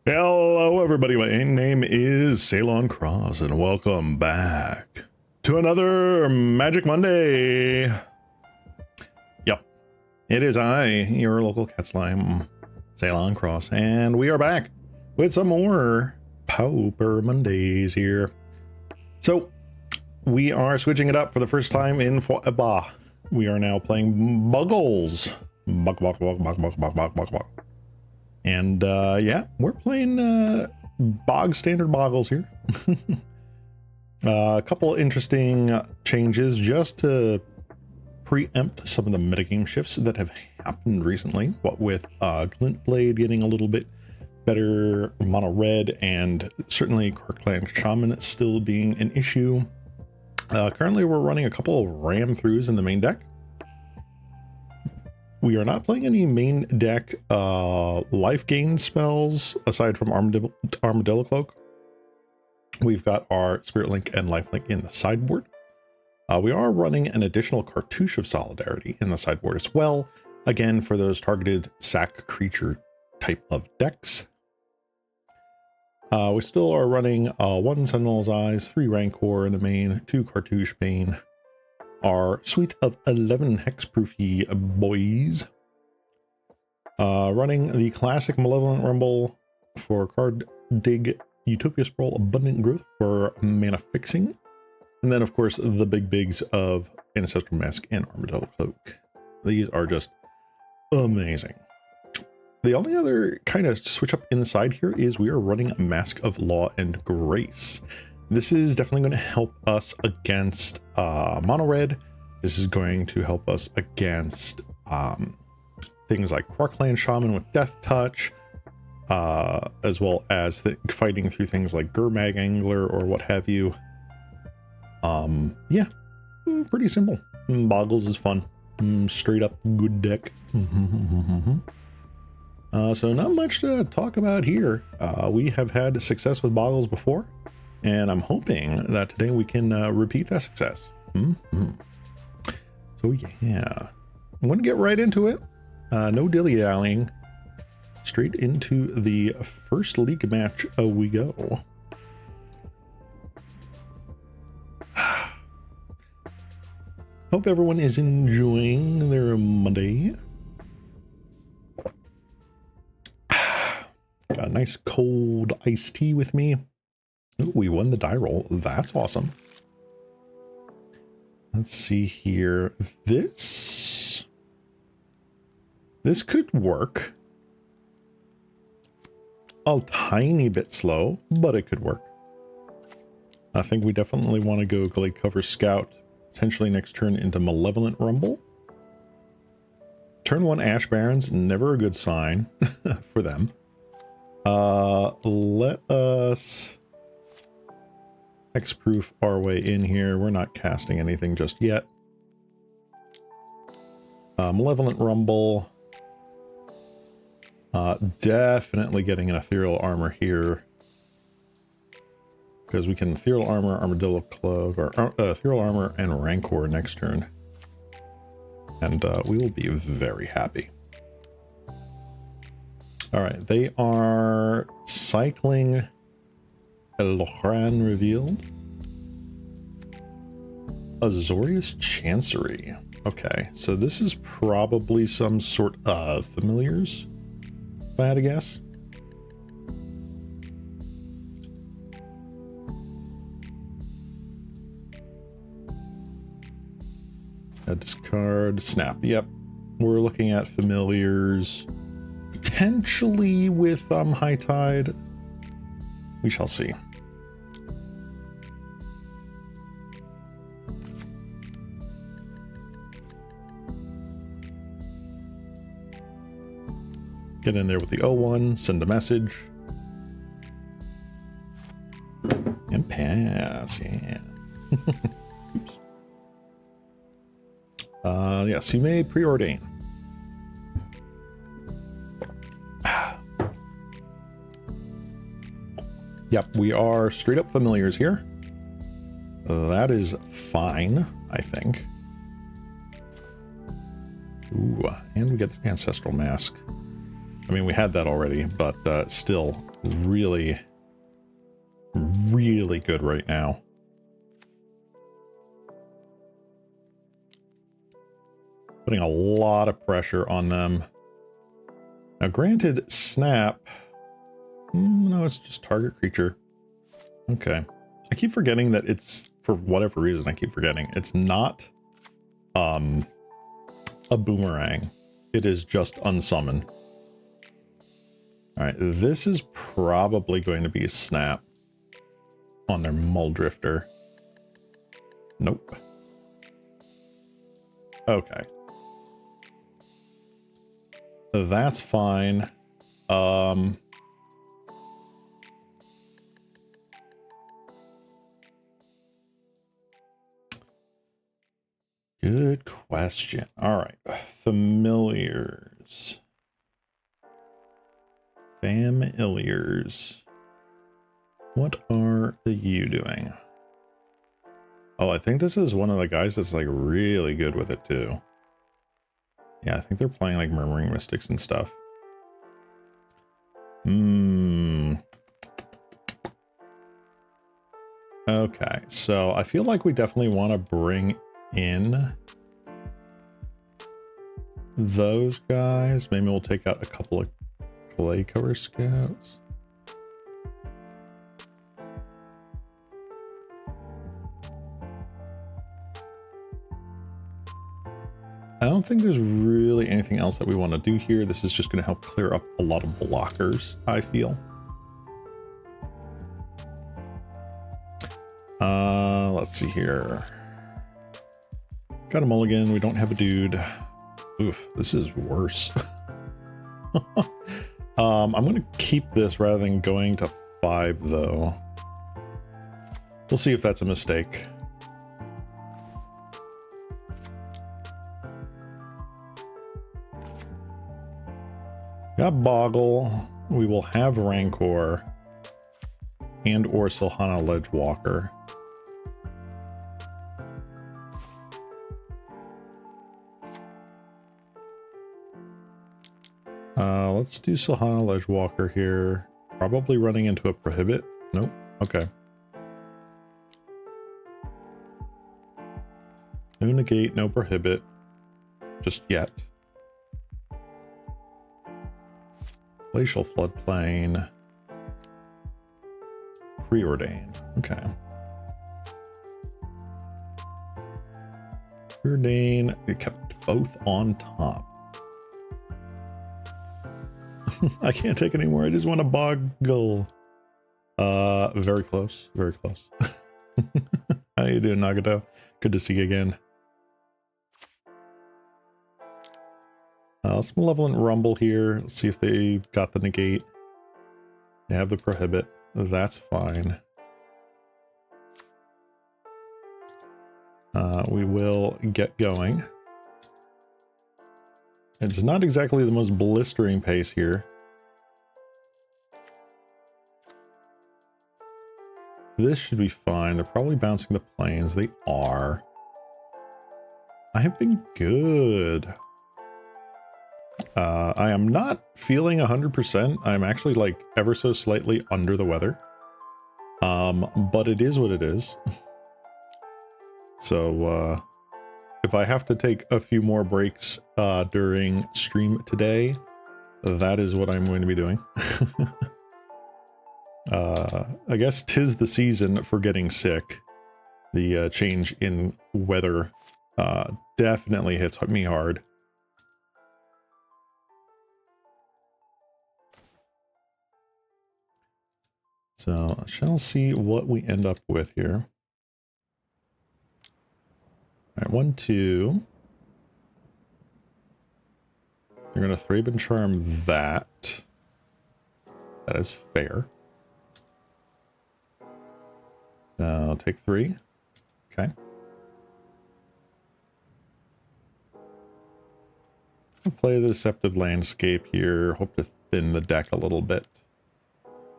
Hello everybody, my name is Ceylon Cross and welcome back to another Magic Monday. Yep, it is I, your local cat slime, Ceylon Cross, and we are back with some more Pauper Mondays here. So, we are switching it up for the first time in forever. We are now playing Bogles. And yeah, we're playing bog standard Bogles here. A couple interesting changes just to preempt some of the metagame shifts that have happened recently. What with Glint Blade getting a little bit better mono red, and certainly Karkland Shaman still being an issue. Currently we're running a couple of ram throughs in the main deck. We are not playing any main deck life gain spells aside from Armadillo Cloak. We've got our Spirit Link and Life Link in the sideboard. We are running an additional Cartouche of Solidarity in the sideboard as well, again for those targeted sack creature type of decks. We still are running 1 Sentinel's Eyes, 3 Rancor in the main, 2 Cartouche Bane, our suite of 11 hexproofy boys. Running the classic Malevolent Rumble for Card Dig, Utopia Sprawl, Abundant Growth for mana fixing. And then, of course, the big bigs of Ancestral Mask and Armadillo Cloak. These are just amazing. The only other kind of switch up inside here is we are running a Mask of Law and Grace. This is definitely going to help us against mono red. This is going to help us against things like Karkland Shaman with Death Touch, as well as fighting through things like Gurmag Angler or what have you. Yeah, pretty simple. Bogles is fun. Straight up good deck. So not much to talk about here. We have had success with Bogles before, and I'm hoping that today we can repeat that success. So yeah, I'm going to get right into it. No dilly-dallying. Straight into the first league match we go. Hope everyone is enjoying their Monday. Got a nice cold iced tea with me. Ooh, we won the die roll. That's awesome. Let's see here. This could work. A tiny bit slow, but it could work. I think we definitely want to go Glade Cover Scout, potentially next turn into Malevolent Rumble. Turn 1 Ash Barrens, never a good sign for them. Let us hexproof our way in here. We're not casting anything just yet. Malevolent Rumble. Definitely getting an Ethereal Armor here, because we can Ethereal Armor, Armadillo Cloak, or Ethereal Armor and Rancor next turn. And we will be very happy. Alright, they are cycling Elohran Revealed. Azorius Chancery. Okay, so this is probably some sort of familiars, if I had to guess. A discard, snap. Yep, we're looking at familiars. Potentially with High Tide. We shall see. Get in there with the O1, send a message. And pass, yeah. Oops. Yes, you may preordain. Yep, we are straight up familiars here. That is fine, I think. Ooh, and we get Ancestral Mask. I mean, we had that already, but still, really, really good right now. Putting a lot of pressure on them. Now, granted, snap. No, it's just target creature. Okay. I keep forgetting that it's, for whatever reason, I keep forgetting, it's not a boomerang. It is just unsummon. All right, this is probably going to be a snap on their Muldrifter. Nope. Okay. That's fine. Good question. All right. Familiars. Familiars. What are you doing? Oh, I think this is one of the guys that's like really good with it too. Yeah, I think they're playing like Murmuring Mystics and stuff. Okay, so I feel like we definitely want to bring in those guys. Maybe we'll take out a couple of clay cover scouts. I don't think there's really anything else that we want to do here. This is just going to help clear up a lot of blockers, I feel. Let's see here. Got a mulligan. We don't have a dude. Oof, this is worse. I'm going to keep this rather than going to 5, though. We'll see if that's a mistake. Got Boggle. We will have Rancor and or Silhana Ledgewalker. Let's do Silhana Ledgewalker here. Probably running into a Prohibit. Nope. Okay. No negate, no Prohibit. Just yet. Glacial Floodplain. Preordain. Okay. Preordain. It kept both on top. I can't take it anymore. I just want to Boggle. Very close. Very close. How you doing, Nagato? Good to see you again. Let's Malevolent Rumble here. Let's see if they got the negate. They have the Prohibit. That's fine. We will get going. It's not exactly the most blistering pace here. This should be fine. They're probably bouncing the planes. They are. I have been good. I am not feeling 100%. I'm actually like ever so slightly under the weather. But it is what it is. So, if I have to take a few more breaks during stream today, that is what I'm going to be doing. I guess 'tis the season for getting sick. The change in weather definitely hits me hard. So I shall see what we end up with here. All right, 1, 2. You're going to Thraben Charm that. That is fair. So take 3. Okay. I'll play the Deceptive Landscape here. Hope to thin the deck a little bit.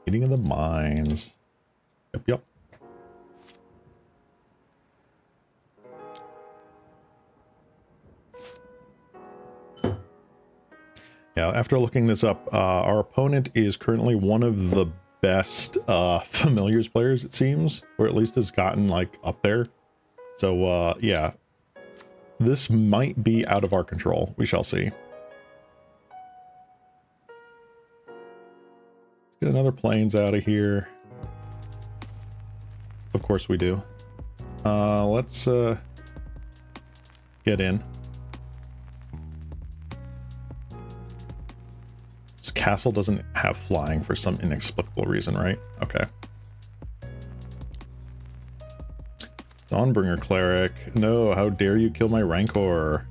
Meeting of the Minds. Yep. Yeah, after looking this up, our opponent is currently one of the best familiars players, it seems, or at least has gotten like up there. So yeah, this might be out of our control. We shall see. Let's get another planes out of here. Of course we do. Let's get in. This castle doesn't have flying for some inexplicable reason, right? Okay. Dawnbringer Cleric. No, how dare you kill my Rancor.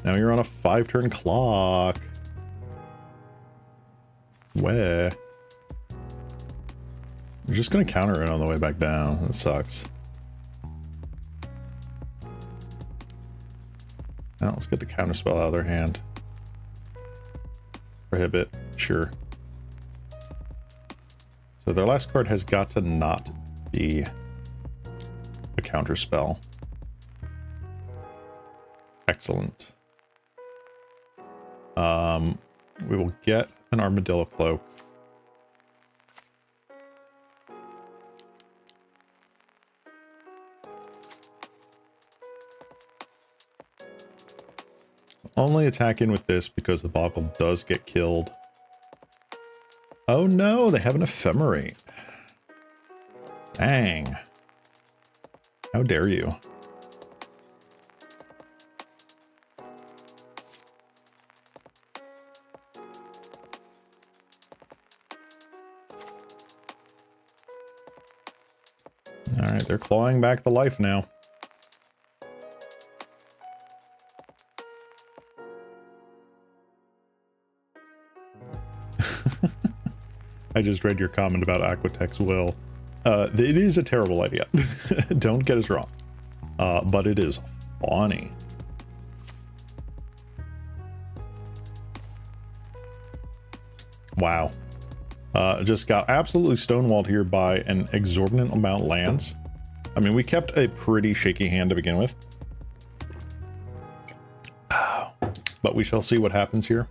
Now you're on a 5-turn clock. Where? You're just gonna counter it on the way back down. That sucks. Now let's get the counter spell out of their hand. Prohibit, sure. So their last card has got to not be a counter spell. Excellent. We will get an Armadillo Cloak. Only attack in with this because the Boggle does get killed. Oh no, they have an Ephemerate. Dang. How dare you? Alright, they're clawing back the life now. I just read your comment about Aquatech's will. It is a terrible idea. Don't get us wrong. But it is funny. Wow. Just got absolutely stonewalled here by an exorbitant amount of lands. I mean, we kept a pretty shaky hand to begin with. But we shall see what happens here.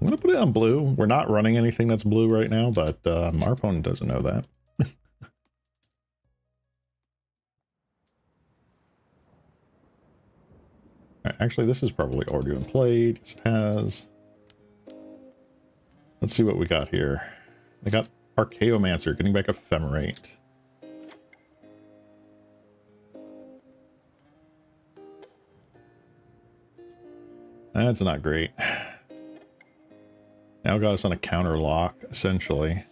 I'm going to put it on blue. We're not running anything that's blue right now, but our opponent doesn't know that. Actually, this is probably already been played. Yes, it has. Let's see what we got here. They got Archaeomancer, getting back Ephemerate. That's not great. Now got us on a counter lock, essentially.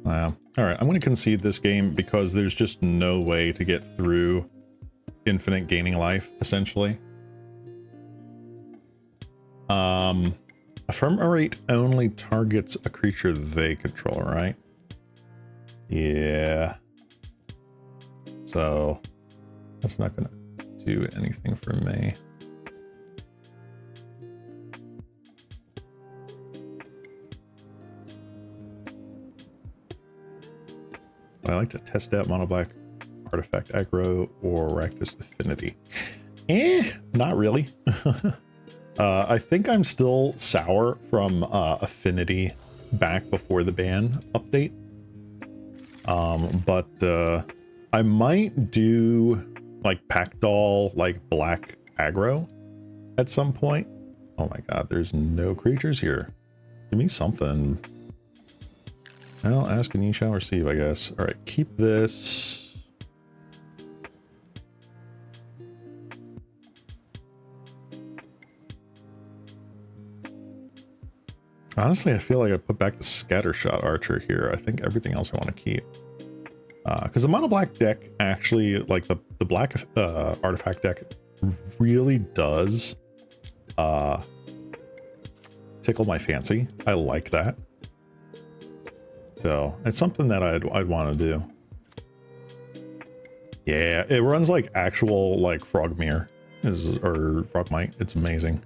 Wow. All right, I'm going to concede this game because there's just no way to get through infinite gaining life, essentially. Ephemerate only targets a creature they control, right? Yeah. So that's not going to do anything for me. I like to test out mono black artifact aggro or Rakdos Affinity. Not really. I think I'm still sour from Affinity back before the ban update. But I might do like Packdoll, like black aggro at some point. Oh my god, there's no creatures here. Give me something. Well, ask and you shall receive, I guess. All right, keep this. Honestly, I feel like I put back the Scattershot Archer here. I think everything else I want to keep. Because the mono black deck actually, like the black artifact deck really does tickle my fancy. I like that. So it's something that I'd want to do. Yeah, it runs like actual like Frogmere or Frogmite. It's amazing.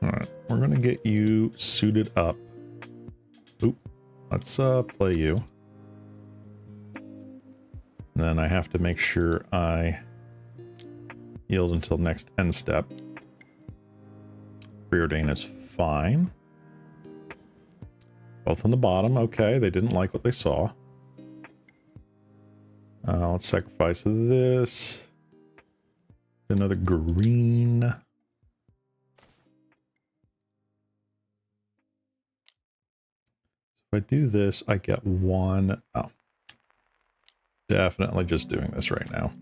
All right, we're gonna get you suited up. Oop, let's play you. And then I have to make sure I yield until next end step. Preordain is fine. Both on the bottom. Okay, they didn't like what they saw. Let's sacrifice this. Another green. If I do this, I get one. Oh. Definitely just doing this right now.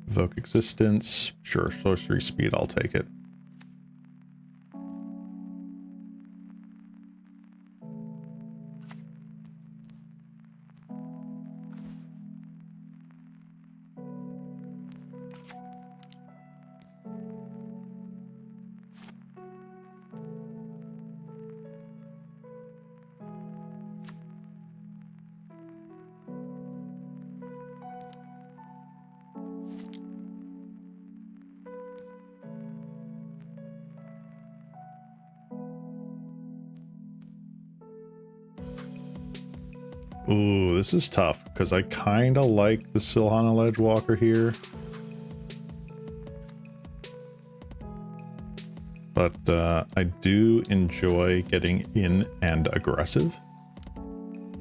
Evoke existence. Sure, sorcery speed, I'll take it. Ooh, this is tough because I kind of like the Ceylon Ledgewalker here. But I do enjoy getting in and aggressive.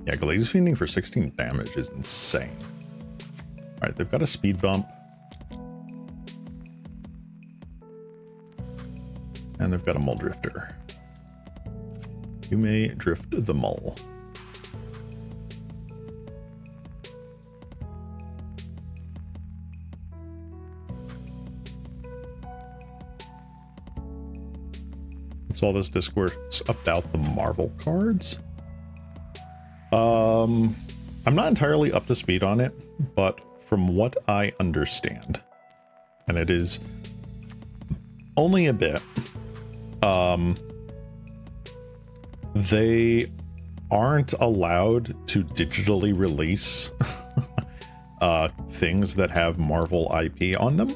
Yeah, Glaze Fiending for 16 damage is insane. Alright, they've got a speed bump. And they've got a Mole Drifter. You may drift the mole. What's all this discourse about the Marvel cards? I'm not entirely up to speed on it, but from what I understand, and it is only a bit, they aren't allowed to digitally release things that have Marvel IP on them.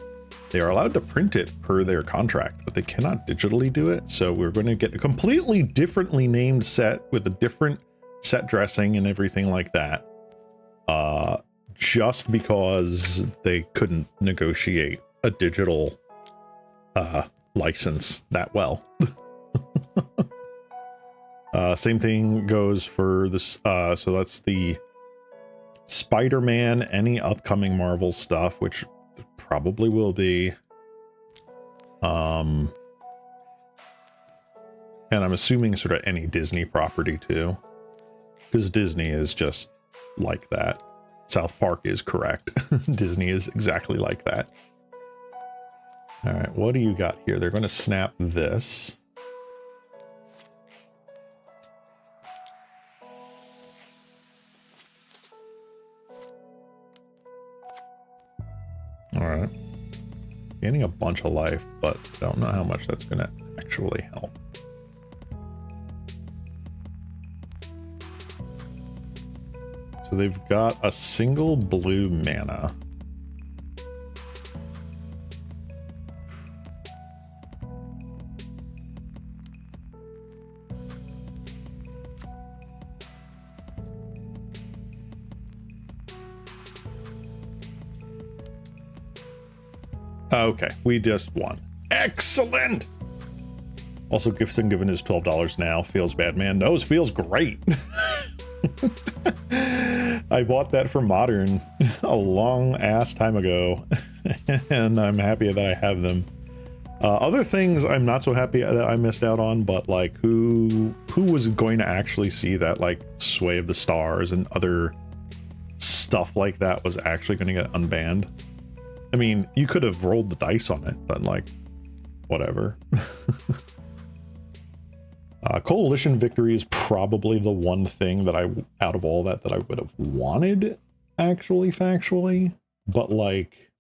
They are allowed to print it per their contract, but they cannot digitally do it. So we're going to get a completely differently named set with a different set dressing and everything like that. Just because they couldn't negotiate a digital license that well. Same thing goes for this. So that's the Spider-Man, any upcoming Marvel stuff, which probably will be. And I'm assuming sort of any Disney property too, because Disney is just like that. South Park is correct. Disney is exactly like that. All right, what do you got here? They're going to snap this. All right. Gaining a bunch of life, but don't know how much that's going to actually help. So they've got a single blue mana. Okay, we just won. Excellent! Also, Gibson given his $12 now. Feels bad, man. No, it feels great. I bought that for Modern a long ass time ago, and I'm happy that I have them. Other things I'm not so happy that I missed out on, but like who was going to actually see that like Sway of the Stars and other stuff like that was actually going to get unbanned? I mean, you could have rolled the dice on it, but like, whatever. Coalition victory is probably the one thing that out of all that I would have wanted, actually, factually, but like,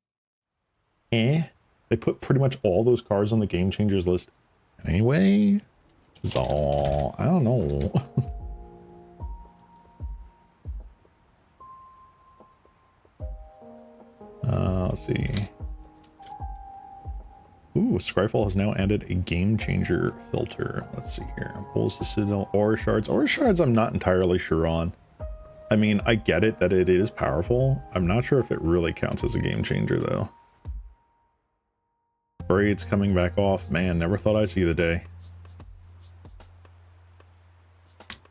They put pretty much all those cards on the Game Changers list anyway. So, I don't know. Let's see. Ooh, Scryfall has now added a Game Changer filter. Let's see here. Pulls the Citadel, Aura Shards. Aura Shards I'm not entirely sure on. I mean, I get it that it is powerful. I'm not sure if it really counts as a game changer, though. Braid's coming back off. Man, never thought I'd see the day.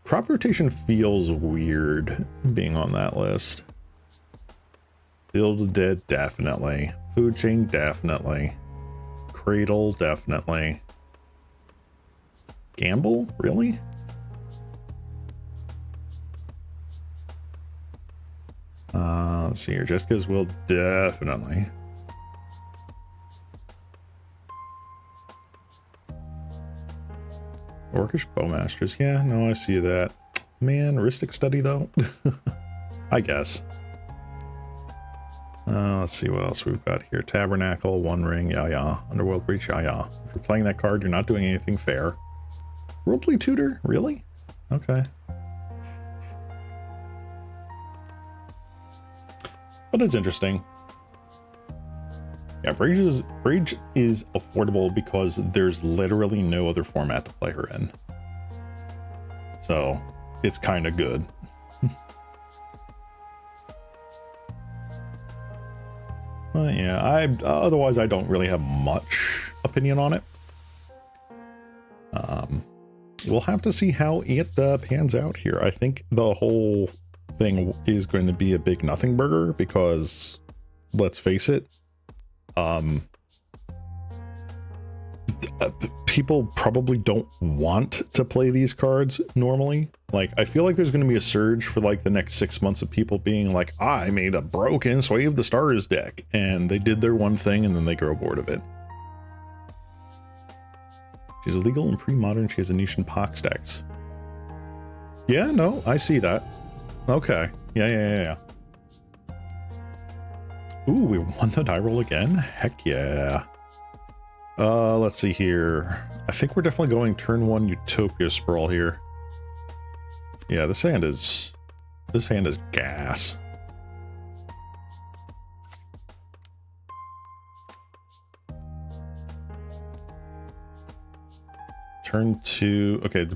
Crop rotation feels weird being on that list. Build Dead, definitely. Food Chain, definitely. Cradle, definitely. Gamble? Really? Let's see here. Jessica's Will, definitely. Orcish Bowmasters. Yeah, no, I see that. Man, Ristic Study, though? I guess. Let's see what else we've got here. Tabernacle, One Ring, yeah. Underworld Breach, yeah. If you're playing that card, you're not doing anything fair. Roleplay Tutor? Really? Okay. But it's interesting. Yeah, Brage is affordable because there's literally no other format to play her in. So, it's kind of good. But yeah, otherwise I don't really have much opinion on it. We'll have to see how it pans out here. I think the whole thing is going to be a big nothing burger because, let's face it, people probably don't want to play these cards normally. Like, I feel like there's going to be a surge for like the next 6 months of people being like, I made a broken Sway of the Stars deck, and they did their one thing and then they grow bored of it. She's illegal and pre-modern. She has a niche in pox decks. Yeah, no, I see that. Okay. Yeah. Ooh, we won the die roll again? Heck yeah. Let's see here. I think we're definitely going turn 1 Utopia Sprawl here. Yeah, this hand is gas. Turn 2, okay,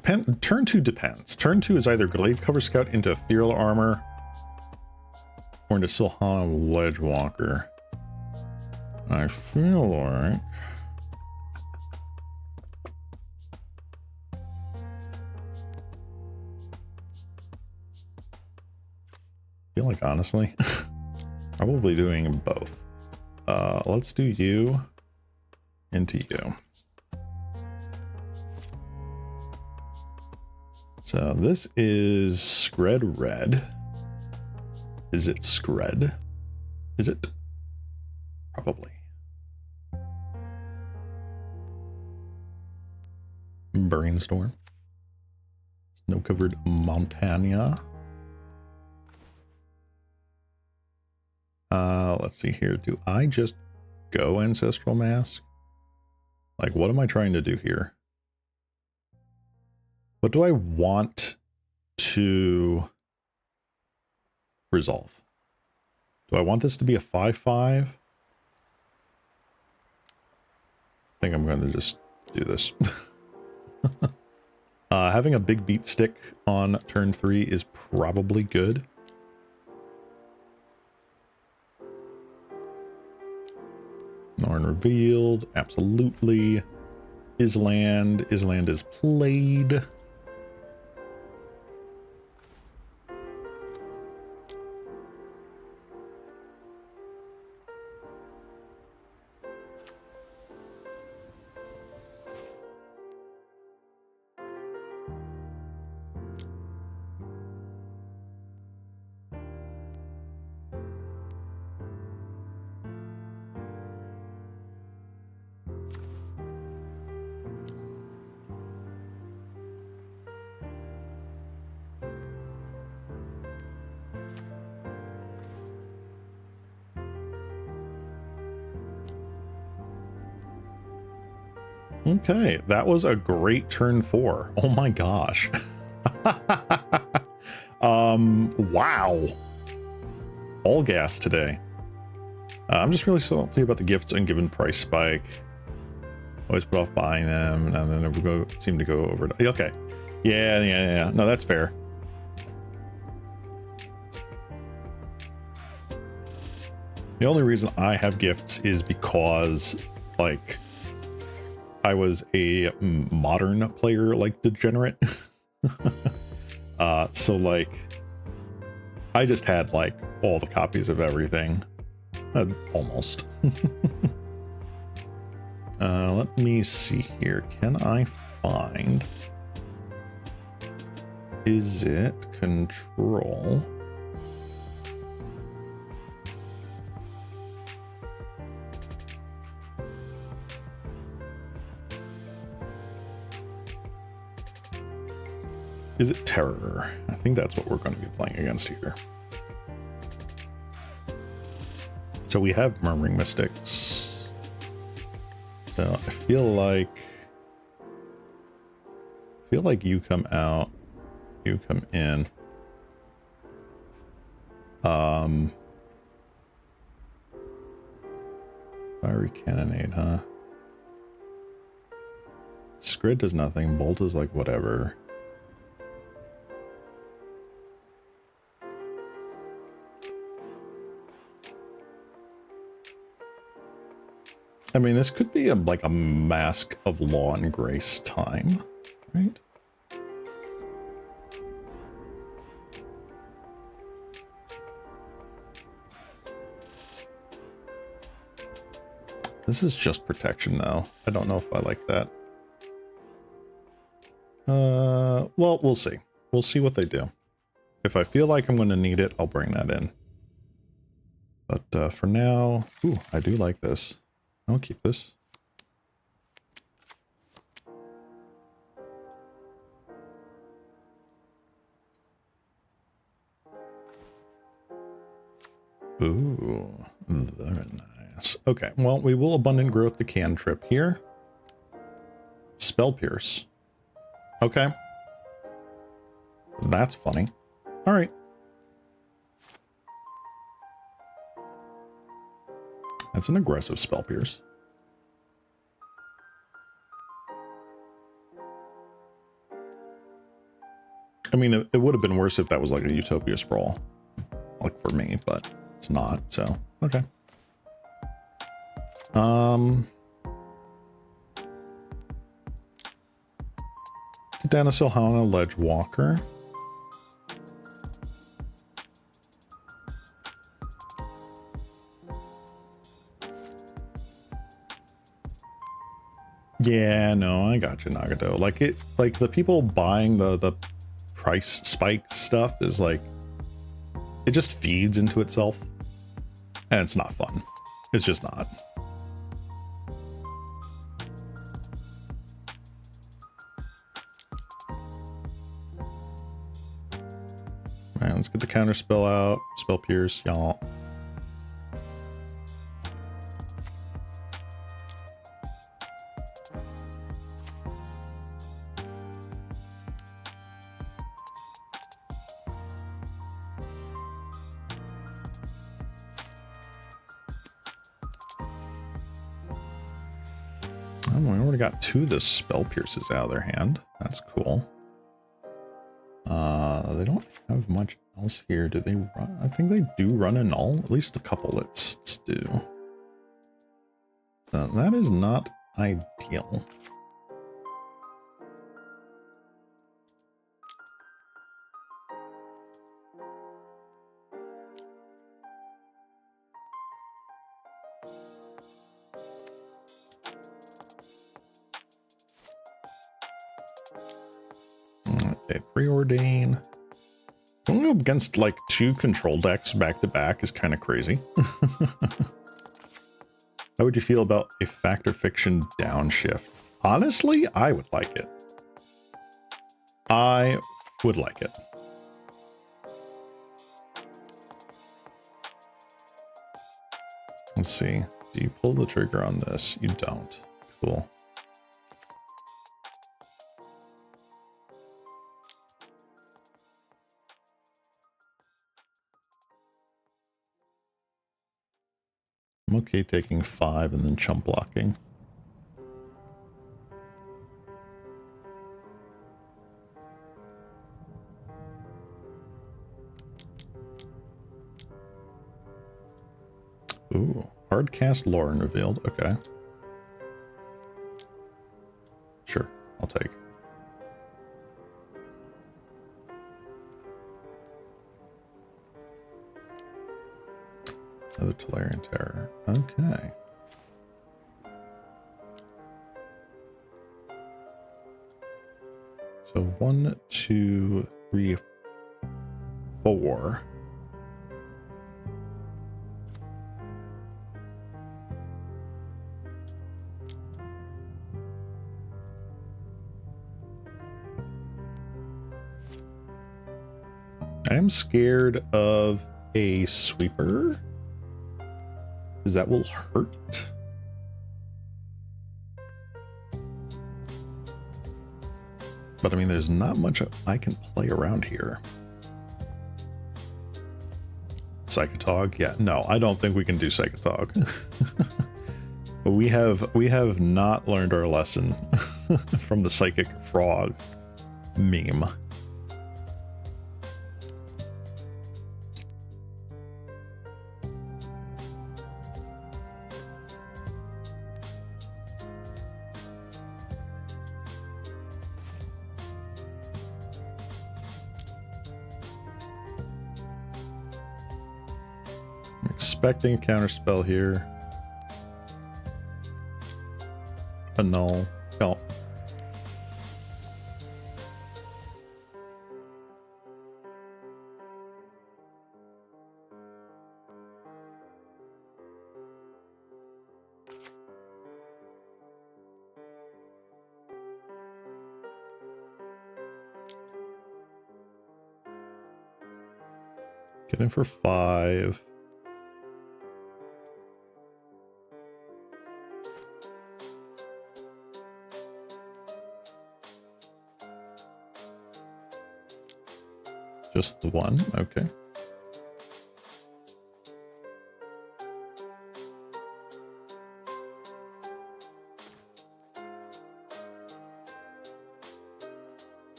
turn 2 depends. Turn 2 is either Glade Cover Scout into Ethereal Armor or into Silhana Ledgewalker. I feel like honestly probably doing both. Let's do you into you. So this is Scred Red. Is it Scred? Is it? Probably. Brainstorm. Snow covered Montana. Let's see here. Do I just go Ancestral Mask? Like, what am I trying to do here? What do I want to resolve? Do I want this to be a 5/5? I think I'm going to just do this. Having a big beat stick on turn 3 is probably good. Norn revealed, absolutely. Island is played. Okay, that was a great turn 4. Oh my gosh. Wow. All gas today. I'm just really salty about the gifts and given price spike. Always put off buying them, and then never seem to go over. Okay. Yeah. No, that's fair. The only reason I have gifts is because, like, I was a modern player, like degenerate. So like, I just had like all the copies of everything, almost. Let me see here. Can I find? Is it control? Is it terror? I think that's what we're going to be playing against here. So we have Murmuring Mystics. So I feel like you come out, you come in. Fiery Cannonade, huh? Scrid does nothing. Bolt is like whatever. I mean, this could be like a Mask of Law and Grace time, right? This is just protection, though. I don't know if I like that. Well, we'll see. We'll see what they do. If I feel like I'm going to need it, I'll bring that in. But for now, ooh, I do like this. I'll keep this. Ooh, very nice. Okay, well, we will Abundant Growth the cantrip here. Spell Pierce. Okay. That's funny. All right. That's an aggressive Spell Pierce. I mean, it would have been worse if that was like a Utopia Sprawl. Like for me, but it's not, so okay. Get down to Silhana Ledge Walker. Yeah, no, I got you, Nagato. Like the people buying the price spike stuff is like, it just feeds into itself, and it's not fun. It's just not. All right, let's get the counter spell out. Spell Pierce, y'all. We already got 2 of the Spell Pierces out of their hand. That's cool. They don't have much else here. Do they run? I think they do run a null. At least a couple let's do. So that is not ideal. Okay, Preordain. Going up against like 2 control decks back to back is kind of crazy. How would you feel about a Fact or Fiction downshift? Honestly, I would like it. I would like it. Let's see. Do you pull the trigger on this? You don't. Cool. I'm okay taking 5 and then chump blocking. Ooh, hard cast Lauren revealed. Okay. Sure, I'll take. Another Tolarian Terror. Okay. So 1, 2, 3, 4. I am scared of a sweeper, because that will hurt. But I mean, there's not much I can play around here. Psychotog? Yeah, no, I don't think we can do Psychotog. we have not learned our lesson from the Psychic Frog meme. Expecting a counterspell here. Annul. No. Get in for 5. Just the 1, okay.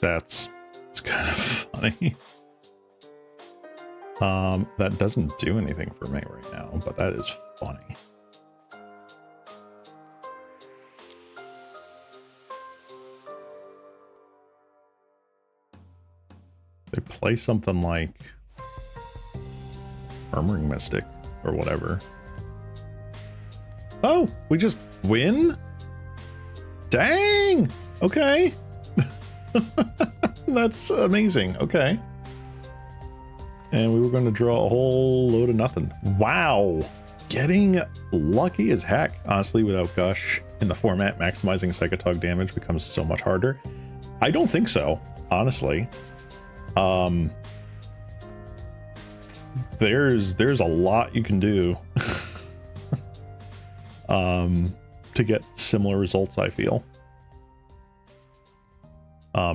It's kind of funny. That doesn't do anything for me right now, but that is funny. They play something like Armoring Mystic or whatever. Oh, we just win? Dang! Okay. That's amazing. Okay. And we were going to draw a whole load of nothing. Wow. Getting lucky as heck. Honestly, without Gush in the format, maximizing Psychotog damage becomes so much harder. I don't think so, honestly. There's a lot you can do to get similar results, I feel.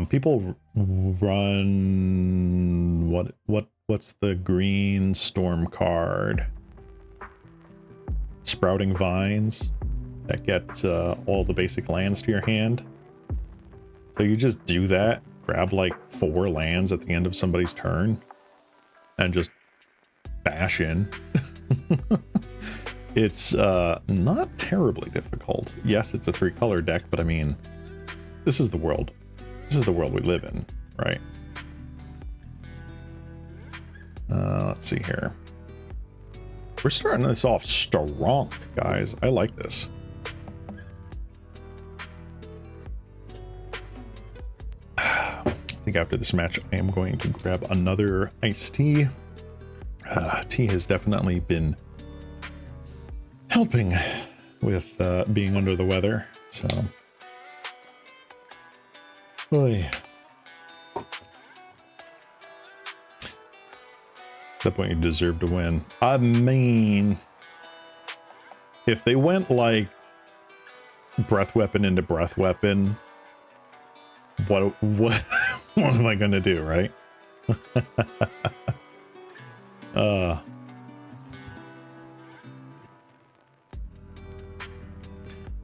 People run what's the green storm card? Sprouting Vines that gets all the basic lands to your hand. So you just do that, grab like 4 lands at the end of somebody's turn and just bash in. It's not terribly difficult. Yes, it's a 3-color deck, but I mean, this is the world. This is the world we live in, right? Let's see here. We're starting this off strong, guys. I like this. I think after this match, I am going to grab another iced tea. Tea has definitely been helping with being under the weather, so. Boy. At that point, you deserve to win. I mean, if they went like breath weapon into breath weapon, what am I gonna do, right?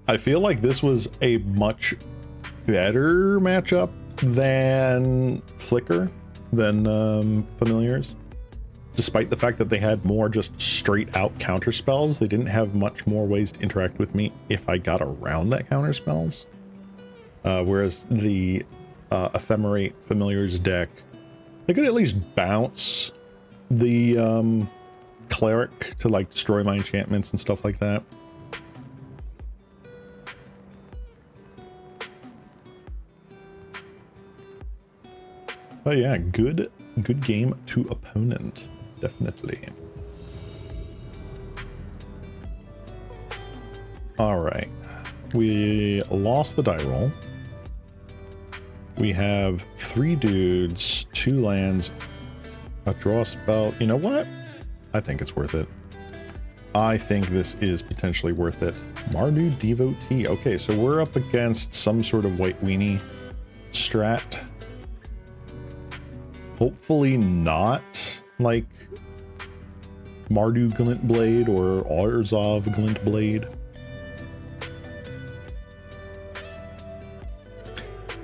I feel like this was a much better matchup than Flicker, than Familiars. Despite the fact that they had more just straight out counter spells, they didn't have much more ways to interact with me if I got around that counter spells. Whereas the Ephemerate Familiars deck, they could at least bounce the Cleric to like destroy my enchantments and stuff like that. But yeah, good game to opponent. Definitely. All right. We lost the die roll. We have 3 dudes, 2 lands, a draw spell. You know what? I think it's worth it. I think this is potentially worth it. Mardu Devotee. Okay, so we're up against some sort of white weenie strat. Hopefully not like Mardu Glint Blade or Arzov Glint Blade.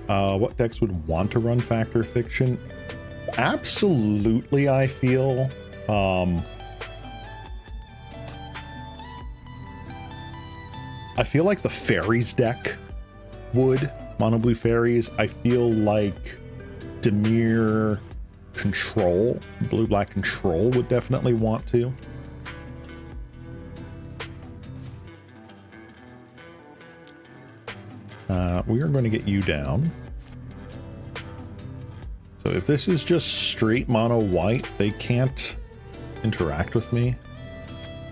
What decks would want to run Factor Fiction? Absolutely, I feel. I feel like the Faeries deck would. Mono Blue Faeries. I feel like Dimir Control, Blue-Black Control would definitely want to. We are going to get you down. So if this is just straight mono white, they can't interact with me.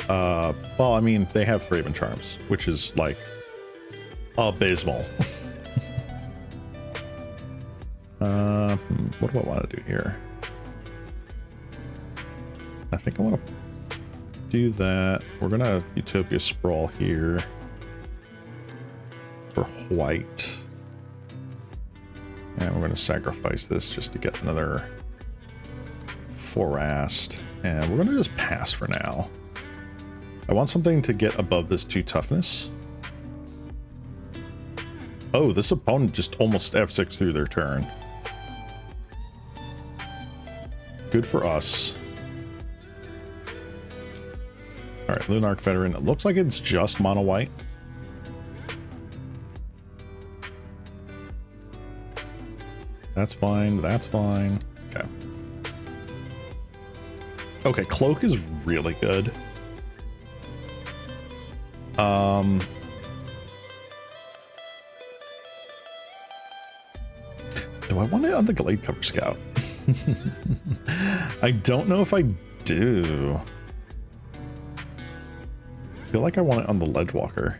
Well, I mean, they have Raven Charms, which is like abysmal. What do I want to do here? I think I want to do that. We're gonna Utopia Sprawl here for white. And we're gonna sacrifice this just to get another Forast. And we're gonna just pass for now. I want something to get above this 2 toughness. Oh, this opponent just almost F6 through their turn. Good for us. All right, Lunarch Veteran. It looks like it's just mono white. That's fine. That's fine. Okay. Okay, Cloak is really good. Do I want it on the Glade Cover Scout? I don't know if I do. I feel like I want it on the Ledgewalker.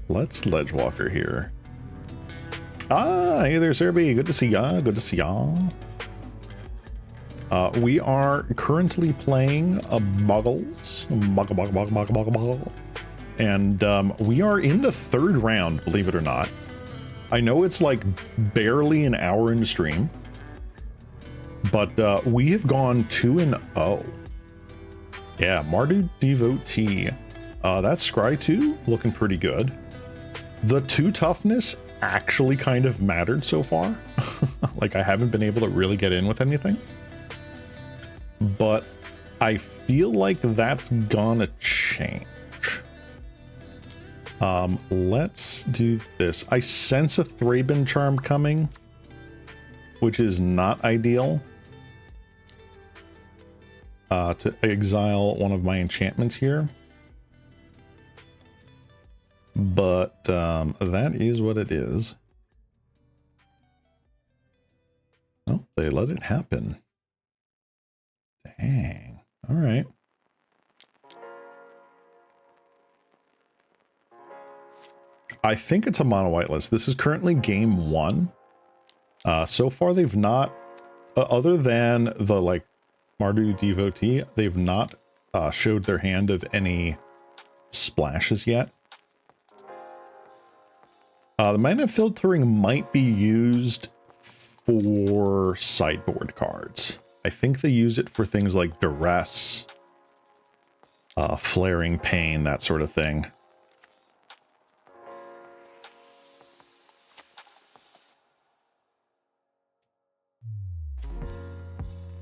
Let's Ledgewalker here. Ah, hey there, Serby. Good to see ya. Good to see y'all. We are currently playing a Bogles. Boggle. And we are in the 3rd round, believe it or not. I know it's like barely an hour into stream, but we have gone 2-0. Yeah, Mardu Devotee. That's Scry 2 looking pretty good. The 2 toughness actually kind of mattered so far. Like I haven't been able to really get in with anything. But I feel like that's gonna change. Let's do this. I sense a Thraben Charm coming, which is not ideal. To exile one of my enchantments here. But that is what it is. Oh, they let it happen. Dang. All right. I think it's a mono white list. This is currently game 1. So far they've not, other than the like Mardu Devotee, they've not showed their hand of any splashes yet. The mana filtering might be used for sideboard cards. I think they use it for things like Duress flaring pain, that sort of thing.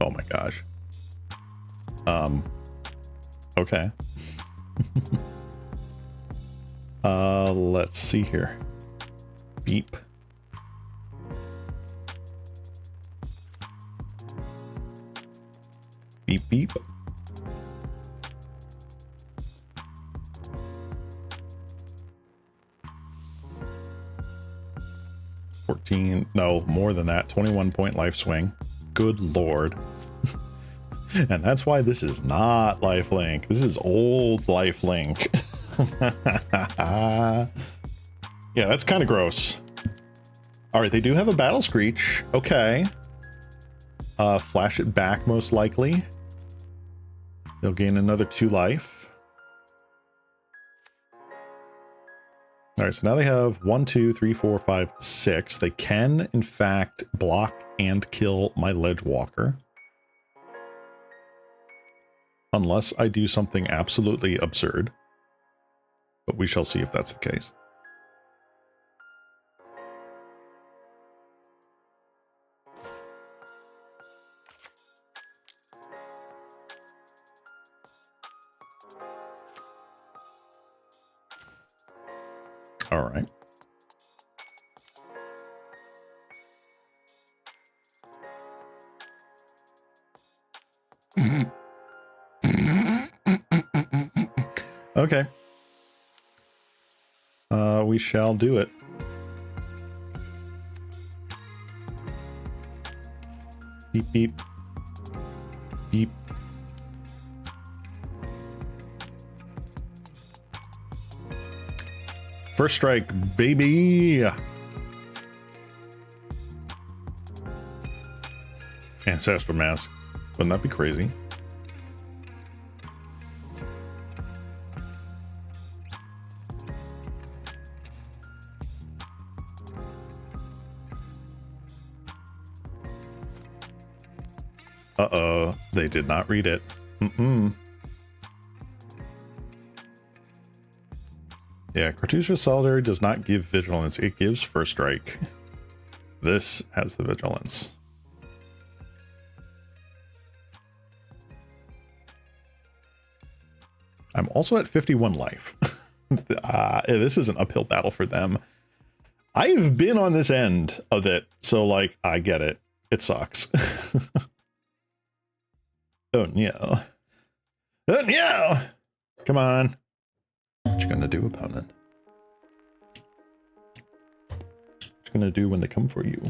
Oh my gosh. Okay. Let's see here. Beep. Beep, beep. No, more than that. 21-point life swing. Good lord. And that's why this is not lifelink. This is old lifelink. Yeah, that's kind of gross. All right, they do have a battle screech. Okay. Flash it back, most likely. They'll gain another 2 life. All right, so now they have 1, 2, 3, 4, 5, 6. They can, in fact, block and kill my Ledge Walker. Unless I do something absolutely absurd. But we shall see if that's the case. All right. Okay. We shall do it. Beep, beep. Beep. First strike, baby. Ancestral Mask. Wouldn't that be crazy? Uh-oh, they did not read it. Yeah, Cartouche's Solidarity does not give Vigilance. It gives First Strike. This has the Vigilance. I'm also at 51 life. This is an uphill battle for them. I've been on this end of it, so, like, I get it. It sucks. Oh, no. Oh, no! Come on. What you gonna do, opponent? What you gonna do when they come for you?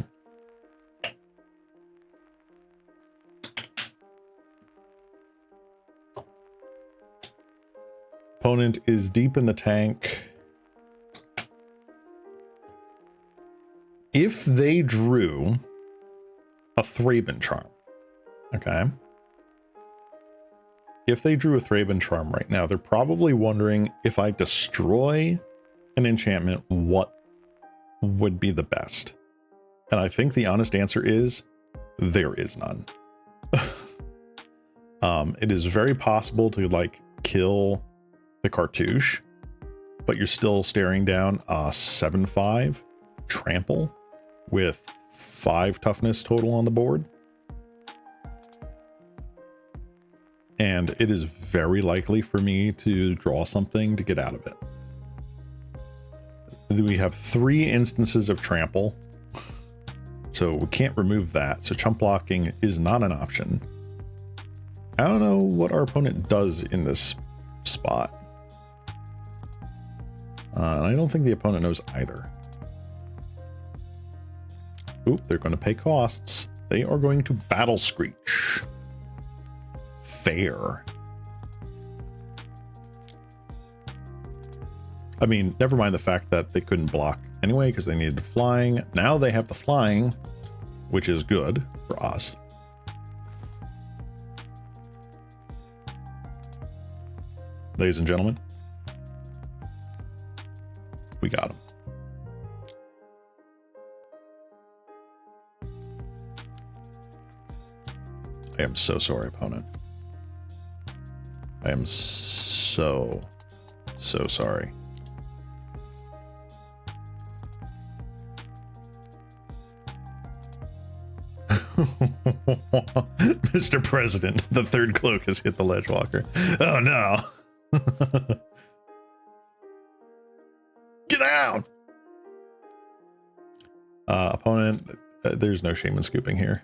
Opponent is deep in the tank. If they drew a Thraben Charm, okay? If they drew a Thraben Charm right now, they're probably wondering, if I destroy an enchantment, what would be the best? And I think the honest answer is, there is none. It is very possible to, like, kill the Cartouche, but you're still staring down a 7/5 trample with 5 toughness total on the board. And it is very likely for me to draw something to get out of it. We have 3 instances of trample, so we can't remove that. So chump blocking is not an option. I don't know what our opponent does in this spot. And I don't think the opponent knows either. Oop, they're going to pay costs. They are going to Battle Screech. Fair. I mean, never mind the fact that they couldn't block anyway because they needed flying. Now they have the flying, which is good for us. Ladies and gentlemen, we got him. I am so sorry, opponent. I am so sorry. Mr. President, the third cloak has hit the Ledgewalker. Oh no. Get down! Opponent, there's no shame in scooping here.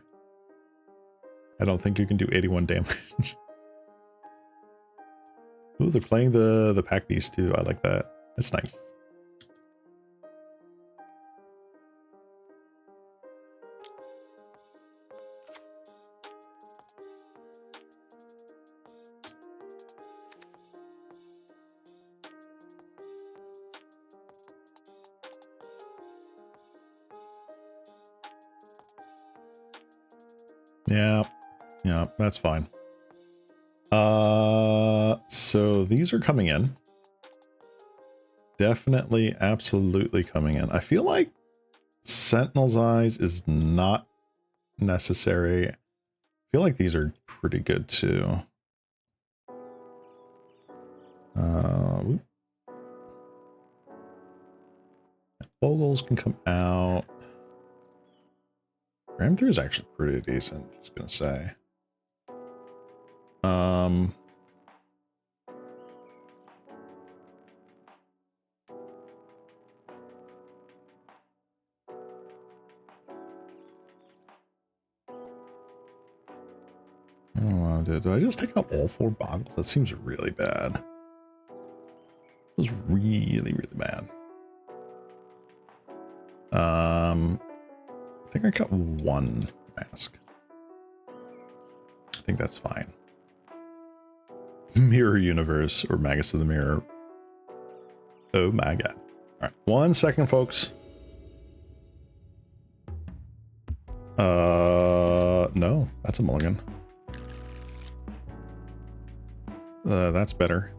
I don't think you can do 81 damage. Ooh, they're playing the pack beast too. I like that. That's nice. Yeah, that's fine. So these are coming in. Definitely, absolutely coming in. I feel like Sentinel's Eyes is not necessary. I feel like these are pretty good too. Bogles can come out. Ram through is actually pretty decent, just gonna say. Oh, do I just take out all 4 Bogles? That seems really bad. It was really bad. I think I got 1 mask. I think that's fine. Mirror Universe or Magus of the Mirror. Oh my god. All right, 1 second, folks. No, that's a mulligan. That's better.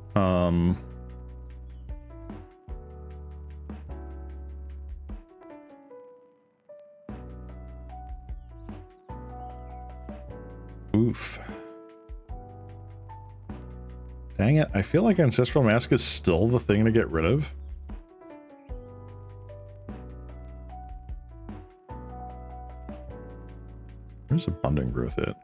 Oof. Dang it, I feel like Ancestral Mask is still the thing to get rid of. Where's Abundant Growth at?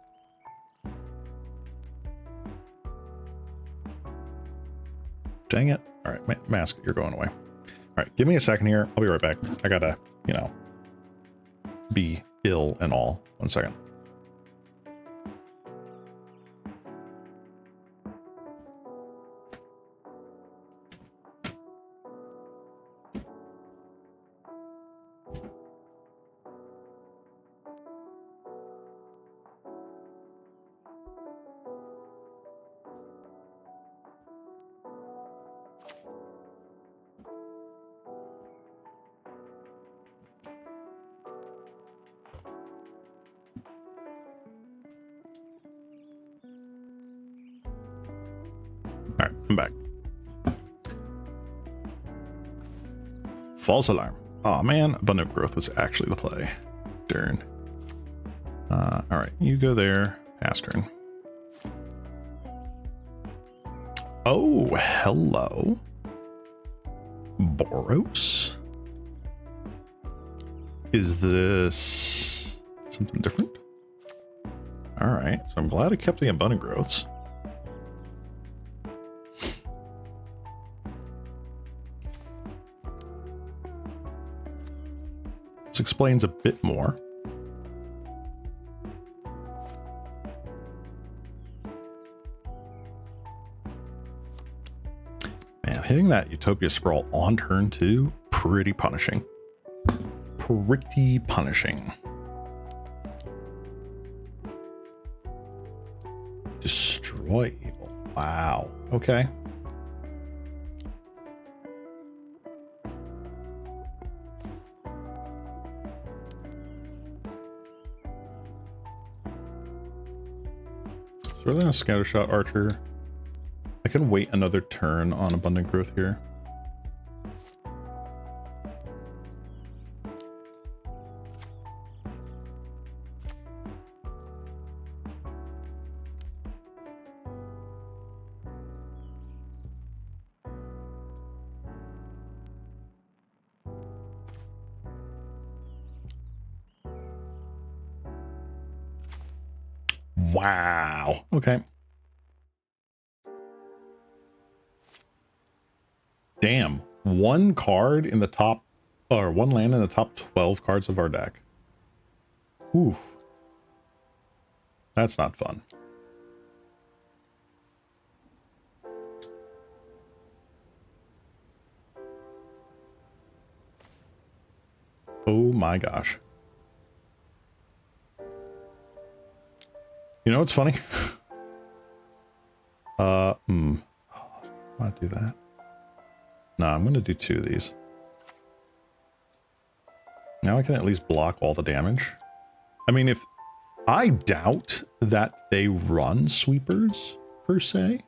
Dang it. All right, Mask, you're going away. All right, give me a second here. I'll be right back. I gotta, you know, be ill and all. 1 second. All right, I'm back. False alarm. Oh man, Abundant Growth was actually the play. Darn. All right, you go there. Pass turn. Oh, hello. Boros? Is this something different? All right, so I'm glad I kept the Abundant Growths. This explains a bit more. Man, hitting that Utopia Sprawl on turn 2, pretty punishing. Pretty punishing. Destroy evil. Wow. Okay. Rather than a Scattershot Archer, I can wait another turn on Abundant Growth here. Wow. Okay. Damn. One card in the top, or one land in the top 12 cards of our deck. Ooh. That's not fun. Oh my gosh. You know what's funny? Oh, I want to do that. No, I'm going to do 2 of these. Now I can at least block all the damage. I mean, if I doubt that they run sweepers per se.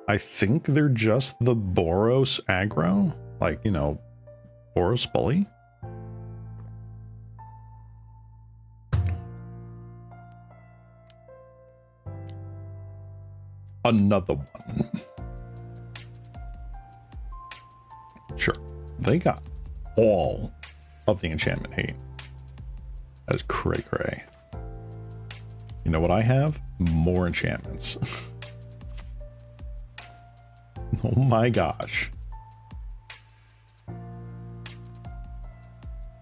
I think they're just the Boros aggro, like, you know, Boros bully. Another one. Sure. They got all of the enchantment hate. That's cray cray. You know what I have? More enchantments. Oh my gosh.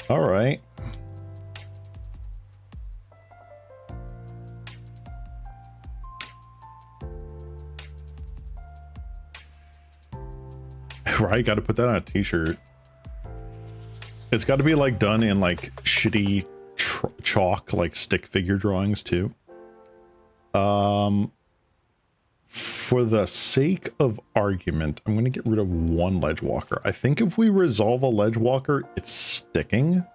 All right. Right, got to put that on a t-shirt. It's got to be like done in like shitty chalk, like stick figure drawings too. For the sake of argument, I'm going to get rid of 1 ledge walker. I think if we resolve a ledge walker, it's sticking.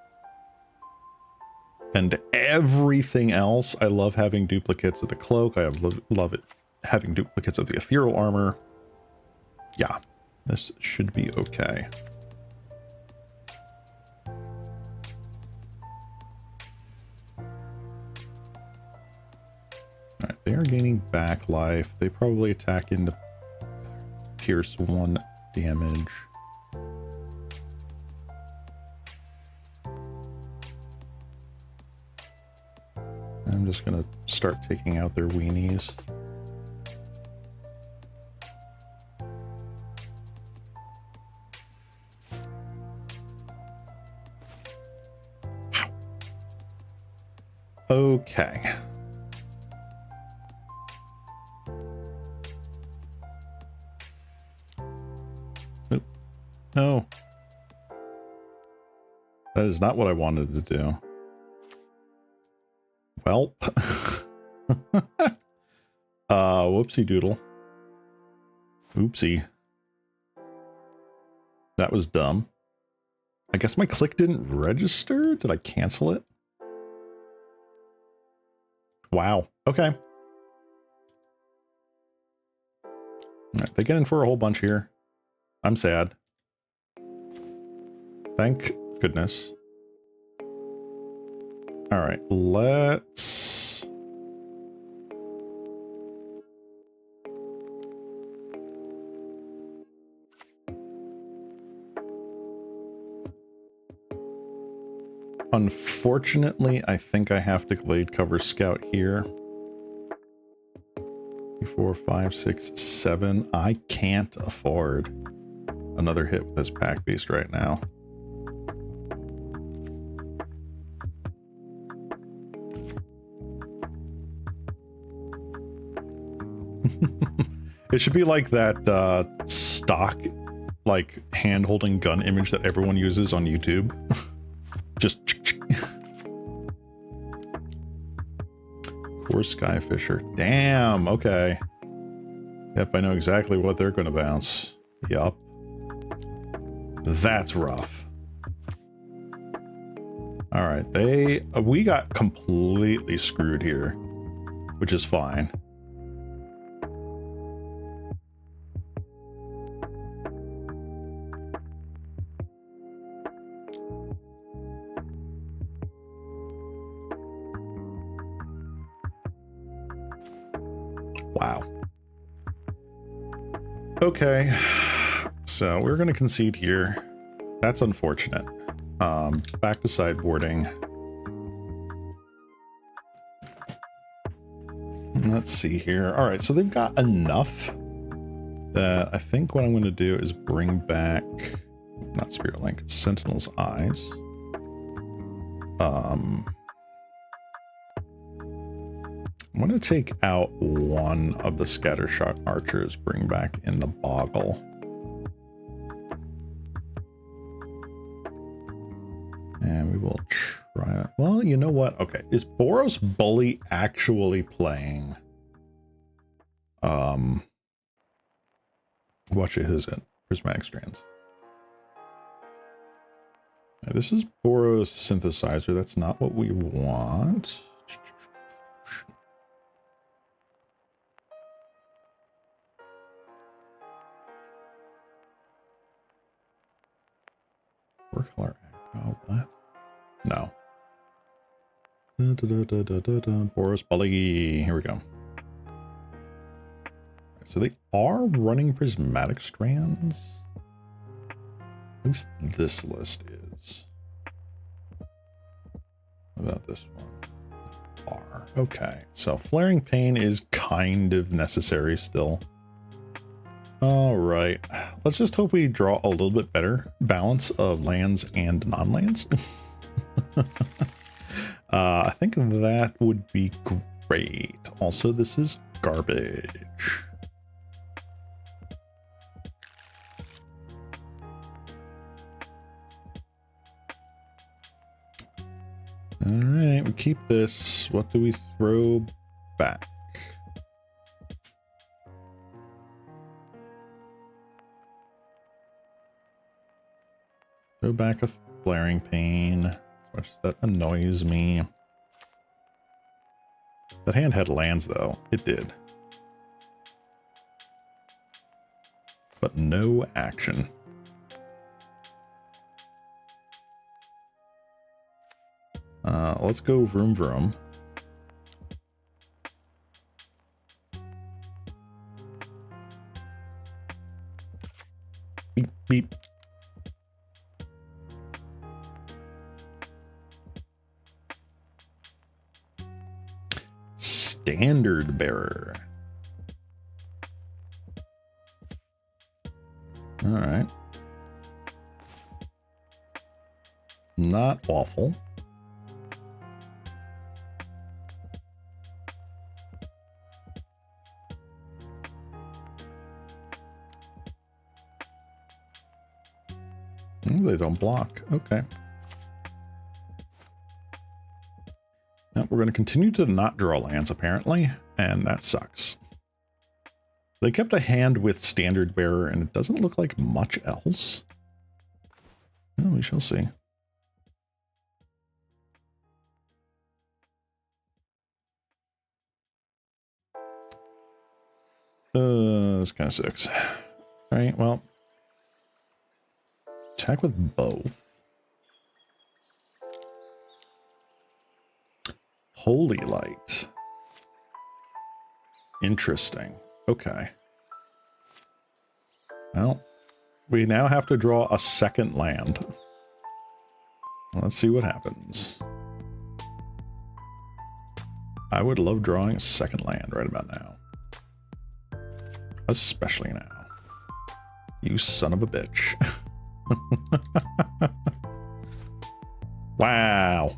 And everything else, I love having duplicates of the cloak. I love it having duplicates of the ethereal armor. Yeah, this should be okay. All right, they are gaining back life. They probably attack into pierce 1 damage. I'm just gonna start taking out their weenies. Okay. No. That is not what I wanted to do. Well. Whoopsie doodle. Oopsie. That was dumb. I guess my click didn't register? Did I cancel it? Wow. Okay. All right, they get in for a whole bunch here. I'm sad. Thank goodness. All right, let's... Unfortunately, I think I have to Glade Cover Scout here. 3, 4, 5, 6, 7. I can't afford another hit with this pack beast right now. It should be like that stock, like hand-holding gun image that everyone uses on YouTube. Just poor Skyfisher. Damn, okay. Yep, I know exactly what they're gonna bounce. Yup. That's rough. Alright, we got completely screwed here, which is fine. Wow. Okay, so we're going to concede here. That's unfortunate. Back to sideboarding. Let's see here. All right, so they've got enough that I think what I'm going to do is bring back, not Spirit Link, Sentinel's Eyes. I'm going to take out one of the Scattershot Archers, bring back in the Boggle. And we will try that. Well, you know what? Okay, is Boros Bully actually playing? Watch it, who's it? Prismatic Strands. Now, this is Boros Synthesizer. That's not what we want. Four color. Oh, what? No. Boros Bully. Here we go. So they are running Prismatic Strands. At least this list is. What about this one? R. Okay, so Flaring Pain is kind of necessary still. All right, let's just hope we draw a little bit better balance of lands and non-lands. I think that would be great. Also, this is garbage. All right, we keep this. What do we throw back? Throw back a Flaring Pain, as much as that annoys me. That hand had lands, though. It did. But no action. Let's go Vroom Vroom. Beep, beep. Standard Bearer. All right. Not awful. They don't block. Okay. Now we're going to continue to not draw lands, apparently, and that sucks. They kept a hand with Standard Bearer, and it doesn't look like much else. Well, we shall see. This kind of sucks. All right, well. Attack with both. Holy Light. Interesting. Okay. Well, we now have to draw a second land. Let's see what happens. I would love drawing a second land right about now. Especially now. You son of a bitch. Wow.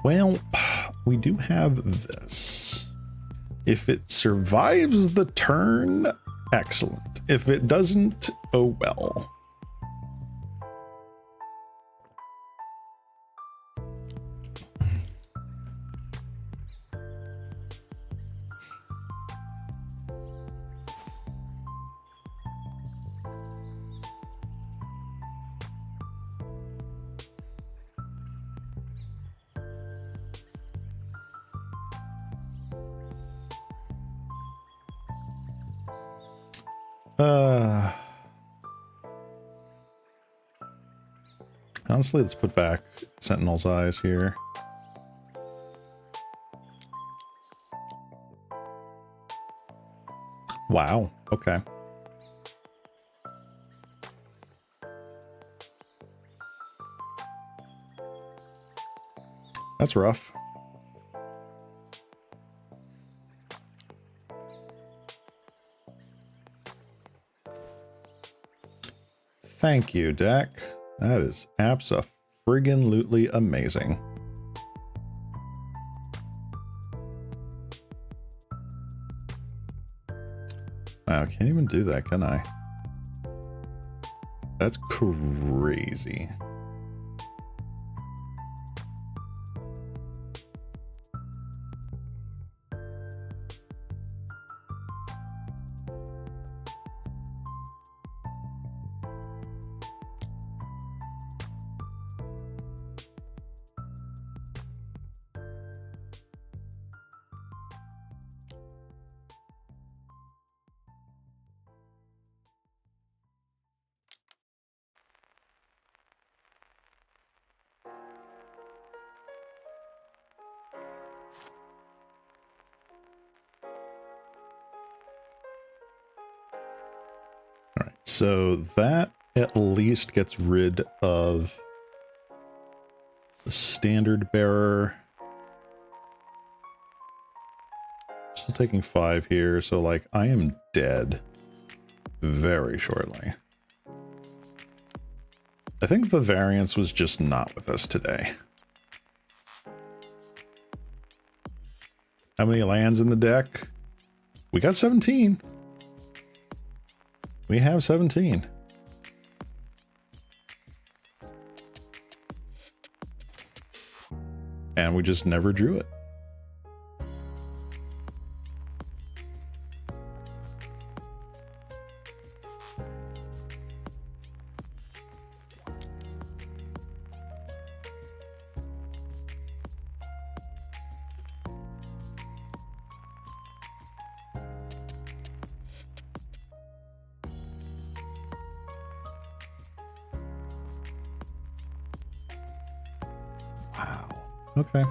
Well, we do have this. If it survives the turn, excellent. If it doesn't, oh well. Honestly, let's put back Sentinel's Eyes here. Wow, okay. That's rough. Thank you, deck. That is abso-friggin-lutely amazing. Wow, I can't even do that, can I? That's crazy. All right, so that at least gets rid of the standard bearer. Still taking 5 here, so like I am dead very shortly. I think the variance was just not with us today. How many lands in the deck? We got 17. We have 17. And we just never drew it. Wow. Okay.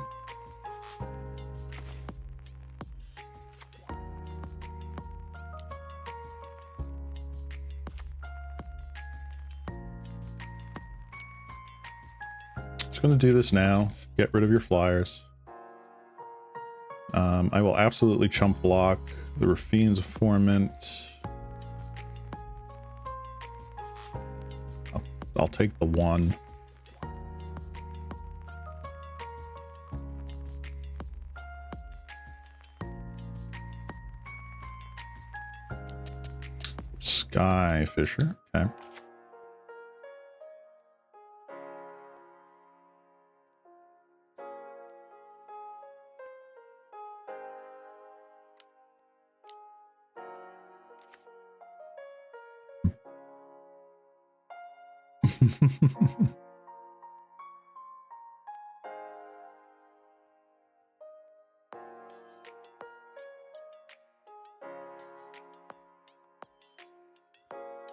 Just going to do this now. Get rid of your flyers. I will absolutely chump block the Raffine's Informant. I'll take the 1. Sky Fisher. Okay.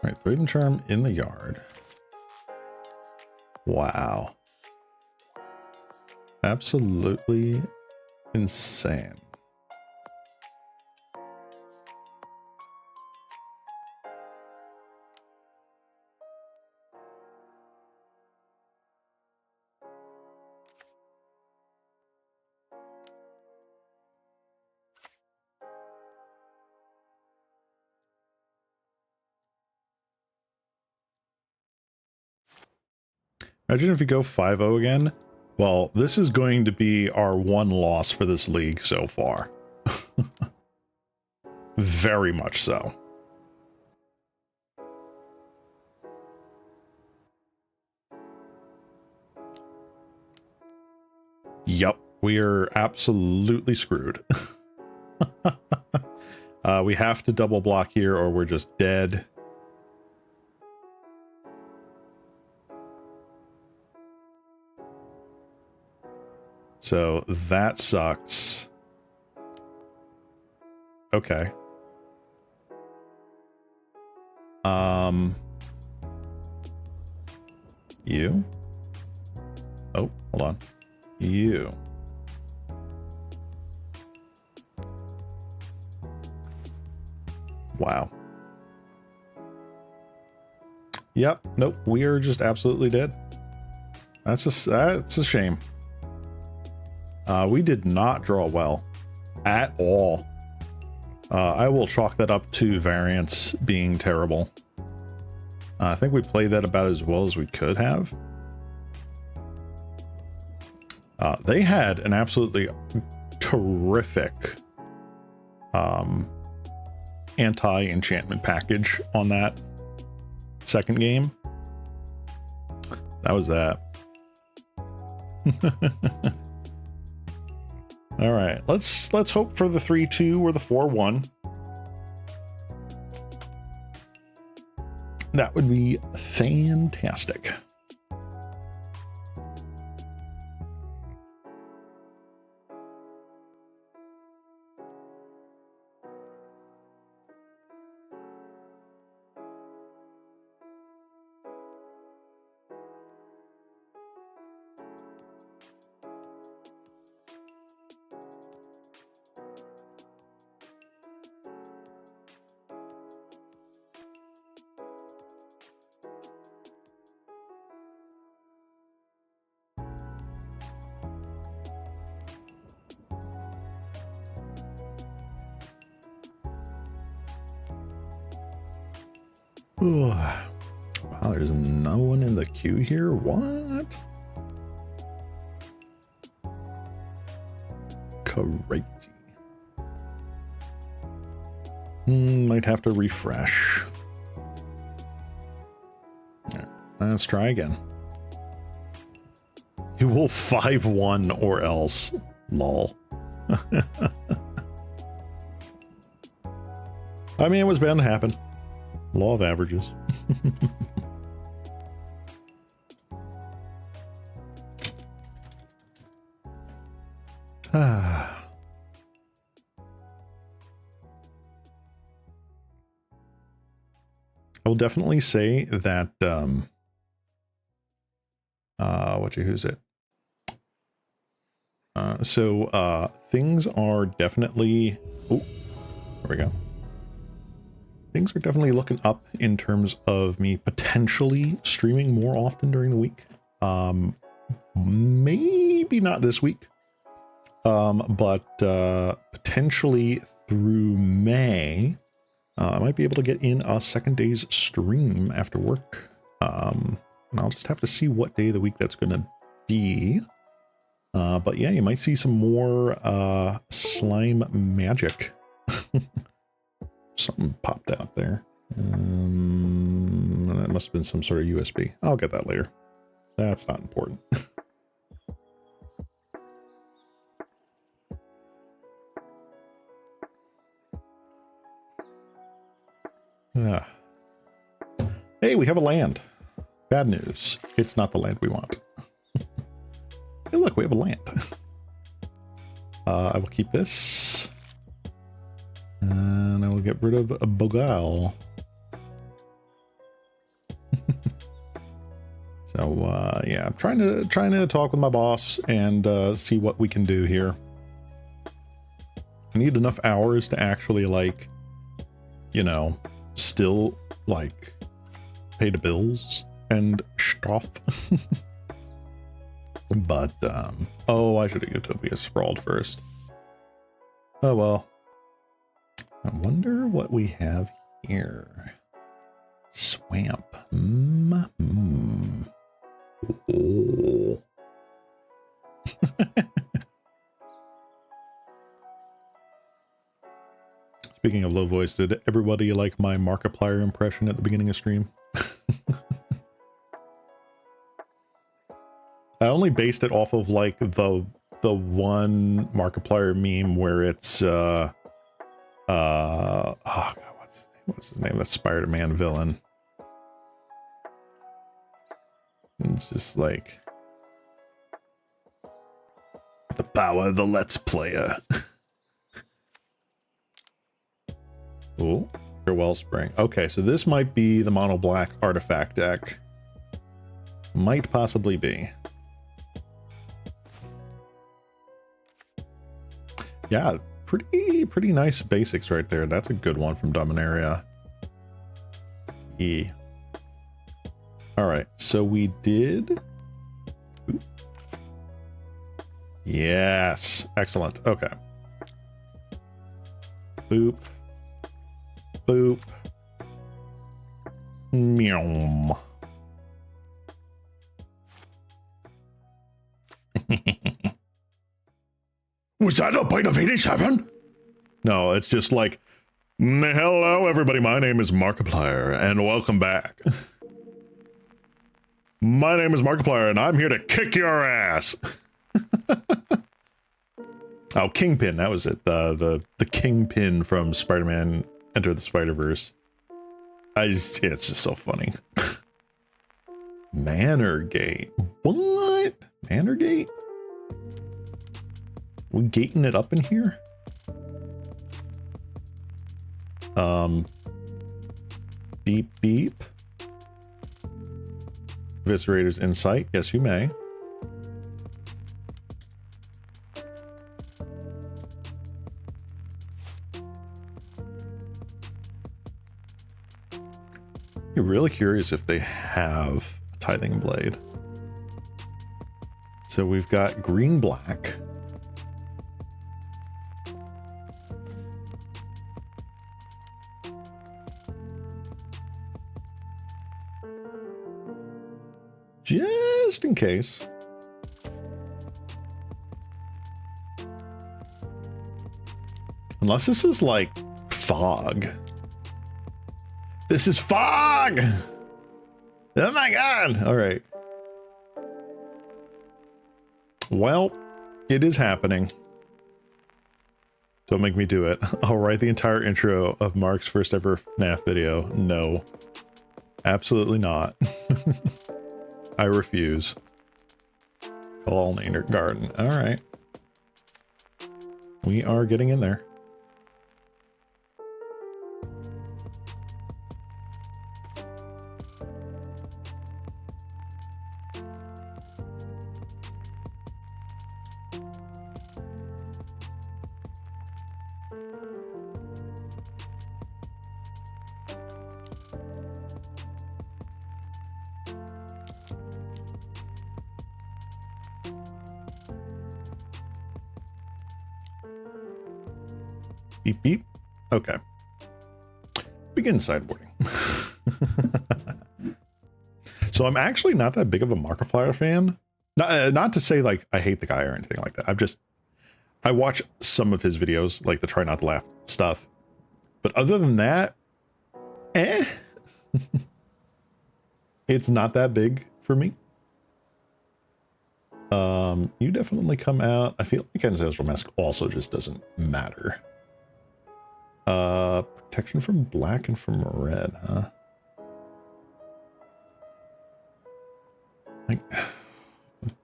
All right, Raven Charm in the yard. Wow. Absolutely insane. Imagine if you go 5-0 again. Well, this is going to be our 1 loss for this league so far. Very much so. Yup, we are absolutely screwed. We have to double block here or we're just dead. So that sucks. Okay. You? Oh, hold on. You. Wow. Yep. Nope. We are just absolutely dead. That's a shame. We did not draw well at all. I will chalk that up to variance being terrible. I think we played that about as well as we could have. They had an absolutely terrific anti-enchantment package on that second game. That was that. All right, let's hope for the 3-2 or the 4-1. That would be fantastic. Ooh. Wow, there's no one in the queue here. What? Crazy. Might have to refresh. Right, let's try again. You will 5-1 or else. Lol. I mean, it was bound to happen. Law of averages. I will definitely say that who's it? Things are definitely there we go. Things are definitely looking up in terms of me potentially streaming more often during the week. Maybe not this week, but potentially through May, I might be able to get in a second day's stream after work. And I'll just have to see what day of the week that's going to be. But yeah, you might see some more slime magic. Something popped out there. That must have been some sort of USB. I'll get that later. That's not important. Hey, we have a land. Bad news. It's not the land we want. Hey, look, we have a land. I will keep this. And I will get rid of a Bogles. So yeah, I'm trying to talk with my boss and see what we can do here. I need enough hours to actually, like, you know, still like pay the bills and stuff. But oh, I should have Utopia sprawled first. Oh well. I wonder what we have here. Swamp. Oh. Speaking of low voice, did everybody like my Markiplier impression at the beginning of stream? I only based it off of like the one Markiplier meme where it's oh god, what's his name? That Spider-Man villain. It's just like the power of the Let's Player. Oh, Wellspring. Okay, so this might be the mono black artifact deck. Might possibly be. Yeah, pretty nice basics right there. That's a good one from Dominaria. E. All right, so we did. Oop. Yes, excellent. Okay. Boop. Boop. Meow. Was that a bite of 87? No, it's just like, hello everybody, my name is Markiplier, and welcome back. My name is Markiplier, and I'm here to kick your ass. Oh, Kingpin, that was it. The Kingpin from Spider-Man Enter the Spider-Verse. It's just so funny. Manorgate. What? Manorgate? We gating it up in here? Beep beep. Eviscerator's Insight. Yes, you may. You're really curious if they have a Tithing Blade. So we've got green black. Just in case. Unless this is like fog. This is fog! Oh my god! All right. Well, it is happening. Don't make me do it. I'll write the entire intro of Mark's first ever FNAF video. No. Absolutely not. I refuse. Pollinator Garden. All right. We are getting in there. Beep beep. Okay. Begin sideboarding. So I'm actually not that big of a Markiplier fan. Not to say like I hate the guy or anything like that. I watch some of his videos, like the try not to laugh stuff. But other than that, it's not that big for me. You definitely come out. I feel like Ancestral Mask also just doesn't matter. Protection from black and from red, huh? Like,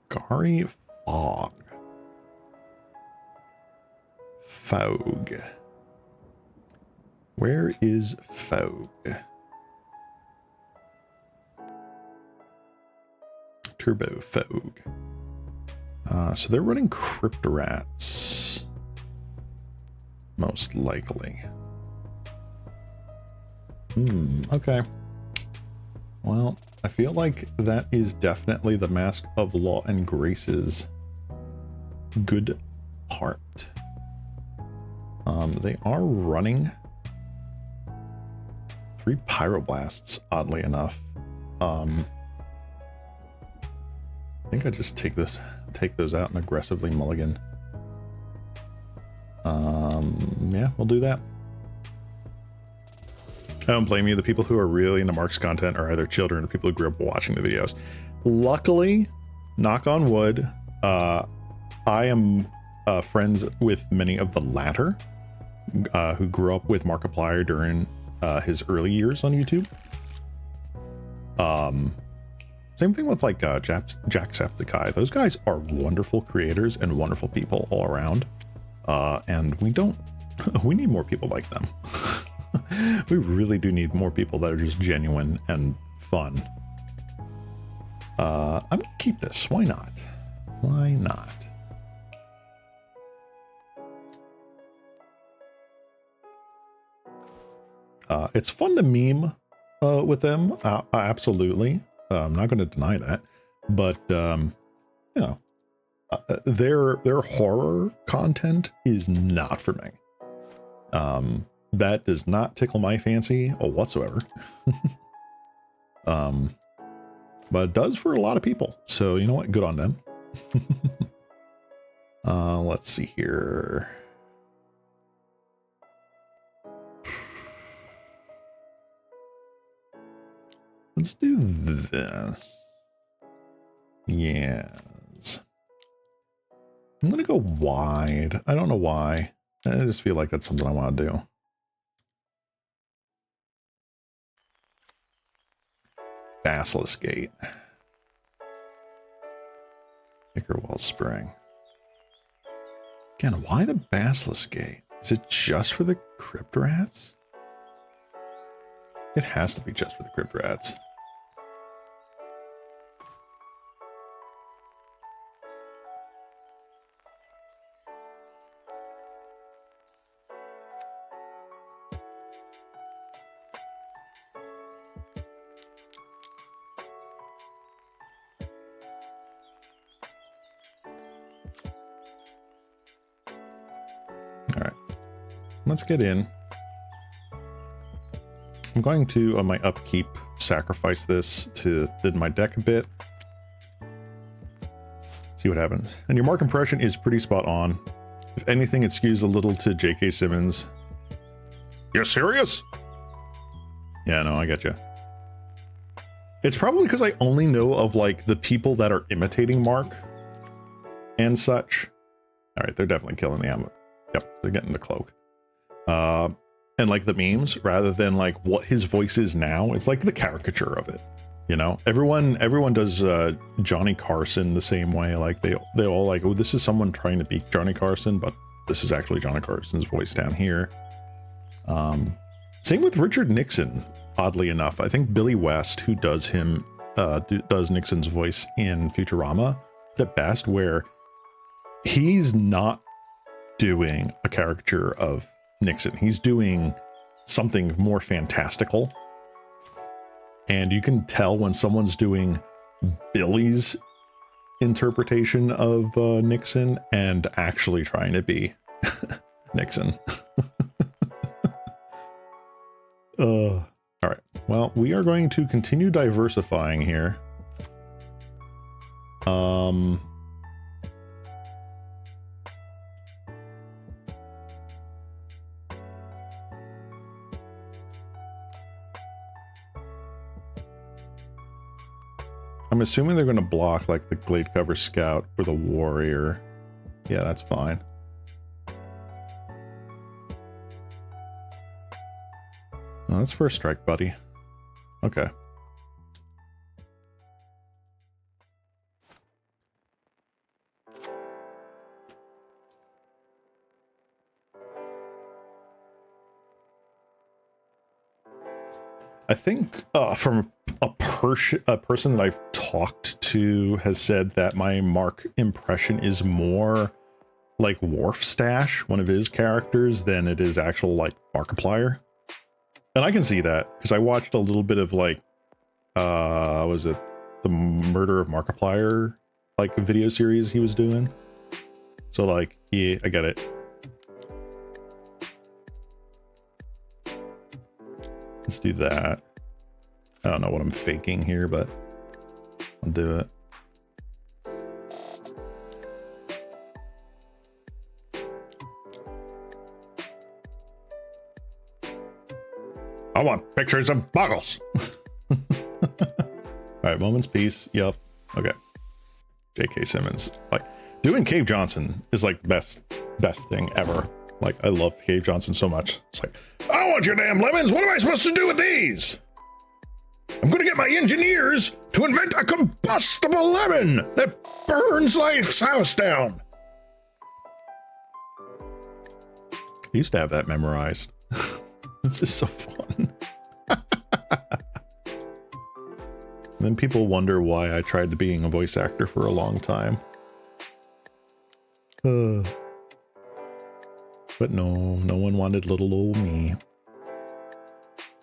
Gary Fog. Fog. Where is Fog? Turbo Fog. So they're running Cryptorats. Most likely. Okay. Well, I feel like that is definitely the Mask of Law and Grace's good part. They are running 3 Pyroblasts, oddly enough. I think I just take those out and aggressively mulligan. Yeah, we'll do that. I don't blame you. The people who are really into Mark's content are either children or people who grew up watching the videos. Luckily, knock on wood, I am friends with many of the latter who grew up with Markiplier during his early years on YouTube. Same thing with like Jacksepticeye. Those guys are wonderful creators and wonderful people all around. And we need more people like them. We really do need more people that are just genuine and fun. I'm gonna keep this. Why not? Why not? It's fun to meme with them, absolutely. I'm not going to deny that, but you know, their horror content is not for me. That does not tickle my fancy whatsoever. But it does for a lot of people. So you know what? Good on them. Let's see here. Let's do this. Yes. I'm going to go wide. I don't know why. I just feel like that's something I want to do. Basilisk Gate. Thicker Wellspring. Again, why the Basilisk Gate? Is it just for the Crypt Rats? It has to be just for the Crypt Rats. Let's get in. I'm going to, on my upkeep, sacrifice this to thin my deck a bit. See what happens. And your mark impression is pretty spot on. If anything, it skews a little to J.K. Simmons. You're serious? Yeah, no, I get you. It's probably because I only know of, like, the people that are imitating Mark and such. All right, they're definitely killing the ammo. Yep, they're getting the cloak. And like the memes, rather than like what his voice is now, it's like the caricature of it. You know, everyone does Johnny Carson the same way. Like they all like, oh, this is someone trying to be Johnny Carson, but this is actually Johnny Carson's voice down here. Same with Richard Nixon. Oddly enough, I think Billy West, who does him, does Nixon's voice in Futurama, at best, where he's not doing a caricature of Nixon. He's doing something more fantastical. And you can tell when someone's doing Billy's interpretation of Nixon and actually trying to be Nixon. All right. Well, we are going to continue diversifying here. I'm assuming they're going to block like the Glade Cover Scout or the Warrior. Yeah, that's fine. Oh, that's first strike, buddy. Okay. I think from a person that I've talked to has said that my Mark impression is more like Wharf Stash, one of his characters, than it is actual like Markiplier. And I can see that because I watched a little bit of like, was it the Murder of Markiplier, like video series he was doing? So like, yeah, I get it. Let's do that. I don't know what I'm faking here, but I'll do it. I want pictures of Bogles. All right, Moment's Peace. Yep. Okay. J.K. Simmons. Like, doing Cave Johnson is like the best thing ever. Like, I love Cave Johnson so much. It's like, I don't want your damn lemons. What am I supposed to do with these? I'm going to get my engineers to invent a combustible lemon that burns life's house down. I used to have that memorized. It's just so fun. Then people wonder why I tried to being a voice actor for a long time. But no one wanted little old me.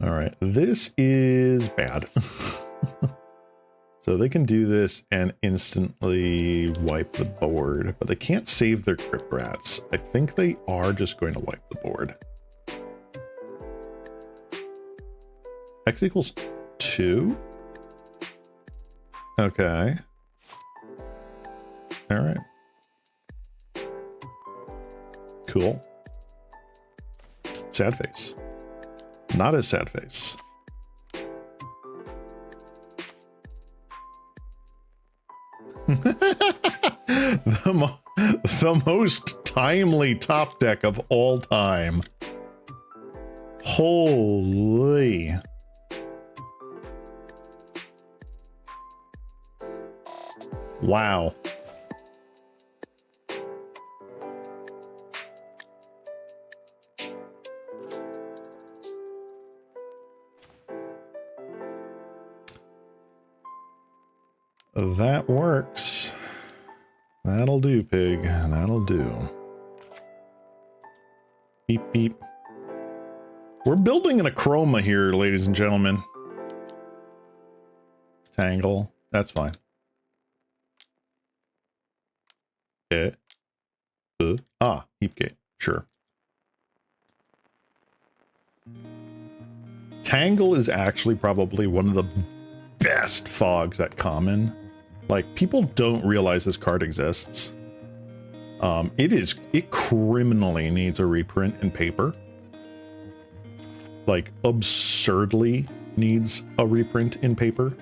All right, this is bad. So they can do this and instantly wipe the board, but they can't save their crypt rats. I think they are just going to wipe the board. X equals 2? Okay. All right. Cool. Sad face. Not as sad face. the most timely top deck of all time. Holy. Wow. That works. That'll do, pig. That'll do. Beep, beep. We're building an acroma here, ladies and gentlemen. Tangle. That's fine. Okay. Heapgate. Sure. Tangle is actually probably one of the best fogs at common. Like, people don't realize this card exists. It criminally needs a reprint in paper. Like, absurdly needs a reprint in paper.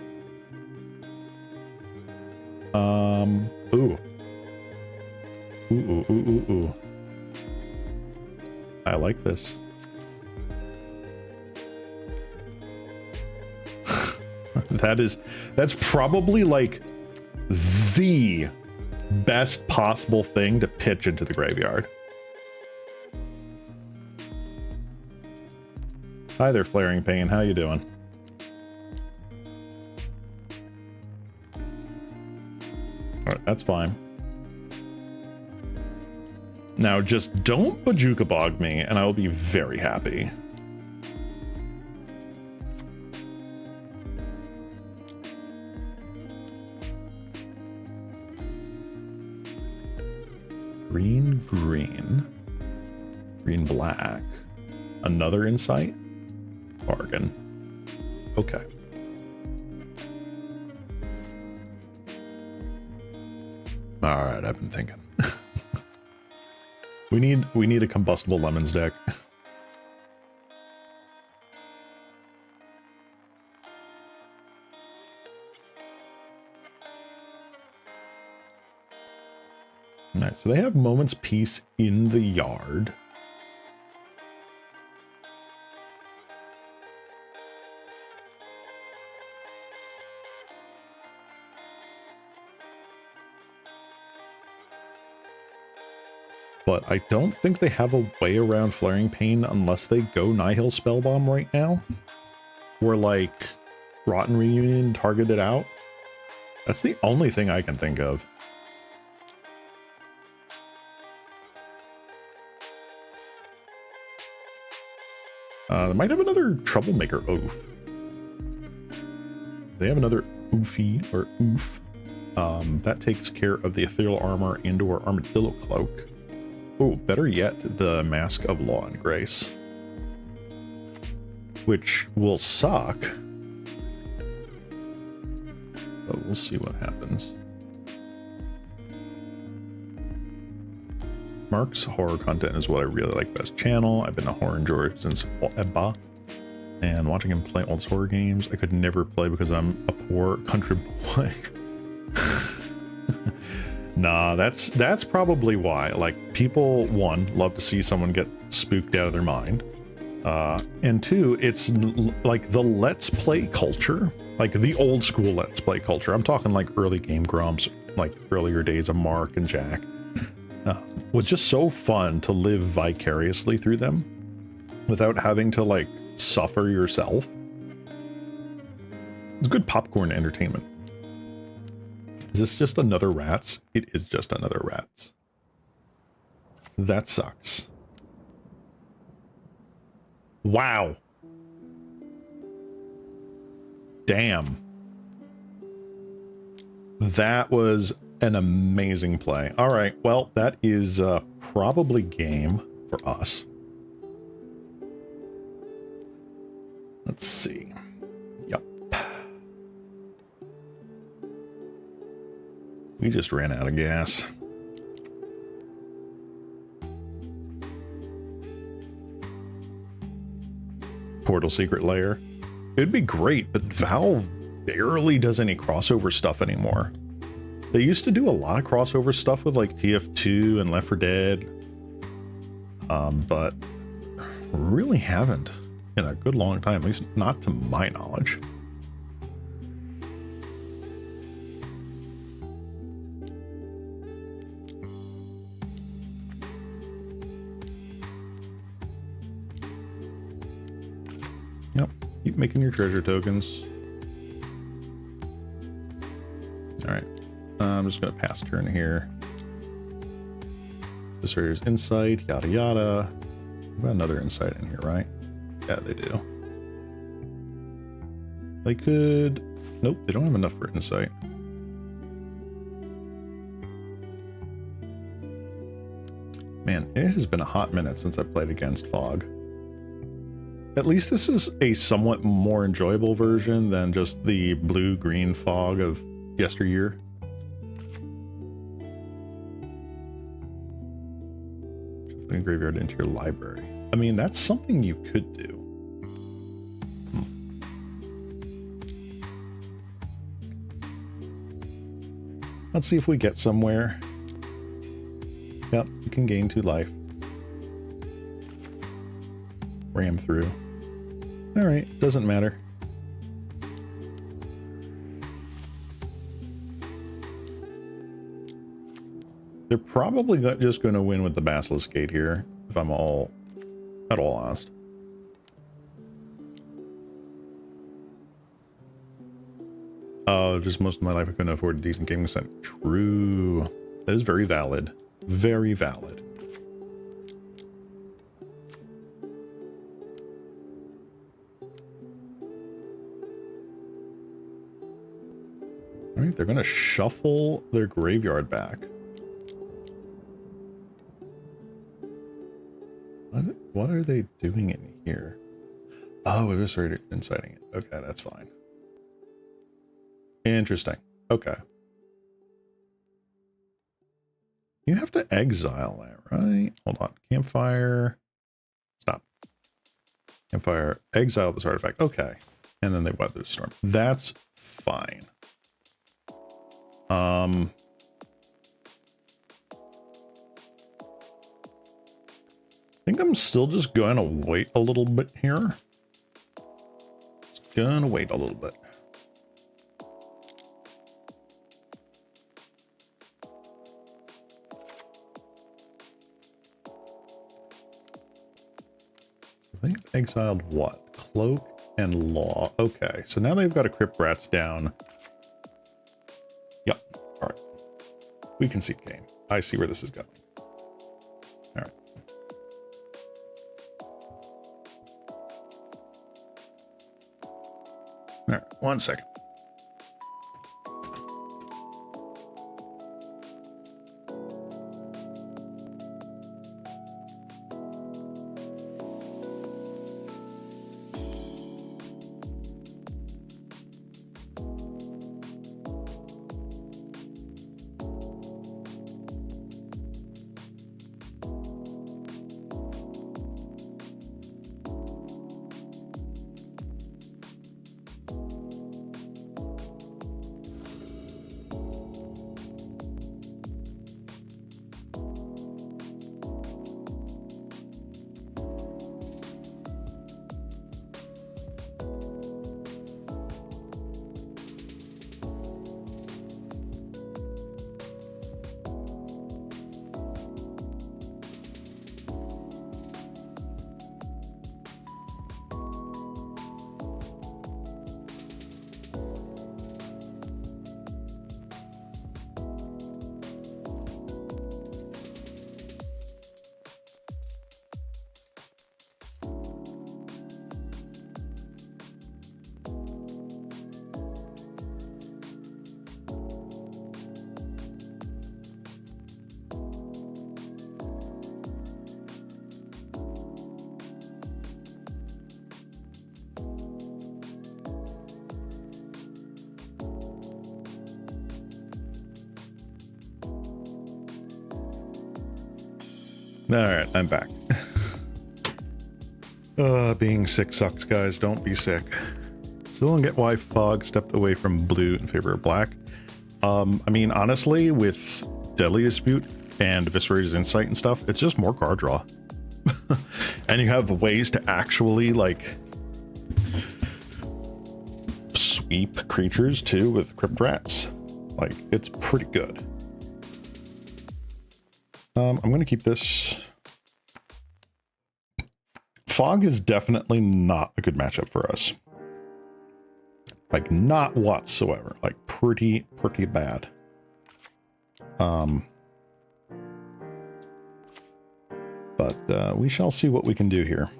Ooh. Ooh. I like this. That's probably like the best possible thing to pitch into the graveyard. Hi there, Flaring Pain. How you doing? All right, that's fine. Now just don't Bojuka Bog me, and I will be very happy. Green, black. Another insight? Bargain. Okay. All right, I've been thinking. we need a combustible lemons deck. All right, so they have Moment's Peace in the yard. But I don't think they have a way around Flaring Pain unless they go Nihil Spellbomb right now. Or like Rotten Reunion targeted out. That's the only thing I can think of. They might have another Troublemaker Oof. They have another Oofy or Oof. That takes care of the Ethereal Armor and or Armadillo Cloak. Oh, better yet, the Mask of Law and Grace. Which will suck. But we'll see what happens. Mark's horror content is what I really like best channel. I've been a horror enjoyer since Ebba. And watching him play old horror games, I could never play because I'm a poor country boy. Nah, that's probably why. Like, people, one, love to see someone get spooked out of their mind. And two, it's like the Let's Play culture, like the old school Let's Play culture. I'm talking like early Game Grumps, like earlier days of Mark and Jack. Was just so fun to live vicariously through them without having to like suffer yourself. It's good popcorn entertainment. Is this just another Rats? It is just another Rats. That sucks. Wow. Damn. That was an amazing play. All right, well, that is probably game for us. Let's see. Yep. We just ran out of gas. Portal Secret Lair. It'd be great, but Valve barely does any crossover stuff anymore. They used to do a lot of crossover stuff with like TF2 and Left 4 Dead, but really haven't in a good long time, at least not to my knowledge. Yep, keep making your treasure tokens. All right, I'm just gonna pass turn here. This here's insight, yada yada. We've got another insight in here, right? Yeah, they do. They could... Nope, they don't have enough for insight. Man, it has been a hot minute since I played against Fog. At least this is a somewhat more enjoyable version than just the blue-green Fog of yesteryear. Putting graveyard into your library. I mean, that's something you could do. Let's see if we get somewhere. Yep, you can gain 2 life. Ram through. Alright, doesn't matter. They're probably just going to win with the Basilisk Gate here, if I'm at all honest. Oh, just most of my life I couldn't afford a decent gaming set. True. That is very valid. Very valid. Alright, they're going to shuffle their graveyard back. What are they doing in here? Oh, we're just already inciting it. Okay, that's fine. Interesting. Okay. You have to exile that, right? Hold on. Campfire. Stop. Campfire. Exile this artifact. Okay. And then they weather the storm. That's fine. I think I'm still just going to wait a little bit here. Just gonna wait a little bit. They've exiled what? Cloak and Law. Okay, so now they've got a Crypt Rats down. Yep. All right. We can see the game. I see where this is going. All right. All right. 1 second. right, I'm back. Being sick sucks, guys. Don't be sick. Still don't get why Fog stepped away from blue in favor of black. I mean, honestly, with Deadly Dispute and Viscerator's Insight and stuff, it's just more card draw. And you have ways to actually, like, sweep creatures, too, with Crypt Rats. Like, it's pretty good. I'm going to keep this. Fog is definitely not a good matchup for us. Like, not whatsoever. Like, pretty bad. But we shall see what we can do here.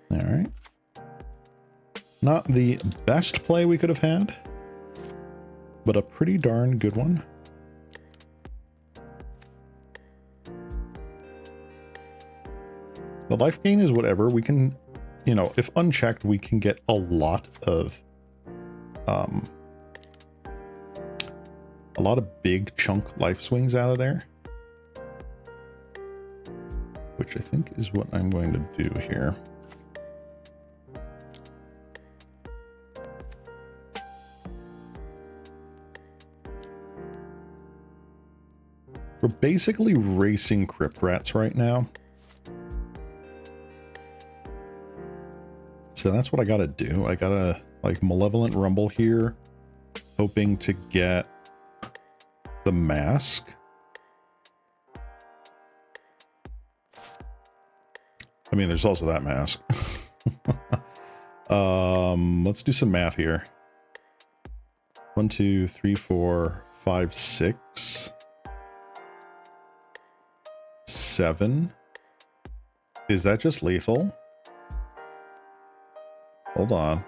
All right. Not the best play we could have had, but a pretty darn good one. The life gain is whatever. We can, you know, if unchecked, we can get a lot of big chunk life swings out of there, which I think is what I'm going to do here. We're basically racing Crypt Rats right now. So that's what I gotta do. I gotta, like, Malevolent Rumble here, hoping to get the mask. I mean, there's also that mask. Let's do some math here. 1, 2, 3, 4, 5, 6. 7. Is that just lethal? Hold on.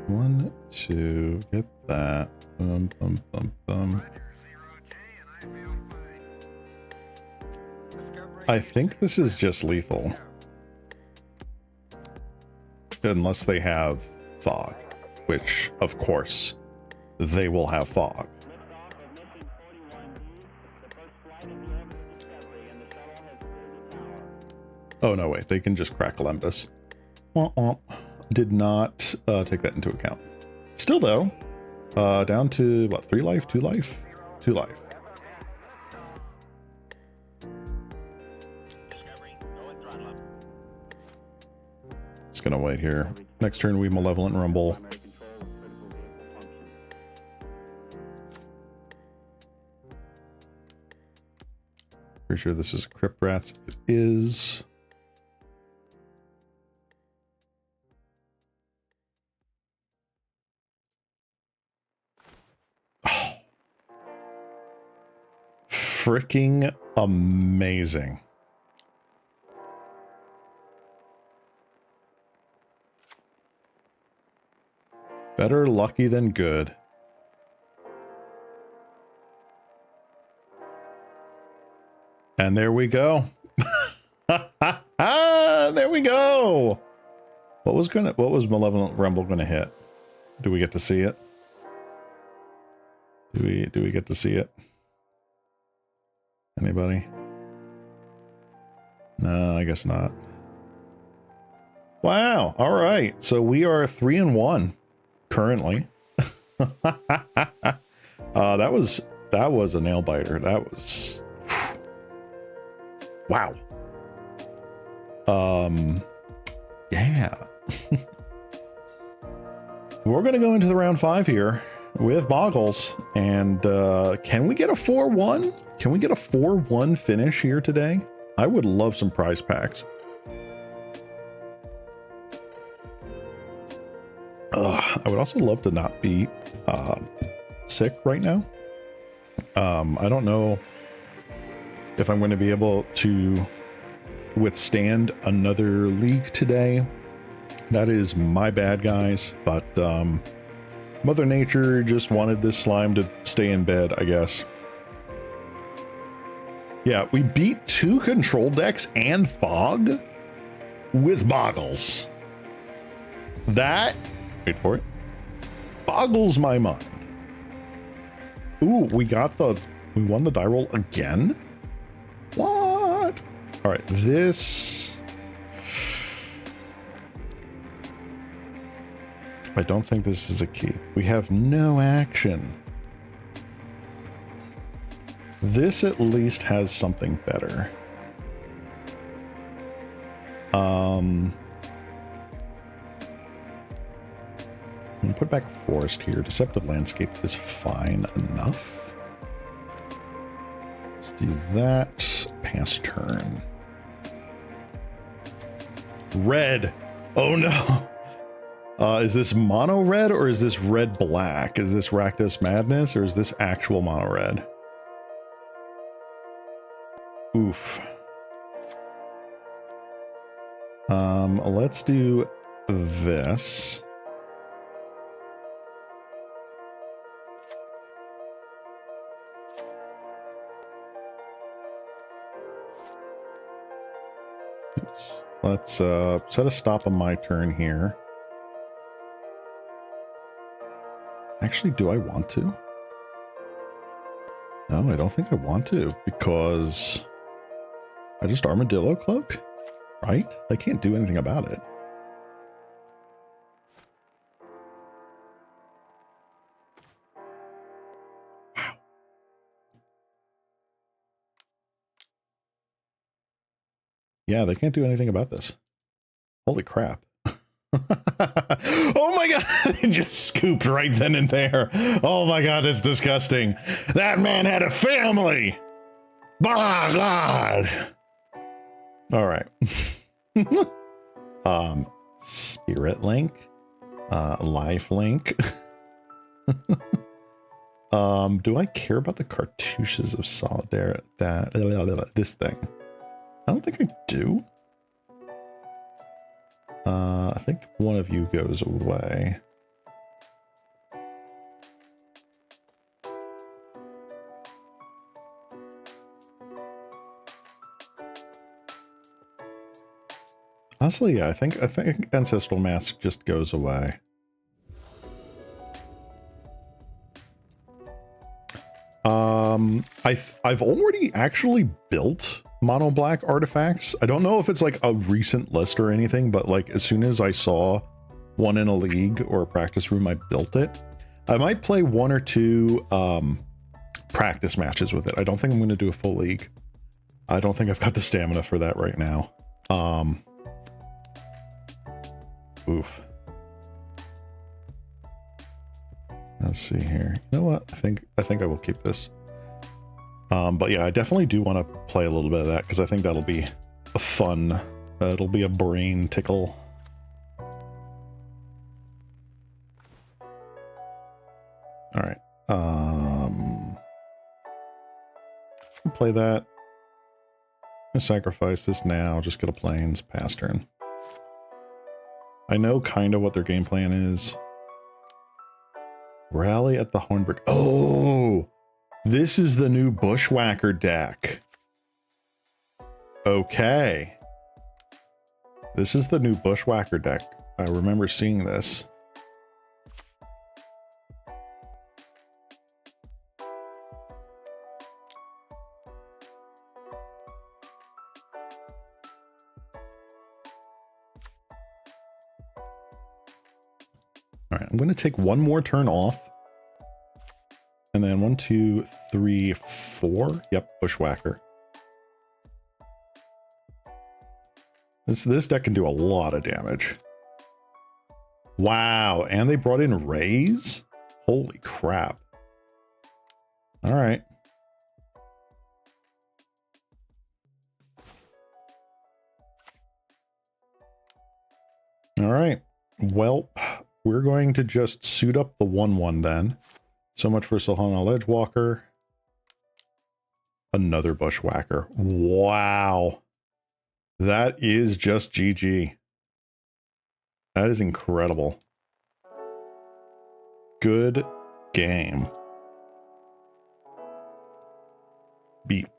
One, two, get that. I think this is just lethal. Unless they have fog, which, of course, they will have fog. Oh, no, wait. They can just crack Olympus. Did not take that into account. Still, though, down to, what, 3 life, 2 life? 2 life. Just gonna wait here. Next turn, we Malevolent Rumble. Pretty sure this is Crypt Rats. It is. Oh. Freaking amazing. Better lucky than good. And there we go. There we go. What was Malevolent Rumble gonna hit? Do we get to see it? Do we get to see it? Anybody? No, I guess not. Wow. All right. So we are 3-1 currently. That was a nail biter. That was wow. Yeah. We're gonna go into the round 5 here with Bogles, and can we get a 4-1? Can we get a 4-1 finish here today? I would love some prize packs. I would also love to not be sick right now. I don't know if I'm going to be able to withstand another league today, That is my bad, guys. But Mother Nature just wanted this slime to stay in bed, I guess. Yeah, we beat 2 control decks and Fog with Bogles. That, wait for it, boggles my mind. Ooh, we won the die roll again? What? All right, this, I don't think this is a key. We have no action. This at least has something better. I'm gonna put back a forest here. Deceptive Landscape is fine enough. Let's do that. Pass turn. Red. Oh no. Is this mono red or is this red black? Is this Rakdos Madness or is this actual mono red? Oof. Let's do this. Oops. Let's set a stop on my turn here. Actually, do I want to? No, I don't think I want to because I just Armadillo Cloak, right? I can't do anything about it. Wow. Yeah, they can't do anything about this. Holy crap. Oh my god, it just scooped right then and there. Oh my god, it's disgusting. That man had a family. Bah god. All right. Spirit Link, Life Link. Do I care about the cartouches of Solidarity? This thing. I don't think I do. I think one of you goes away. Honestly, yeah, I think Ancestral Mask just goes away. I've already actually built mono black artifacts. I don't know if it's like a recent list or anything, but like as soon as I saw one in a league or a practice room, I built it. I might play 1 or 2 practice matches with it. I don't think I'm going to do a full league. I don't think I've got the stamina for that right now. Oof. Let's see here. You know what? I think I will keep this. But yeah, I definitely do want to play a little bit of that because I think that'll be a fun. It'll be a brain tickle. All right. Play that. I sacrifice this now. Just get a plains. Pass turn. I know kind of what their game plan is. Rally at the Hornbrick. Oh, this is the new Bushwhacker deck. Okay. This is the new Bushwhacker deck. I remember seeing this. All right, I'm going to take one more turn off. And then 1, 2, 3, 4. Yep, Bushwhacker. This deck can do a lot of damage. Wow, and they brought in Rays? Holy crap. All right. All right. Well, we're going to just suit up the 1/1 then. So much for Silhana Ledgewalker. Another Bushwhacker. Wow. That is just GG. That is incredible. Good game. Beep.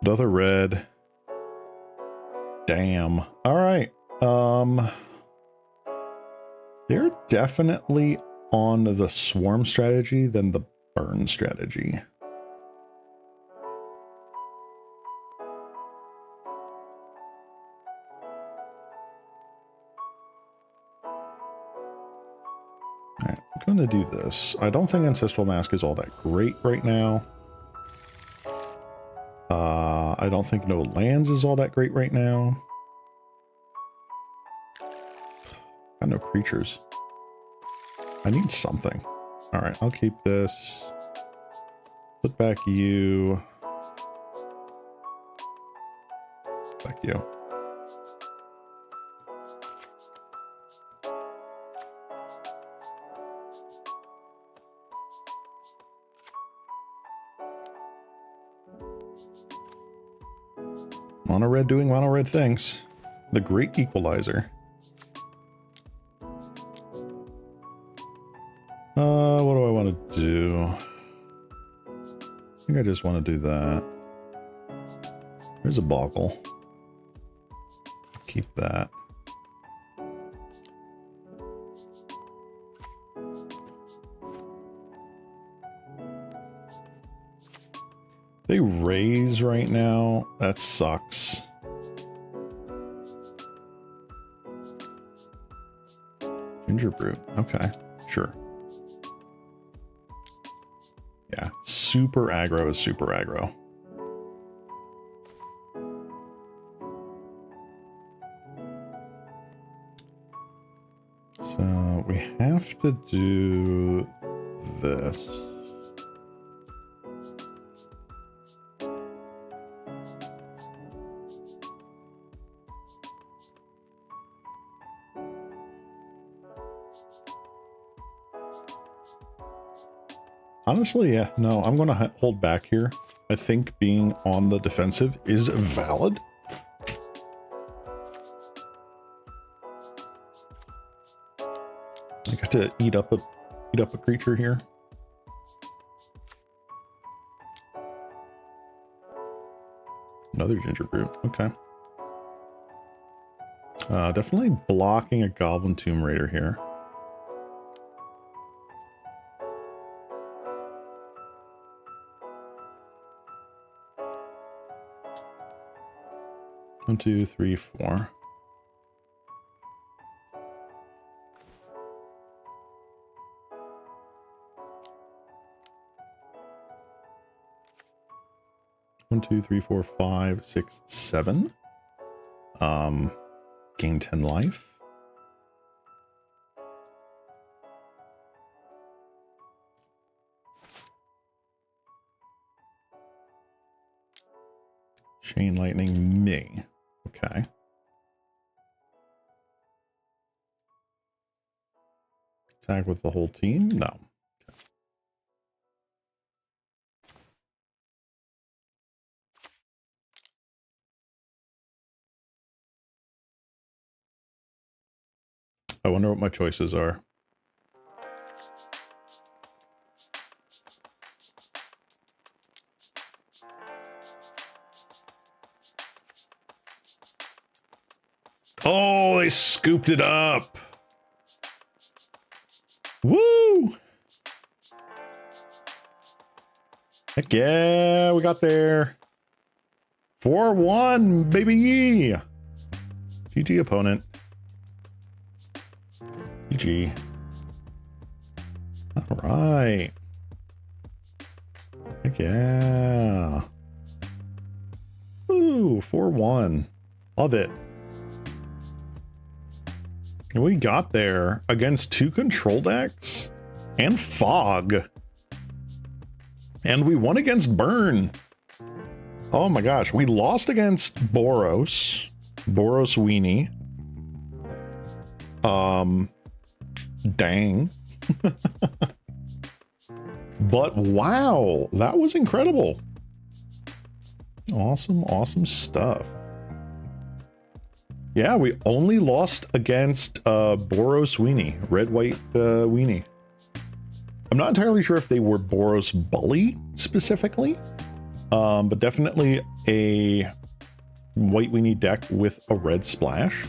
Another red. Damn. All right. They're definitely on the swarm strategy than the burn strategy. All right, I'm going to do this. I don't think Ancestral Mask is all that great right now. I don't think no lands is all that great right now. Got no creatures. I need something. All right, I'll keep this. Put back you. Back you. Mono red doing mono red things. The great equalizer. What do I want to do? I think I just want to do that. There's a Boggle. Keep that. They raise right now. That sucks. Ginger Brute. Okay, sure. Yeah, super aggro is super aggro. So we have to do this. Honestly, yeah, no, I'm going to hold back here. I think being on the defensive is valid. I got to eat up a creature here. Another Ginger Brute. Okay. Definitely blocking a Goblin Tomb Raider here. One, two, three, four. One, two, three, four, five, six, seven. Gain 10 life. Chain Lightning me. Okay. Attack with the whole team? No. Okay. I wonder what my choices are. Oh, they scooped it up. Woo! Heck yeah, we got there. 4-1, baby. GG opponent. GG. All right. Heck yeah. Ooh, 4-1. Love it. And we got there against 2 control decks and Fog. And we won against Burn. Oh my gosh, we lost against Boros. Boros Weenie. Dang. But wow, that was incredible. Awesome, awesome stuff. Yeah, we only lost against Boros Weenie, red-white Weenie. I'm not entirely sure if they were Boros Bully specifically, but definitely a white Weenie deck with a red splash.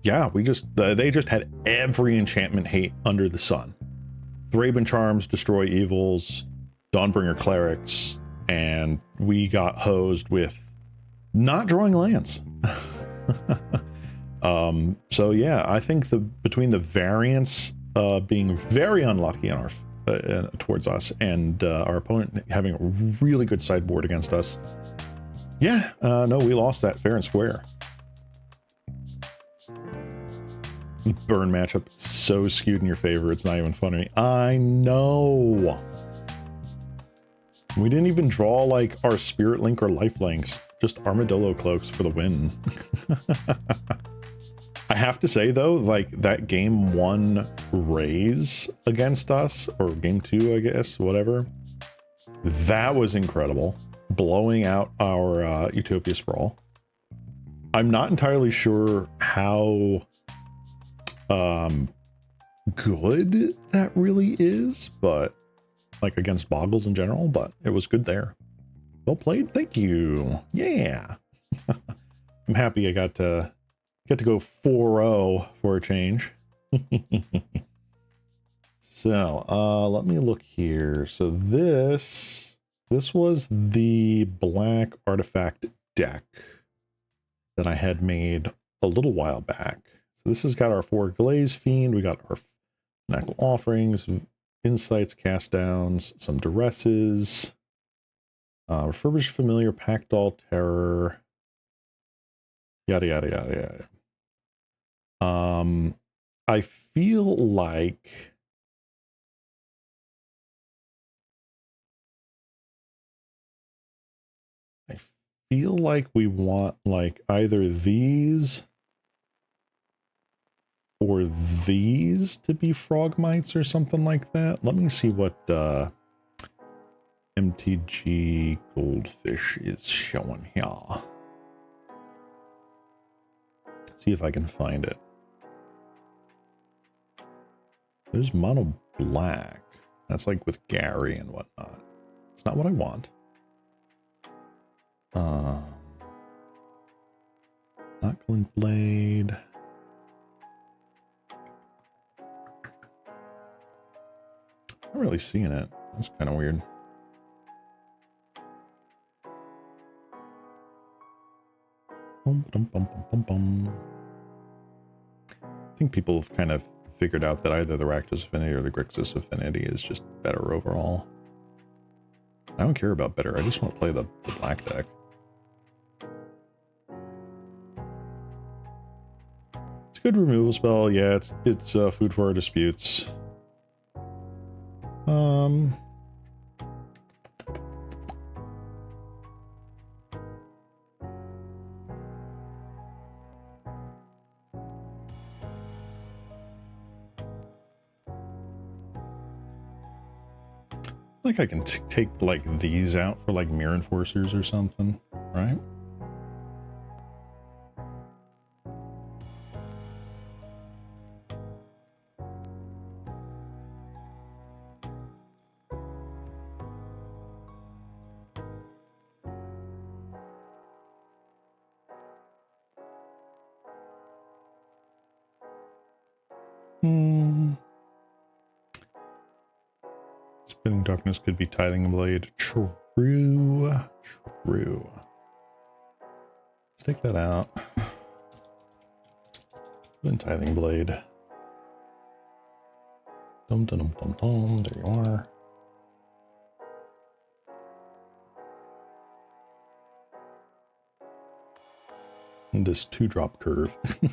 Yeah, they just had every enchantment hate under the sun. Thraben Charms, Destroy Evils, Dawnbringer Clerics, and we got hosed with not drawing lands. So yeah, I think between the variance being very unlucky on our towards us and our opponent having a really good sideboard against us, yeah, no, we lost that fair and square. Burn matchup so skewed in your favor, it's not even funny. I know. We didn't even draw like our Spirit Link or Lifelinks, just Armadillo Cloaks for the win. I have to say though, like that game 1 raise against us, or game 2, I guess, whatever, that was incredible. Blowing out our Utopia Sprawl. I'm not entirely sure how good that really is, but like against Bogles in general, but it was good there. Well played, thank you. Yeah. I'm happy I got to go 4-0 for a change. So let me look here. So this was the black artifact deck that I had made a little while back. So this has got our 4 Glaze Fiend, we got our Knackle Offerings, Insights, Cast Downs, some Duresses, Refurbished Familiar, Packdoll Terror, yada yada yada yada. I feel like we want like either these or these to be Frogmites or something like that. Let me see what MTG Goldfish is showing here. See if I can find it. There's mono black. That's like with Gary and whatnot. It's not what I want. Not Glint Blade. Not really seeing it. That's kind of weird. I think people have kind of figured out that either the Rakdos Affinity or the Grixis Affinity is just better overall. I don't care about better, I just want to play the black deck. It's a good removal spell, yeah, it's food for our disputes. Like I can take like these out for like Mirror Enforcers or something, right? Spinning Darkness could be Tithing Blade. True. Let's take that out. Then Tithing Blade. Dum dum dum dum dum. There you are. And this 2-drop curve. You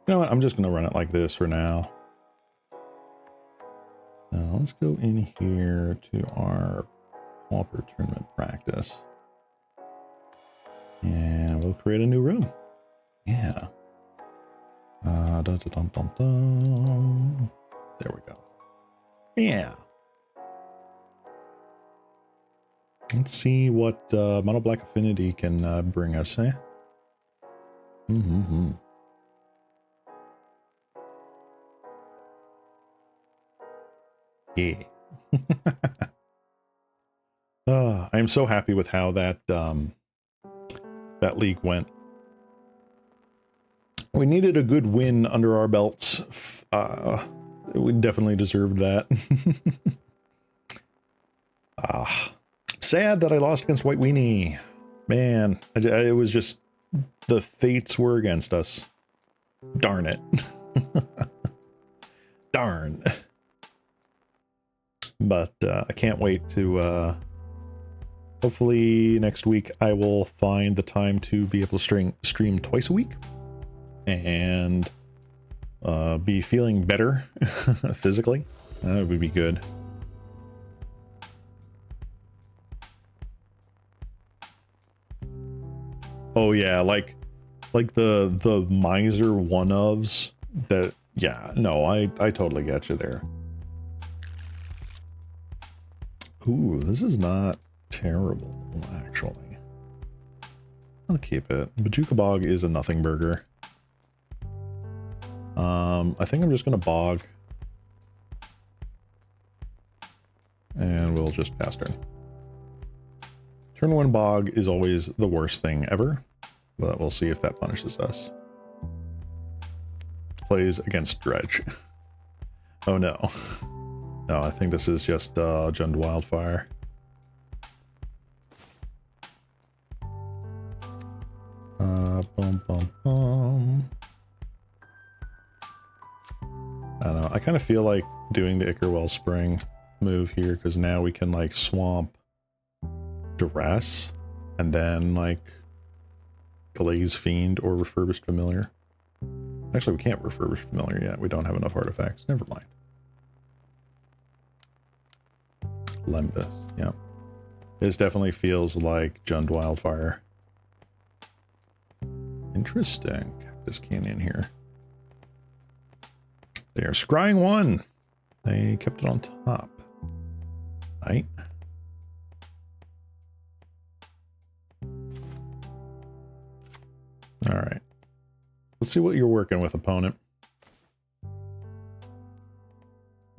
know what? I'm just going to run it like this for now. Now let's go in here to our Pauper tournament practice. And we'll create a new room. Yeah. Dun, dun, dun, dun, dun. There we go. Yeah. Let's see what Mono Black Affinity can bring us, eh? Mm-hmm. Yeah. I'm so happy with how that that league went. We needed a good win under our belts. We definitely deserved that. Sad that I lost against White Weenie. Man, it was just the fates were against us. Darn it. Darn. But I can't wait to hopefully next week I will find the time to be able to stream twice a week and be feeling better physically. That would be good. Oh yeah, like the miser one-ofs that, yeah, no, I totally get you there. Ooh, this is not terrible, actually. I'll keep it. Bajuka Bog is a nothing burger. I think I'm just gonna bog. And we'll just pass turn. Turn 1 bog is always the worst thing ever, but we'll see if that punishes us. Plays against Dredge. Oh no. No, I think this is just Jund Wildfire. Bum, bum, bum. I don't know. I kind of feel like doing the Ickerwell Spring move here because now we can like swamp Duress and then like Glaze Fiend or Refurbished Familiar. Actually, we can't refurbish Familiar yet. We don't have enough artifacts. Never mind. Lembas, yeah. This definitely feels like Jund Wildfire. Interesting. Cactus Canyon here. They are scrying 1. They kept it on top. Right? Alright. Let's see what you're working with, opponent.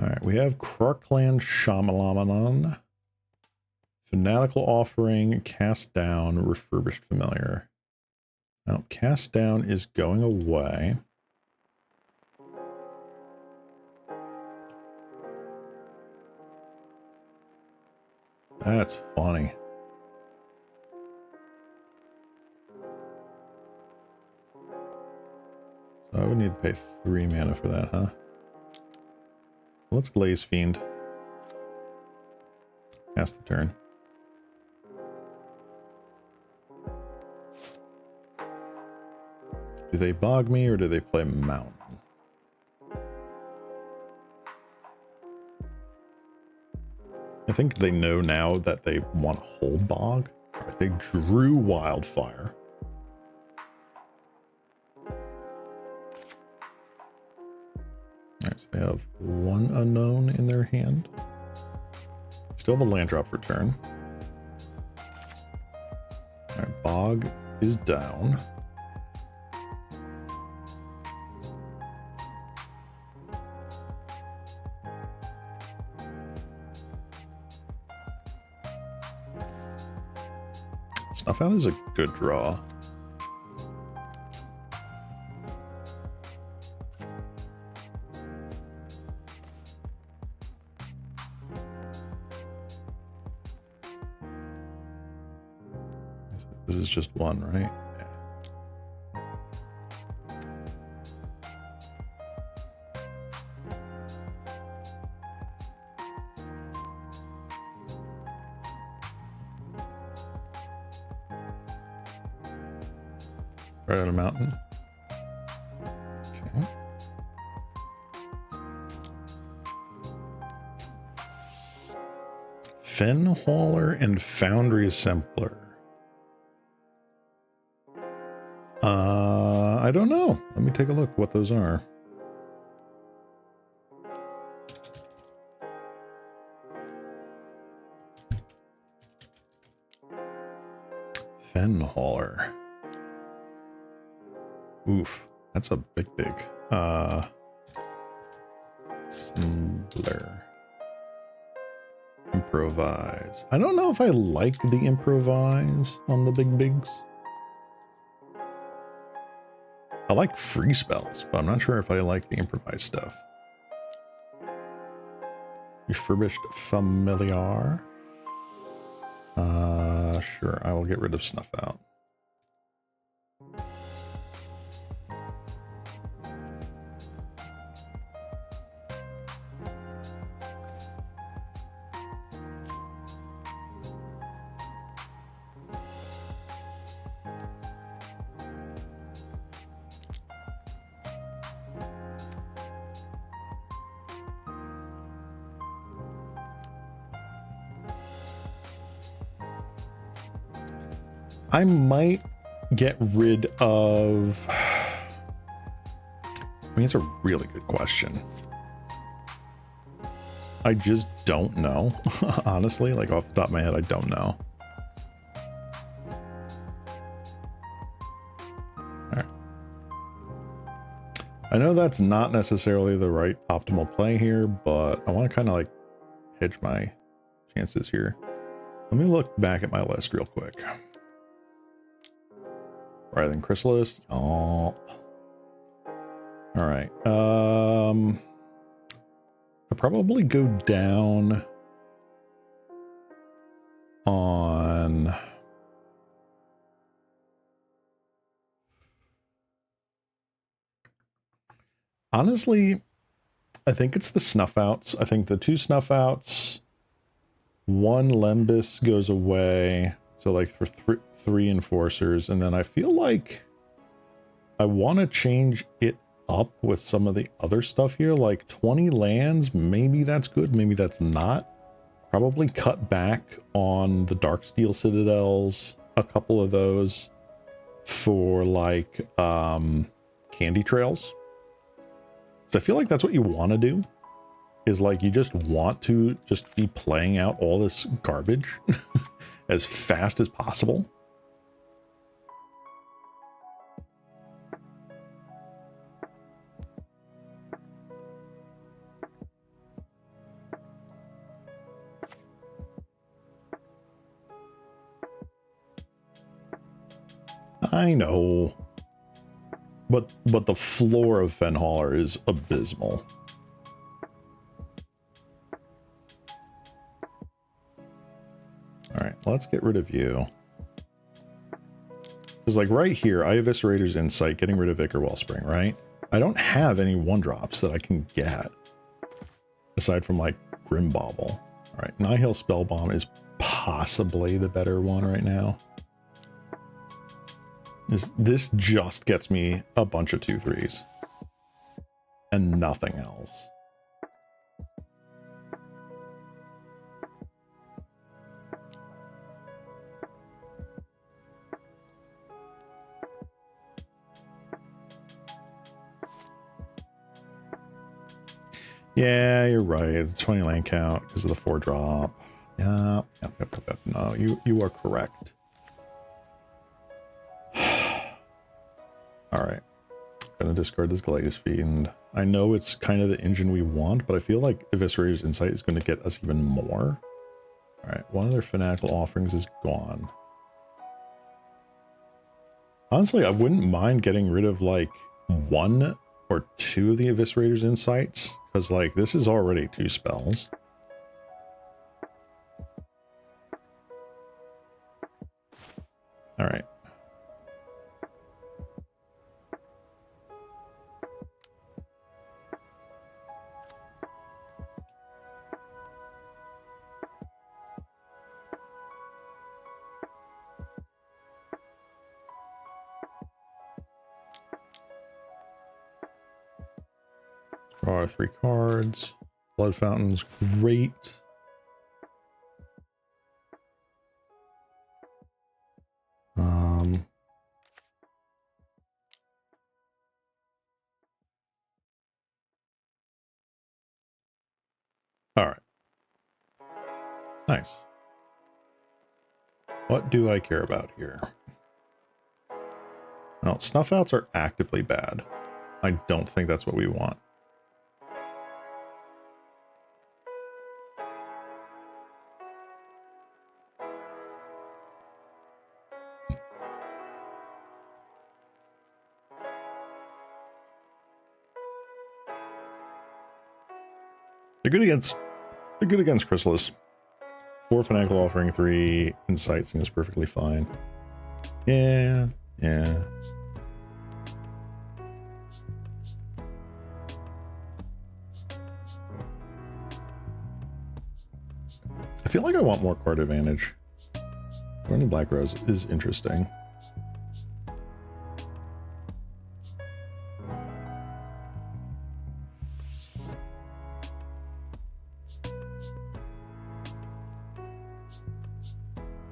Alright, we have Krarkland Shamalamanon. Fanatical Offering, Cast Down, Refurbished Familiar. Now, Cast Down is going away. That's funny. So I would need to pay 3 mana for that, huh? Let's Glaze Fiend. Pass the turn. Do they bog me or do they play Mountain? I think they know now that they want to hold bog. They drew Wildfire. Alright, so they have 1 unknown in their hand. Still have a land drop for turn. Alright, bog is down. Snuff Out is a good draw. This is just 1, right? Yeah. Right on a mountain. Okay. Fen Hauler and Foundry Assembler. I don't know. Let me take a look what those are. Fen Hauler. Oof, that's a big. Simpler. Improvise. I don't know if I like the improvise on the bigs. I like free spells, but I'm not sure if I like the improvise stuff. Refurbished familiar. Sure, I will get rid of snuff out. I might get rid of... I mean, it's a really good question. I just don't know. Honestly, like off the top of my head, I don't know. All right. I know that's not necessarily the right optimal play here, but I want to kind of like hedge my chances here. Let me look back at my list real quick. Rather than Chrysalis. Oh. All right. I'll probably go down on... Honestly, I think it's the snuff outs. I think the 2 snuff outs, 1 Lembus goes away. So like for 3 enforcers. And then I feel like I want to change it up with some of the other stuff here, like 20 lands. Maybe that's good, maybe that's not. Probably cut back on the Darksteel Citadels, a couple of those, for like candy trails. So I feel like that's what you want to do, is like you just want to just be playing out all this garbage as fast as possible. I know, but the floor of Fen Hauler is abysmal. All right, let's get rid of you. Because like right here, I have Eviscerator's Insight, getting rid of Ichor Wellspring, right? I don't have any 1-drops that I can get, aside from like Grimbauble. All right, Nihil Spellbomb is possibly the better one right now. This just gets me a bunch of 2/3s and nothing else. Yeah, you're right. It's a 20 land count because of the 4-drop. Yeah, yep. No, you are correct. All right, gonna discard this Galagas Fiend. I know it's kind of the engine we want, but I feel like Eviscerator's Insight is going to get us even more. All right, one of their Fanatical Offerings is gone. Honestly, I wouldn't mind getting rid of like 1 or 2 of the Eviscerator's Insights, because like this is already 2 spells. All right. Draw 3 cards. Blood Fountain's great. All right. Nice. What do I care about here? Now, snuff outs are actively bad. I don't think that's what we want. They're good against Chrysalis. 4 Fanatical Offering, 3 Insight seems perfectly fine. Yeah. I feel like I want more card advantage. Running Black Rose is interesting.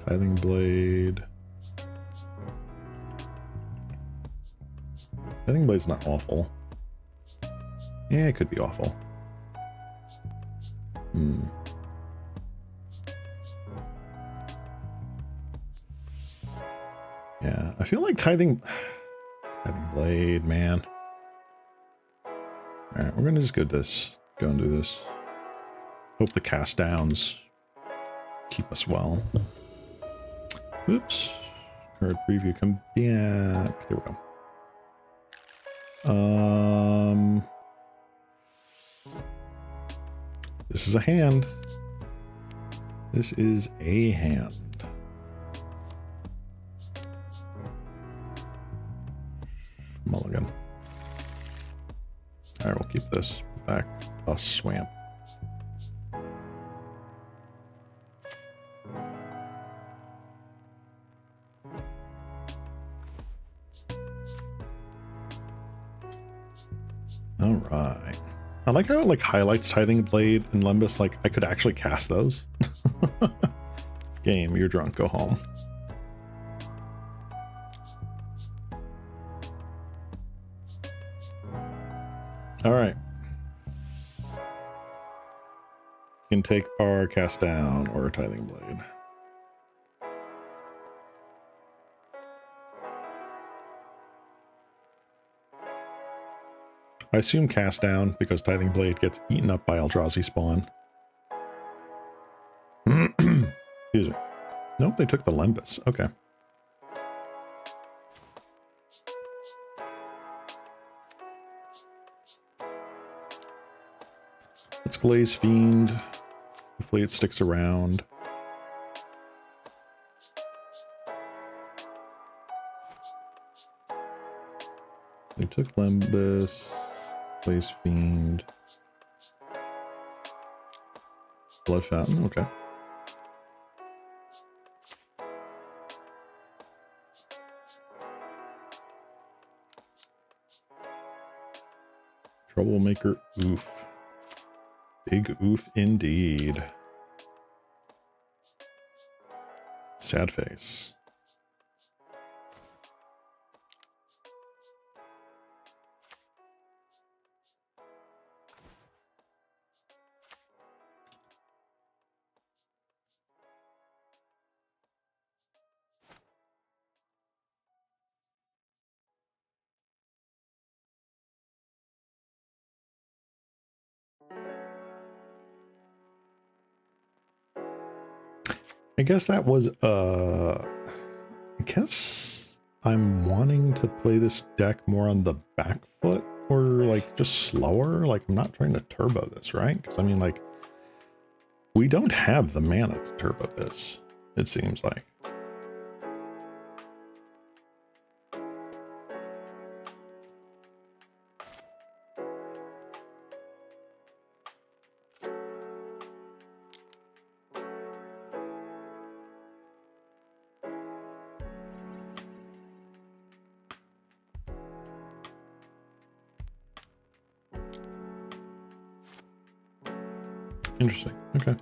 Tithing Blade. Tithing Blade's not awful. Yeah, it could be awful. Yeah, I feel like Tithing Blade, man. Alright, we're gonna just go and do this. Hope the cast downs keep us well. Oops. Card preview, come back. There we go. This is a hand. This is a hand. Mulligan. Alright, we'll keep this back. A swamp. Alright. I like how it like highlights Tithing Blade and Lembas, like I could actually cast those. Game, you're drunk, go home. Alright. You can take our cast down or Tithing Blade. I assume cast down because Tithing Blade gets eaten up by Eldrazi spawn. Excuse me. Nope, they took the Lembas. Okay. Let's Glaze Fiend. Hopefully it sticks around. They took Lembas. Glaze Fiend. Blood Fountain, okay. Troublemaker, oof. Big oof indeed. Sad face. I guess that was, I guess I'm wanting to play this deck more on the back foot or like just slower. Like I'm not trying to turbo this, right? Because I mean, like we don't have the mana to turbo this, it seems like. Interesting. Okay.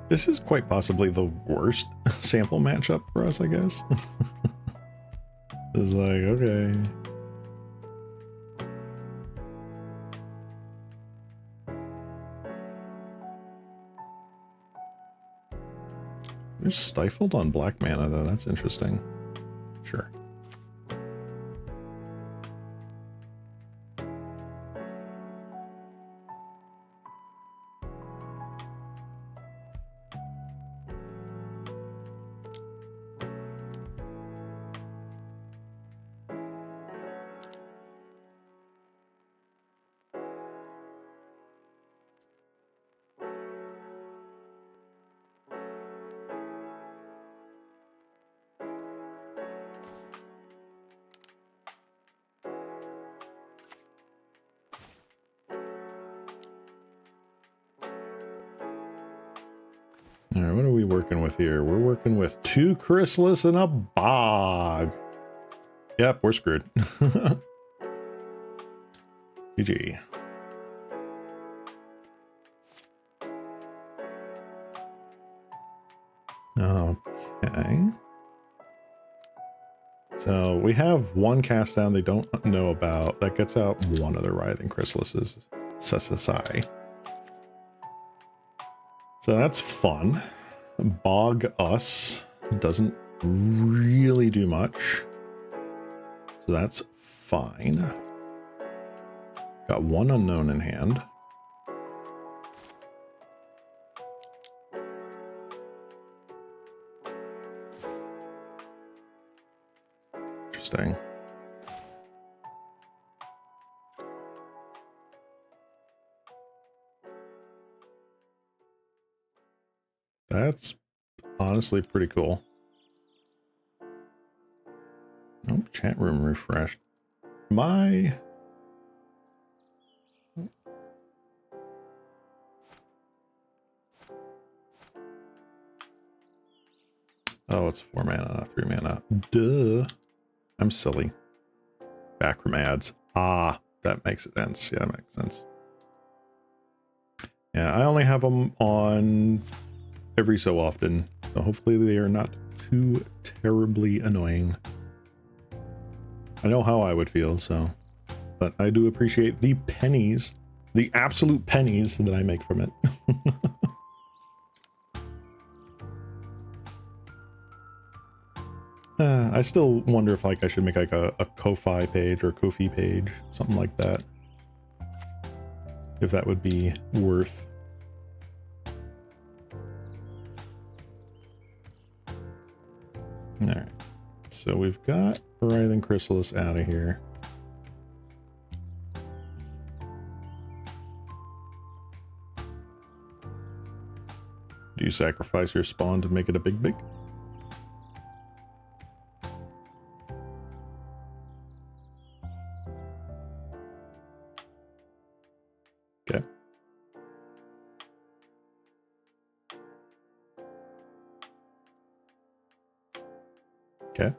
This is quite possibly the worst sample matchup for us, I guess. It's like, okay. You're stifled on black mana, though. That's interesting. Sure. All right, what are we working with here? We're working with 2 Chrysalis and a Bog. Yep, we're screwed. GG. Okay. So we have 1 cast down they don't know about. That gets out 1 of the Writhing Chrysalises. Sesasai. So that's fun. Bog us doesn't really do much. So that's fine. Got 1 unknown in hand. Interesting. That's honestly pretty cool. Oh, chat room refreshed. My... Oh, it's 4 mana, not 3 mana. Duh. I'm silly. Backroom ads. Ah, that makes sense. Yeah, that makes sense. Yeah, I only have them on every so often, so hopefully they are not too terribly annoying. I know how I would feel, so... But I do appreciate the pennies, the absolute pennies that I make from it. I still wonder if like I should make like a Ko-Fi page or Ko-Fi page, something like that. If that would be worth. All right, so we've got Writhing Chrysalis out of here. Do you sacrifice your spawn to make it a big? Okay. Okay.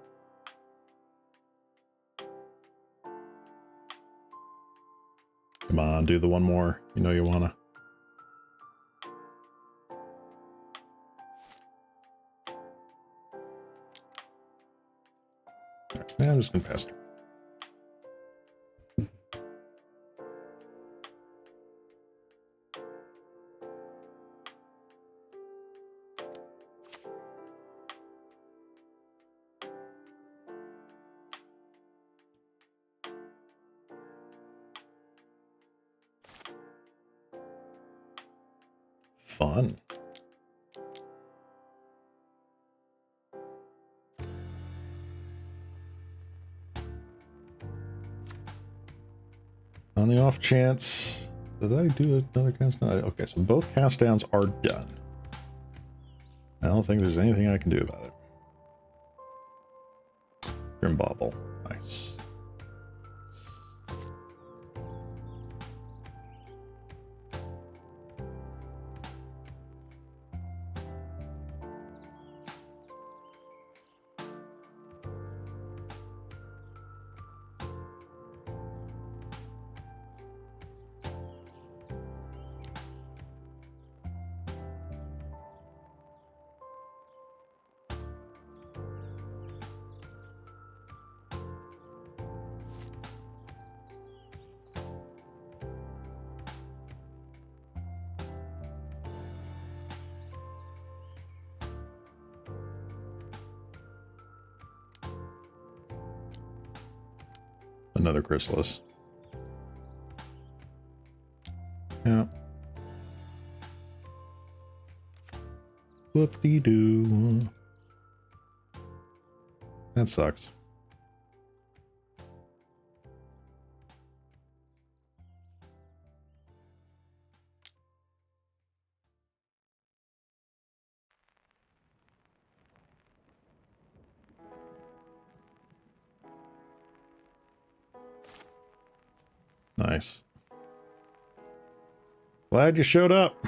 Come on, do the one more. You know you wanna. Right, yeah, I'm just gonna pass through. Fun. On the off chance, did I do another cast down? Okay, so both cast downs are done. I don't think there's anything I can do about it. Grim Bobble. Nice. Another chrysalis. Yeah. Whoop-de-doo. That sucks. Nice. Glad you showed up.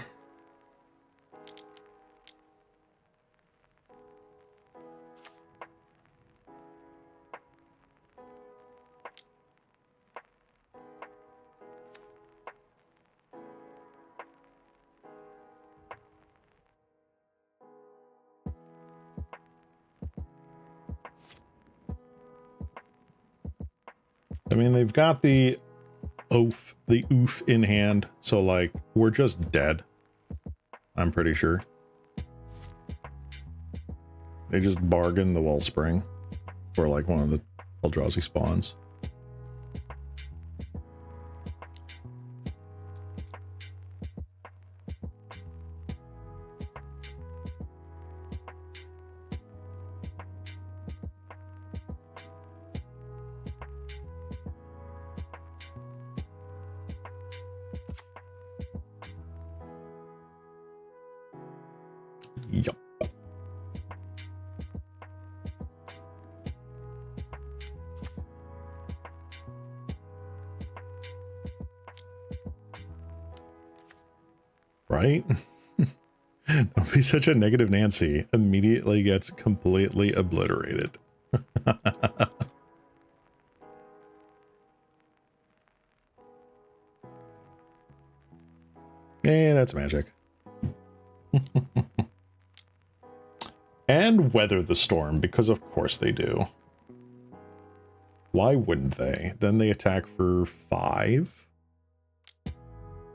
I mean, they've got the oof in hand, so like we're just dead. I'm pretty sure. They just bargain the Wellspring for like one of the Eldrazi spawns. Yup. Right? Don't be such a negative Nancy. Immediately gets completely obliterated. Yeah, that's magic. And weather the storm, because of course they do. Why wouldn't they? Then they attack for 5,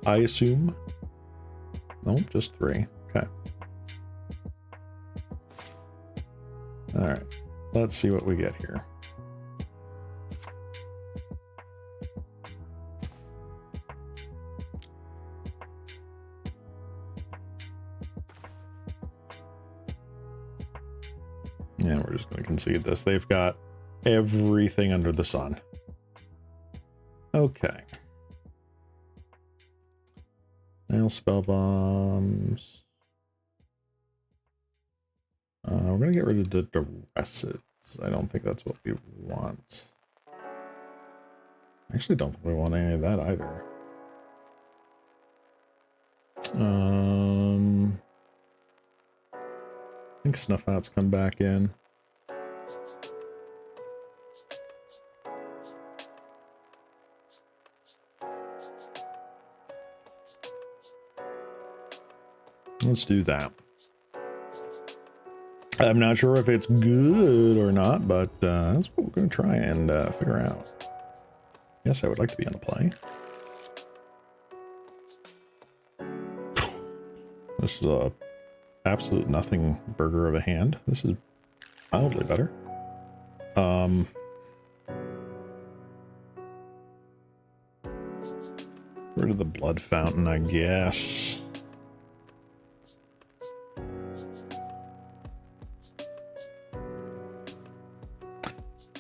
I assume. Nope, just 3. Okay. All right. Let's see what we get here. Yeah, we're just going to concede this. They've got everything under the sun. Okay. Nail spell bombs. We're going to get rid of the duresses. I don't think that's what we want. I actually don't think we want any of that either. I think snuff outs come back in. Let's do that. I'm not sure if it's good or not, but that's what we're going to try and figure out. Yes, I would like to be on the play. This is a absolute nothing burger of a hand. This is mildly better. Rid of the blood fountain, I guess.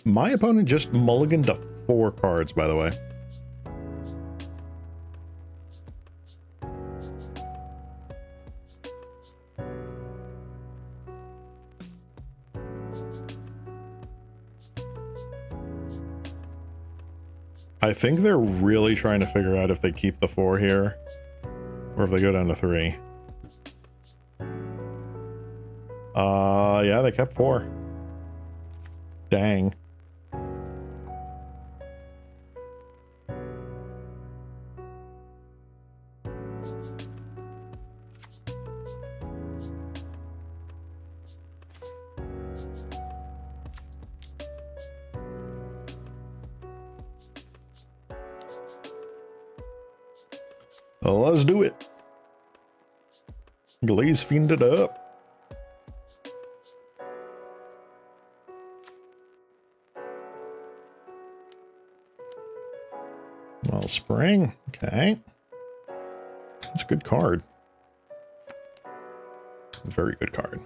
My opponent just mulliganed to 4 cards, by the way. I think they're really trying to figure out if they keep the 4 here, or if they go down to 3. Yeah, they kept 4. Dang. Let's do it. Glaze fiend it up. Wellspring. Okay. That's a good card. Very good card.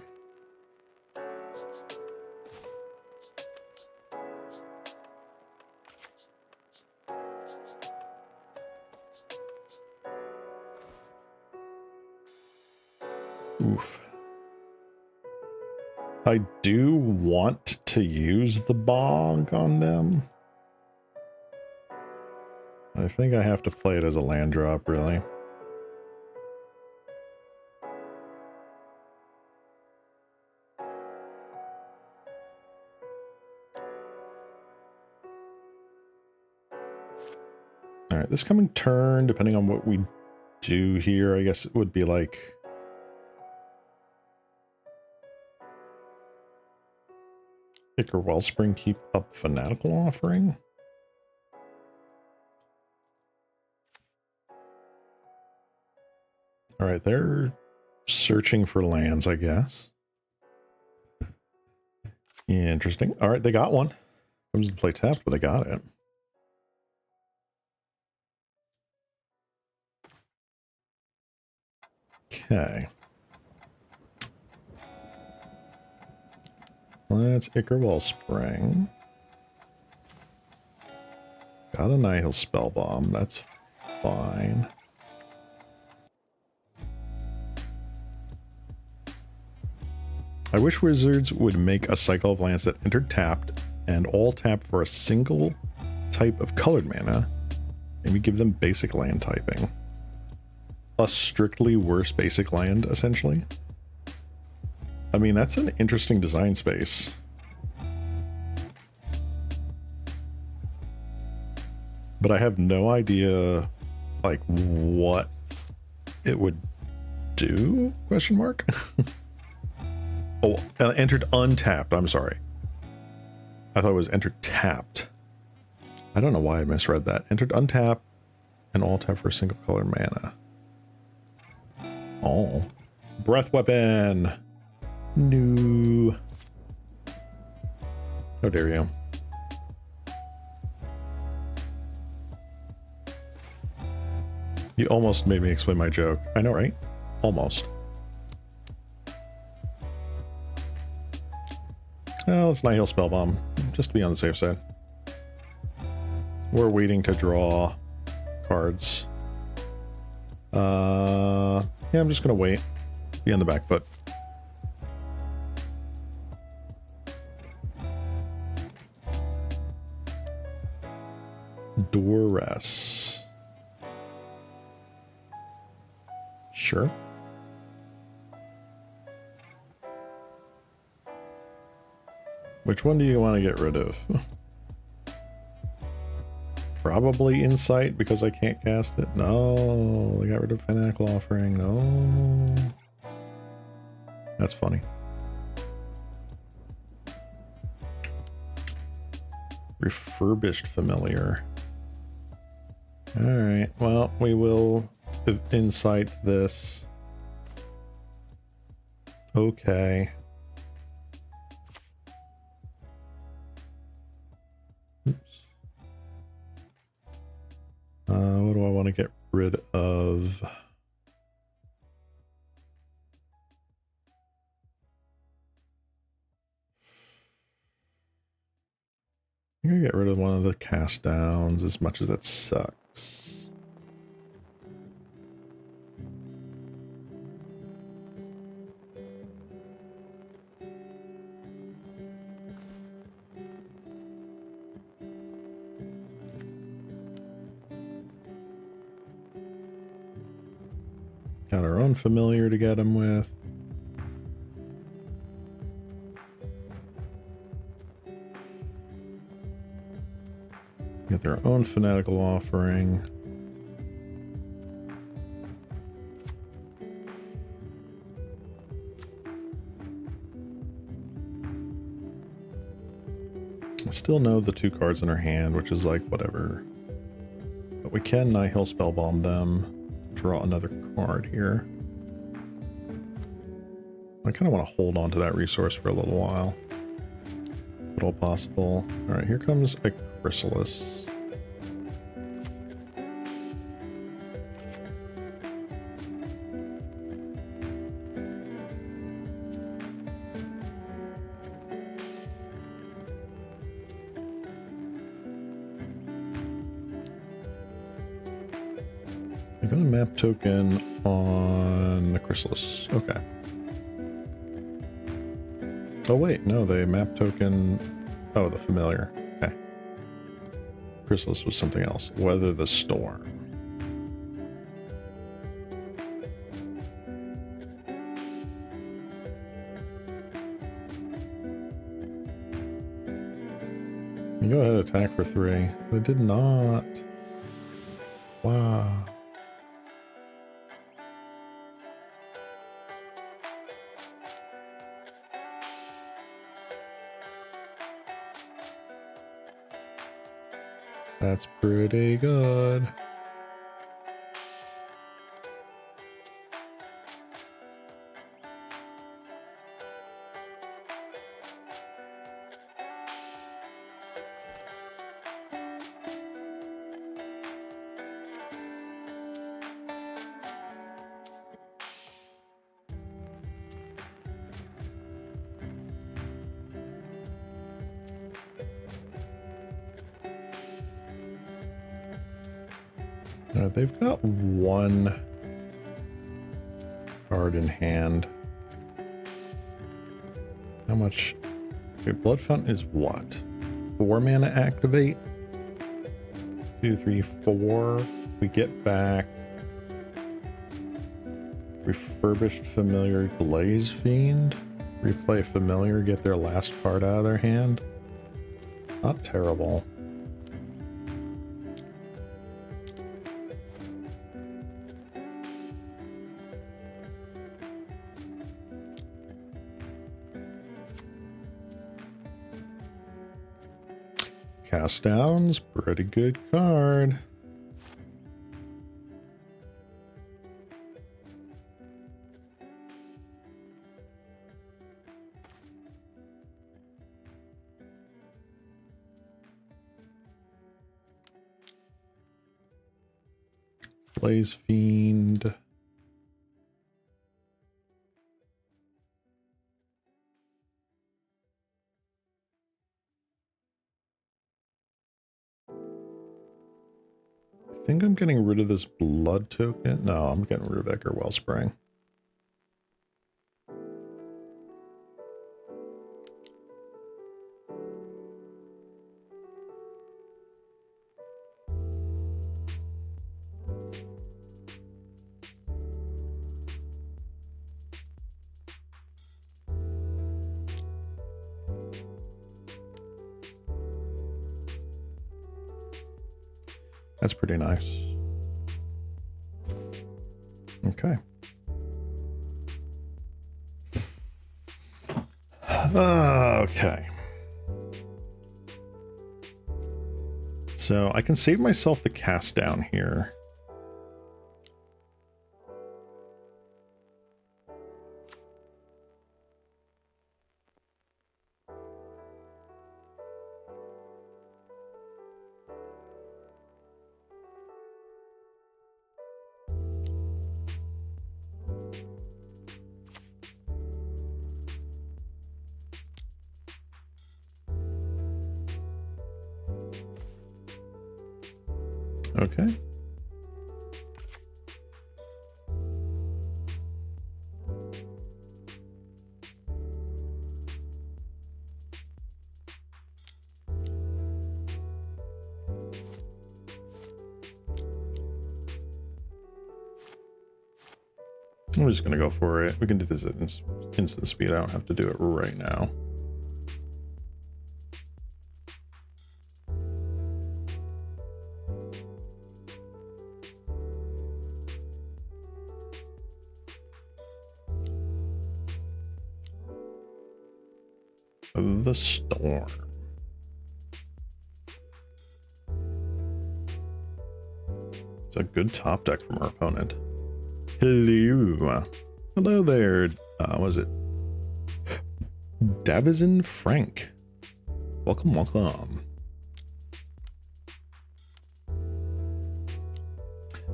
Oof. I do want to use the bog on them. I think I have to play it as a land drop, really. All right, this coming turn, depending on what we do here, I guess it would be like... Ichor Wellspring, keep up Fanatical Offering. All right, they're searching for lands, I guess. Interesting. All right, they got one. Comes to play tapped, but they got it. Okay. Let's Ichor Wellspring. Got a Nihil Spellbomb. That's fine. I wish Wizards would make a cycle of lands that enter tapped and all tap for a single type of colored mana. Maybe give them basic land typing. A strictly worse basic land, essentially. I mean, that's an interesting design space. But I have no idea, like, what it would do? Question mark? Oh, entered untapped. I'm sorry. I thought it was entered tapped. I don't know why I misread that. Entered untapped and all tap for a single color mana. Oh. Breath Weapon. No. How dare you. You almost made me explain my joke. I know, right? Almost. Well, let's Nihil Spellbomb, just to be on the safe side. We're waiting to draw cards. Yeah, I'm just gonna wait. Be on the back foot. Duress. Sure. Which one do you want to get rid of? Probably Insight because I can't cast it. No, they got rid of Fanatical Offering. No. That's funny. Refurbished Familiar. Alright, well, we will Insight this. Okay. What do I want to get rid of? I'm gonna get rid of one of the cast downs as much as that sucks. Got our own familiar to get him with. Get their own Fanatical Offering. I still know the two cards in our hand, which is like whatever. But we can Nihil Spellbomb them. Draw another card here. I kind of want to hold on to that resource for a little while. If at all possible. Alright, here comes a Chrysalis. got a map token on the Chrysalis. Okay. Oh wait, no, the map token. Oh, the familiar. Okay. Chrysalis was something else. Weather the storm. You go ahead, attack for 3. They did not. Wow. That's pretty good. They've got 1 card in hand. How much? Okay, Blood Fountain is what? 4 mana activate? 2, 3, 4. We get back Refurbished Familiar Glaze Fiend. Replay Familiar, get their last card out of their hand. Not terrible. Cast Down's pretty good card. Blaze Fiend. I think I'm getting rid of this blood token. No, I'm getting rid of Echo Wellspring. That's pretty nice. Okay. Okay. So I can save myself the cast down here. Okay. I'm just going to go for it. We can do this at instant speed. I don't have to do it right now. The Storm. It's a good top deck from our opponent. Hello. Hello there. Was it Davizin Frank? Welcome, welcome.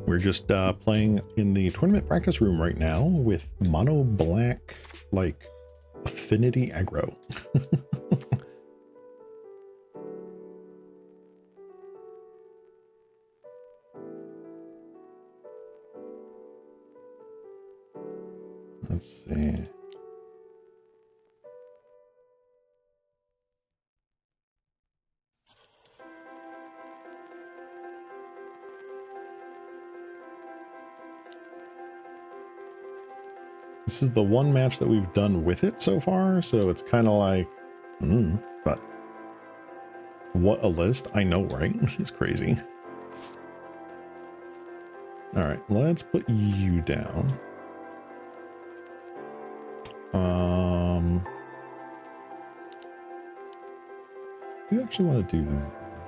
We're just playing in the tournament practice room right now with mono black, like Affinity aggro. Let's see. This is the one match that we've done with it so far, so it's kind of like, but what a list. I know, right? It's crazy. All right, let's put you down. We actually want to do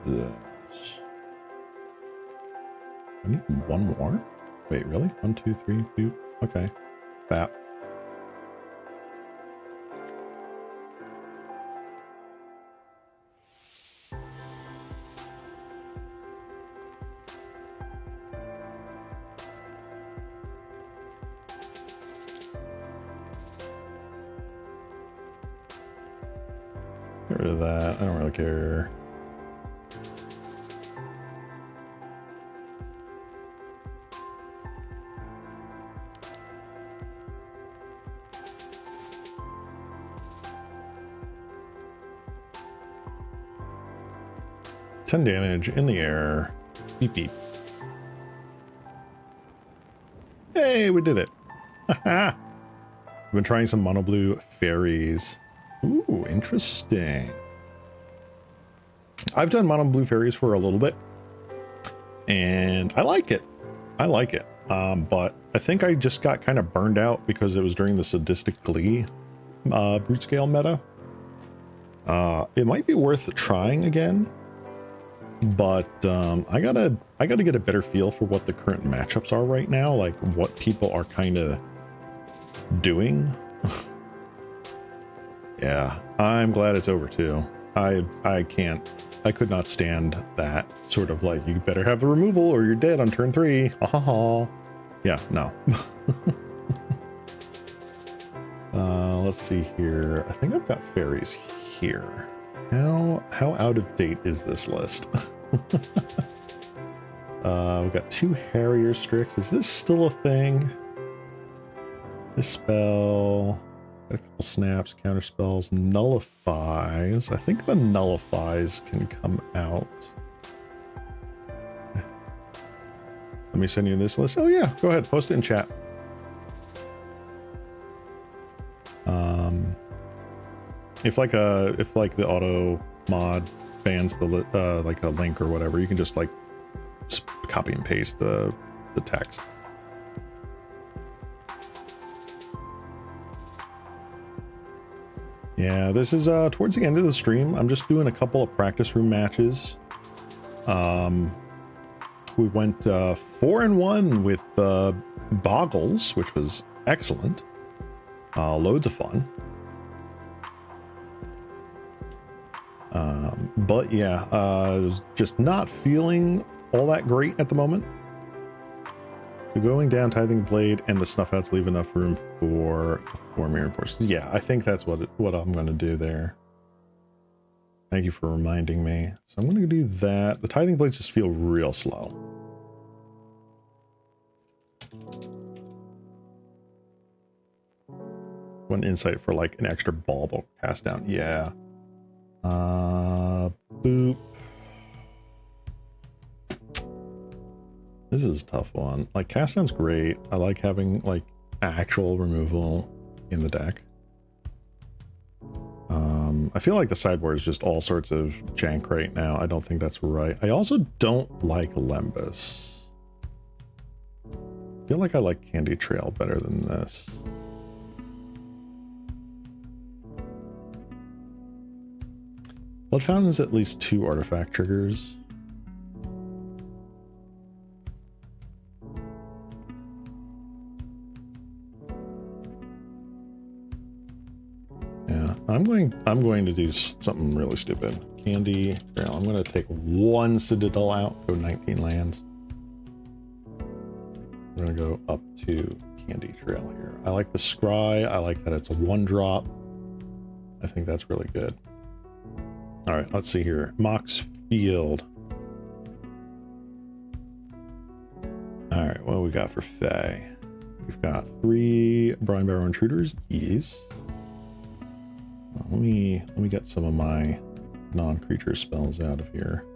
this. I need one more. Wait, really? 1, 2, 3, 2. Okay. That. Get rid of that. I don't really care. $10 damage in the air. Beep beep. Hey, we did it. I've been trying some mono blue Faeries. Ooh, interesting. I've done mono blue Faeries for a little bit, and I like it. I like it. But I think I just got kind of burned out because it was during the Sadistic Glee brute scale meta. It might be worth trying again, but I gotta get a better feel for what the current matchups are right now, like what people are kind of doing. Yeah, I'm glad it's over too. I could not stand that sort of like, you better have the removal or you're dead on turn 3. Ha ha ha. Yeah, no. Let's see here. I think I've got Faeries here. How out of date is this list? We've got 2 Harrier Strix. Is this still a thing? This spell, got a couple snaps, counter spells, nullifies. I think the nullifies can come out. Let me send you this list. Oh yeah, go ahead, post it in chat. If like the auto mod bans the like a link or whatever, you can just like copy and paste the text. Yeah, this is towards the end of the stream. I'm just doing a couple of practice room matches. We went 4-1 with Bogles, which was excellent. Loads of fun. But yeah, I was just not feeling all that great at the moment. So going down Tithing Blade and the Snuff Outs leave enough room for 4 Mirror Forces. Yeah, I think that's what I'm going to do there. Thank you for reminding me. So I'm going to do that. The Tithing Blades just feel real slow. One insight for like an extra bauble cast down. Yeah. Boop. This is a tough one. Like, cast down's great. I like having like actual removal in the deck. I feel like the sideboard is just all sorts of jank right now. I don't think that's right. I also don't like Lembas. I feel like I like Candy Trail better than this. Blood Fountain is at least 2 artifact triggers. Yeah, I'm going to do something really stupid. Candy Trail. I'm going to take 1 Citadel out, go 19 lands. I'm going to go up to Candy Trail here. I like the Scry. I like that it's a 1-drop. I think that's really good. All right, let's see here. Mox Field. All right, what do we got for Fae? We've got 3 Brine Barrow Intruders. Yes. Let me get some of my non-creature spells out of here.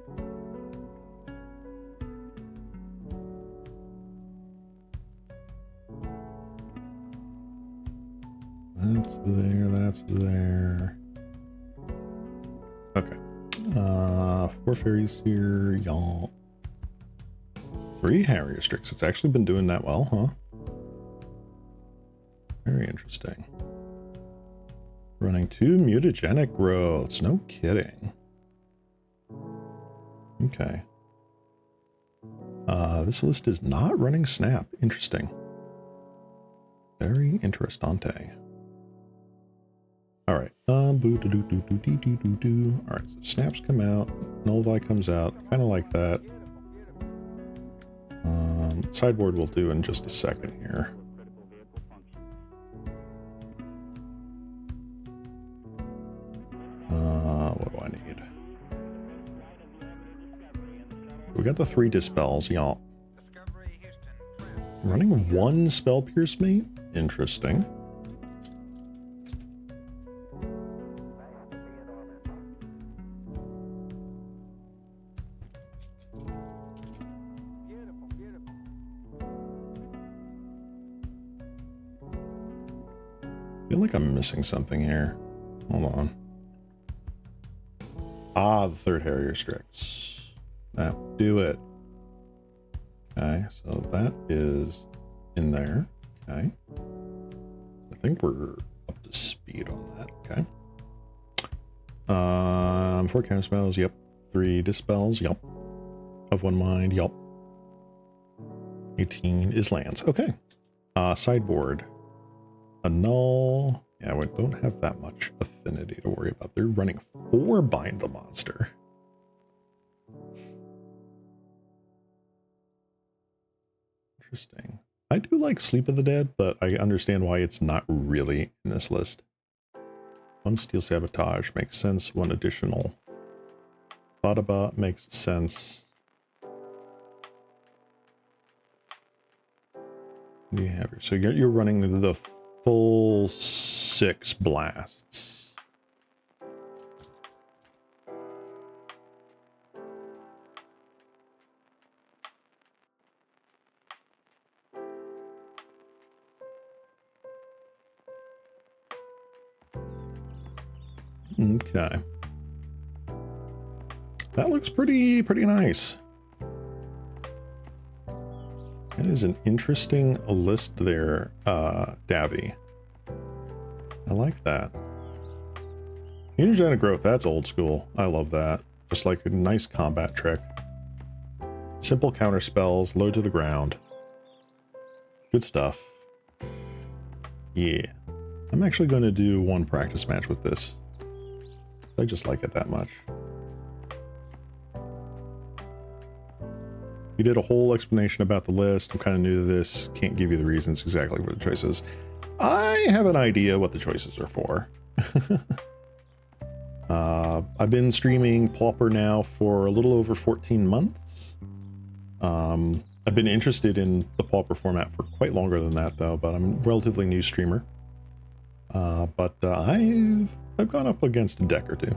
That's there, that's there. Okay. 4 fairies here, y'all. 3 Harrier Strix. It's actually been doing that well, huh? Very interesting. Running 2 mutagenic growths. No kidding. Okay. This list is not running Snap. Interesting. Very interessante. All right. All right. So Snaps come out. Nullify comes out. I kind of like that. Sideboard will do in just a second here. What do I need? We got the 3 dispels, y'all. Running 1 spell pierce me? Interesting. I feel like I'm missing something here. Hold on. Ah, the 3rd Harrier Strix. That will do it. Okay, so that is in there. Okay. I think we're up to speed on that. Okay. 4 counter spells, yep. 3 dispels, yep. Of 1 mind, yep. 18 is lands. Okay. Sideboard. A null. Yeah, we don't have that much affinity to worry about. They're running 4 bind the monster. Interesting. I do like Sleep of the Dead, but I understand why it's not really in this list. 1 Steel Sabotage makes sense. 1 additional Badaba makes sense. What do you have here? So you're running the full 6 blasts. Okay. That looks pretty nice. That is an interesting list there, Davy. I like that. Mutagenic growth, that's old school. I love that. Just like a nice combat trick. Simple counter spells, low to the ground. Good stuff. Yeah. I'm actually going to do 1 practice match with this. I just like it that much. You did a whole explanation about the list. I'm kind of new to this. Can't give you the reasons exactly for the choices. I have an idea what the choices are for. I've been streaming Pauper now for a little over 14 months. I've been interested in the Pauper format for quite longer than that, though, but I'm a relatively new streamer. But I've gone up against a deck or 2.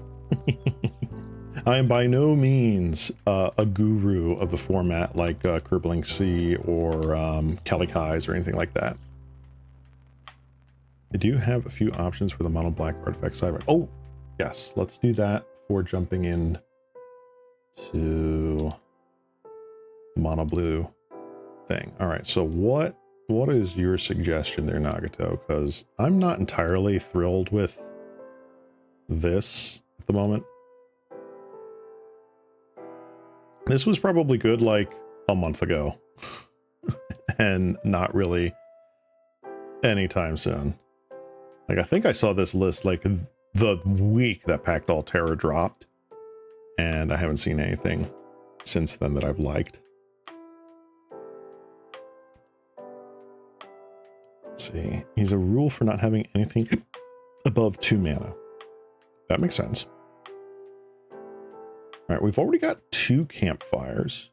I am by no means a guru of the format like Crippling Sea or Calicai's or anything like that. I do have a few options for the mono black artifact side. Oh, yes, let's do that before jumping in to the mono blue thing. All right, so what is your suggestion there, Nagato? Because I'm not entirely thrilled with this at the moment. This was probably good like a month ago and not really anytime soon. Like, I think I saw this list like the week that Pact All Terror dropped, and I haven't seen anything since then that I've liked. Let's see. He's a rule for not having anything above 2 mana. That makes sense. All right, we've already got 2 campfires.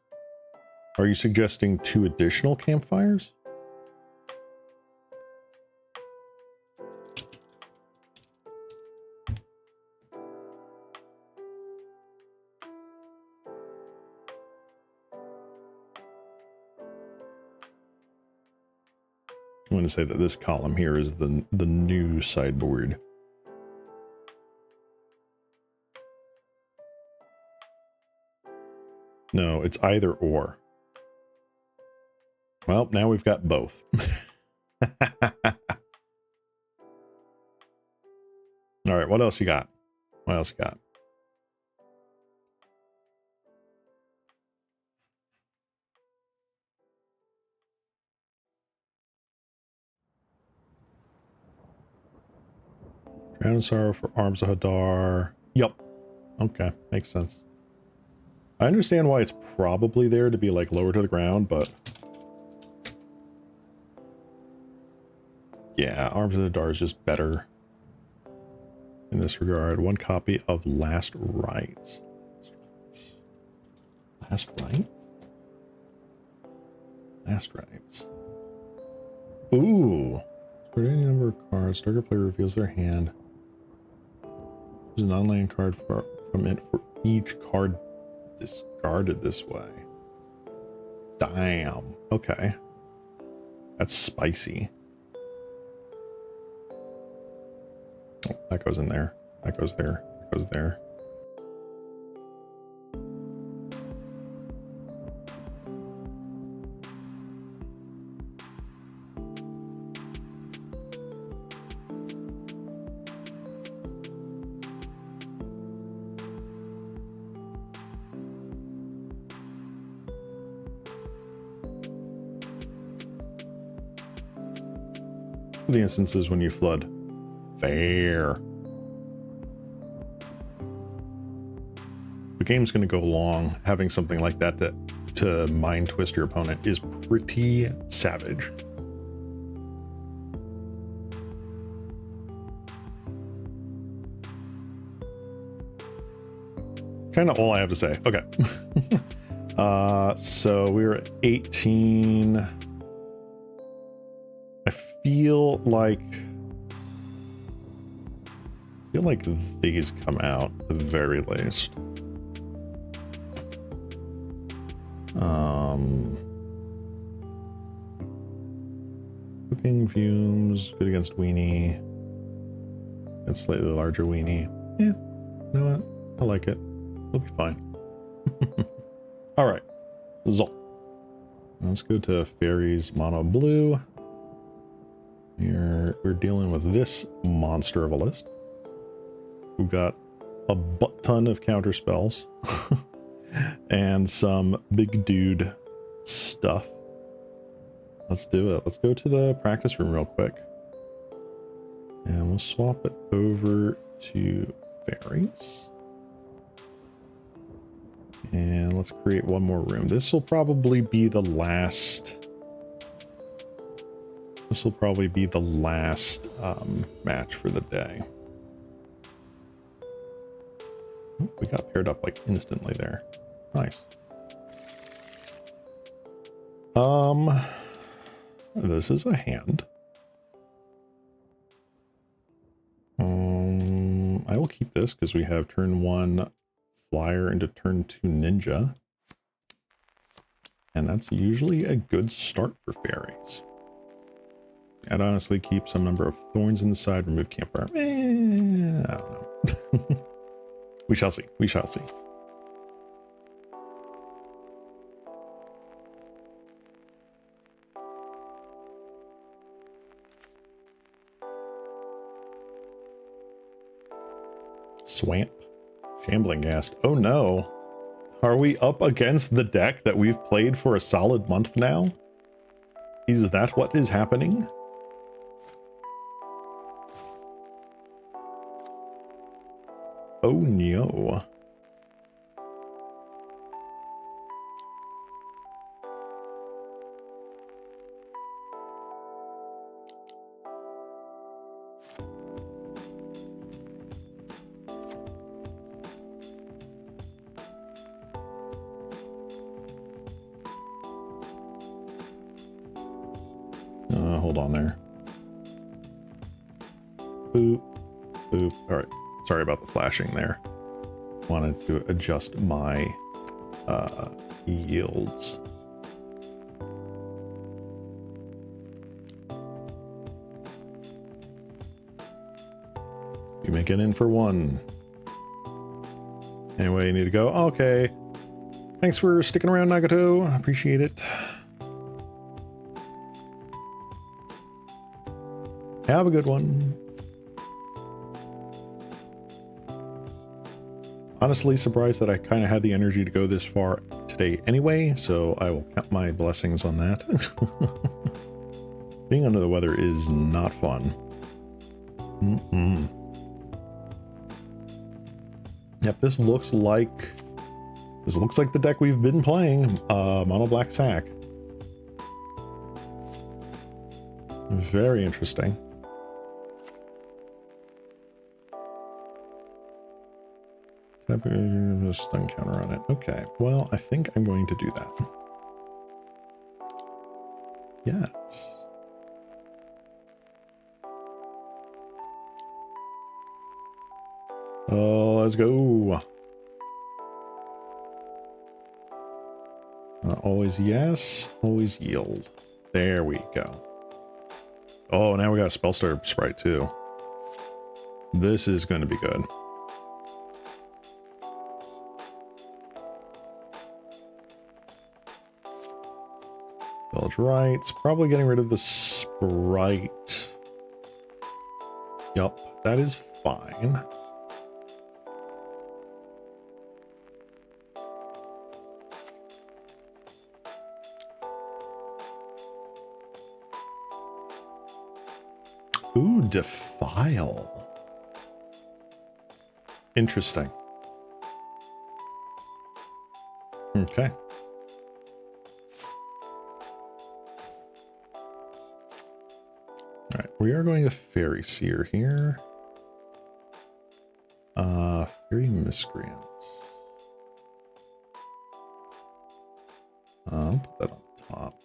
Are you suggesting 2 additional campfires? I'm going to say that this column here is the new sideboard. No, it's either or. Well, now we've got both. All right, what else you got? What else you got? Drown in Sorrow for Arms of Hadar. Yup. Okay, makes sense. I understand why it's probably there to be like lower to the ground, but yeah, Arms of Hadar is just better in this regard. One copy of Last Rites. Last Rites? Last Rites. Ooh. For any number of cards, target player reveals their hand. There's a non-land card from it for each card discarded this way. Damn. Okay. That's spicy. Oh, that goes in there. That goes there. That goes there. The instances when you flood. Fair. The game's going to go long. Having something like that to mind twist your opponent is pretty savage. Kind of all I have to say. Okay. So we were at 18. I feel like these come out at the very least. Cooking fumes, good against weenie. And slightly larger weenie. Yeah, you know what? I like it. It'll be fine. All right. Zol. Let's go to Faeries mono blue. Here we're dealing with this monster of a list. We've got a butt ton of counter spells and some big dude stuff. Let's do it. Let's go to the practice room real quick. And we'll swap it over to Faeries. And let's create one more room. This will probably be the last. This will probably be the last match for the day. Oh, we got paired up like instantly there. Nice. This is a hand. I will keep this because we have turn 1 flyer into turn 2 ninja. And that's usually a good start for Faeries. I'd honestly keep some number of thorns in the side, remove campfire. I don't know. We shall see. We shall see. Swamp. Shambling Ghast. Oh no. Are we up against the deck that we've played for a solid month now? Is that what is happening? Oh no. Hold on there. Boop. Boop. All right. Sorry about the flashing there. Wanted to adjust my yields. You make it in for one. Anyway, you need to go. Okay. Thanks for sticking around, Nagato. I appreciate it. Have a good one. Honestly, surprised that I kind of had the energy to go this far today anyway, so I will count my blessings on that. Being under the weather is not fun. Yep, this looks like the deck we've been playing, Mono Black Sack. Very interesting. Stun counter on it. Okay, well, I think I'm going to do that. Yes. Oh, let's go. Always yes, always yield. There we go. Oh, now we got a Spellstar Sprite too. This is going to be good. Village Rites. Probably getting rid of the Sprite. Yup, that is fine. Ooh, Defile. Interesting. Okay. All right, we are going to Fairy Seer here. Fairy Miscreant. I'll put that on top.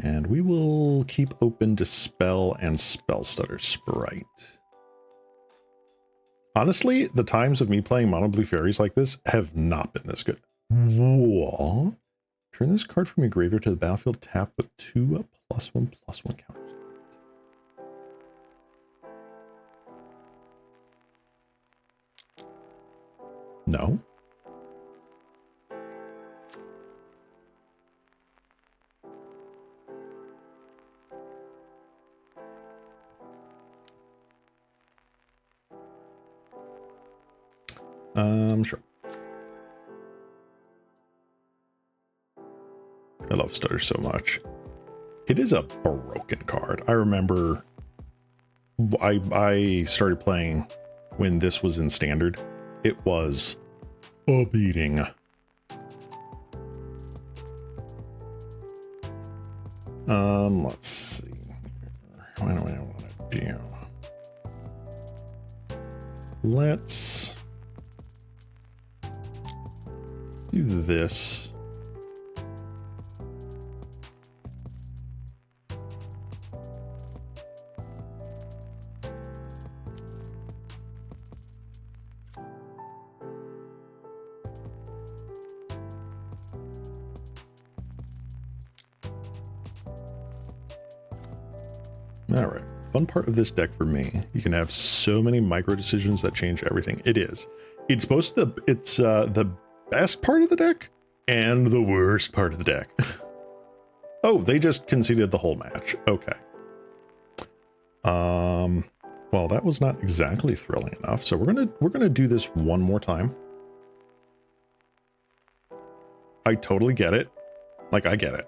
And we will keep open Dispel and Spellstutter Sprite. Honestly, the times of me playing mono blue fairies like this have not been this good. What? Turn this card from your graveyard to the battlefield tapped with 2 +1/+1 counters. No. Sure. I love Stutter so much. It is a broken card. I remember I started playing when this was in standard. It was a beating. Let's see. What do I want to do? Let's do this. All right. Fun part of this deck for me, you can have so many micro decisions that change everything. It is. It's both the best part of the deck and the worst part of the deck. Oh, they just conceded the whole match. Okay. Well, that was not exactly thrilling enough. So we're gonna do this one more time. I totally get it. Like, I get it.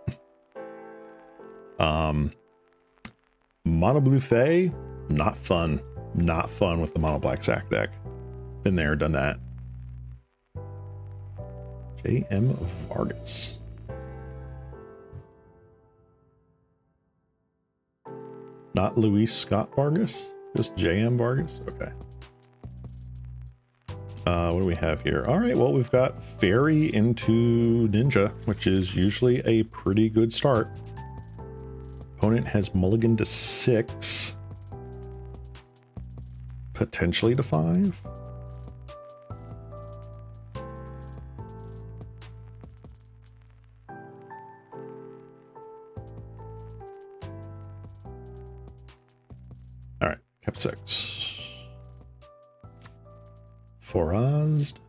Mono blue Fae, not fun. Not fun with the mono black sack deck. Been there, done that. J.M. Vargas. Not Luis Scott Vargas, just J.M. Vargas. Okay. What do we have here? All right, well, we've got Fairy into Ninja, which is usually a pretty good start. Opponent has mulligan to 6. Potentially to 5. All right, kept 6. Forazed.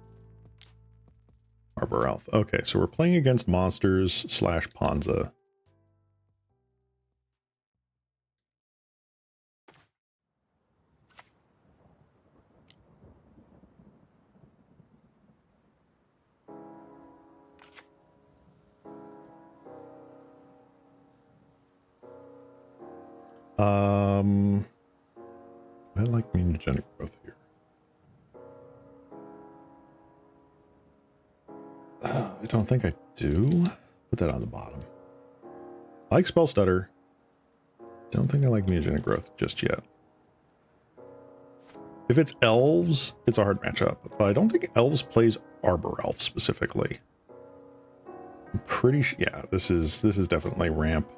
Arbor Elf. Okay, so we're playing against monsters slash Ponza. I like mutagenic growth here. I don't think I do. Put that on the bottom. I like Spell Stutter. Don't think I like mutagenic growth just yet. If it's elves, it's a hard matchup, but I don't think elves plays Arbor Elf specifically. I'm pretty sure, yeah, this is definitely ramp.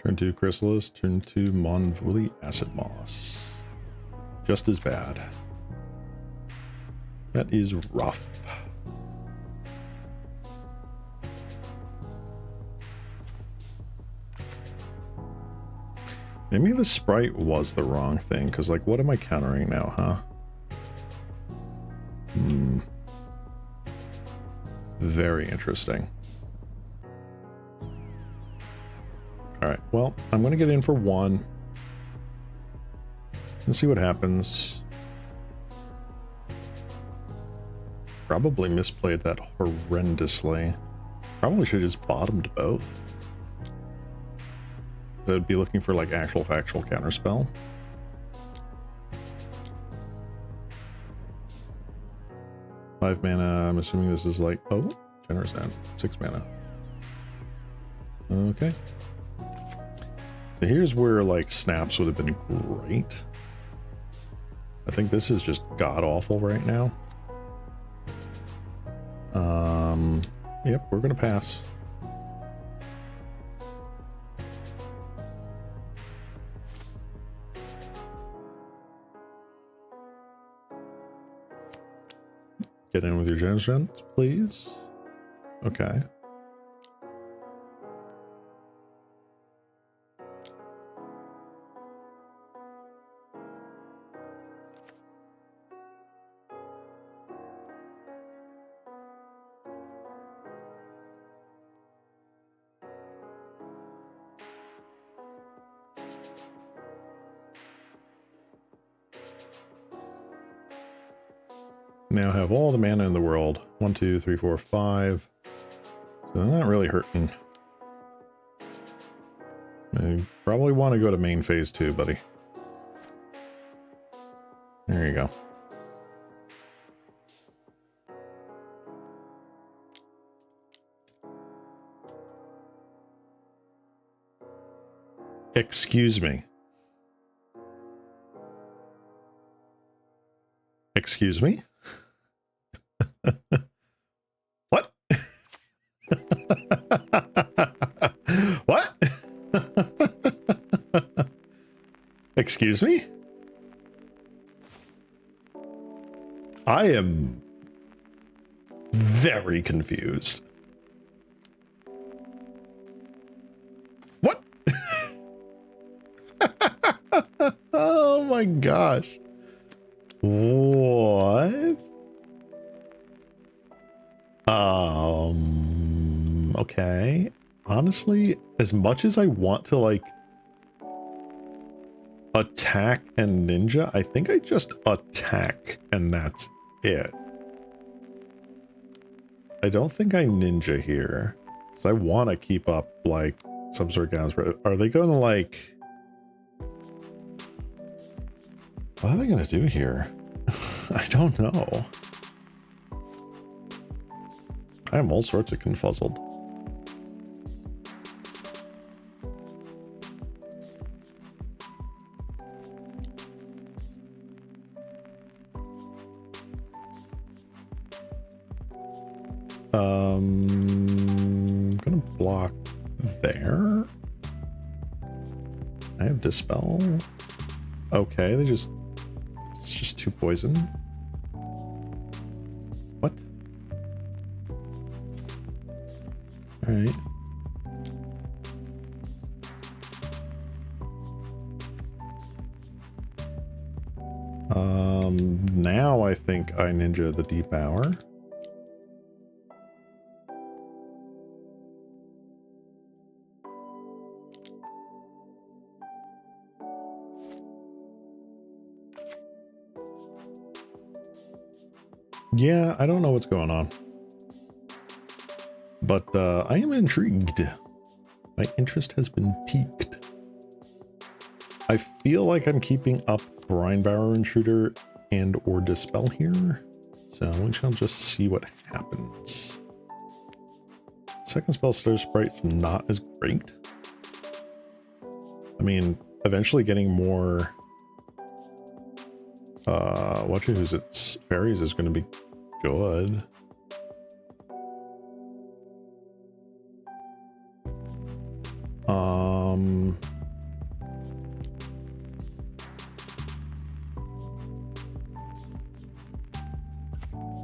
Turn 2 Chrysalis, turn 2 Monvuli Acid Moss. Just as bad. That is rough. Maybe the sprite was the wrong thing, because, like, what am I countering now, huh? Very interesting. Alright, well, I'm going to get in for one. Let's see what happens. Probably misplayed that horrendously. Probably should have just bottomed both. I would be looking for, like, actual factual counterspell. Five mana, I'm assuming this is like, oh, generous hand. 6 mana. Okay. So here's where, like, snaps would have been great. I think this is just god-awful right now. Yep, we're gonna pass. Get in with your generous, please. Okay. Now have all the mana in the world. 1, 2, 3, 4, 5. So they're not really hurting. You probably want to go to main phase 2, buddy. There you go. Excuse me. Excuse me? What? What? Excuse me? I am very confused. What? Oh my gosh. What? Okay. Honestly, as much as I want to, like, attack and ninja, I think I just attack and that's it. I don't think I ninja here, because I want to keep up, like, some sort of gowns. Are they going to, like... What are they going to do here? I don't know. I am all sorts of confuzzled. I'm gonna block there. I have Dispel. Okay, it's just 2 poison. What? All right. Now I think I ninja the deep hour. Yeah, I don't know what's going on. But I am intrigued. My interest has been piqued. I feel like I'm keeping up Brinebower Intruder and or Dispel here. So we shall just see what happens. Second spell Stir Sprite's not as great. I mean, eventually getting more watch it who's its Faeries is going to be good.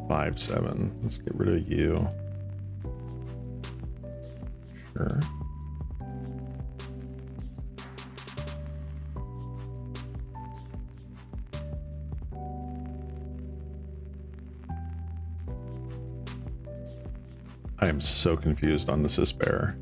Five, 7. Let's get rid of you. Sure. I am so confused on the Sisbearer.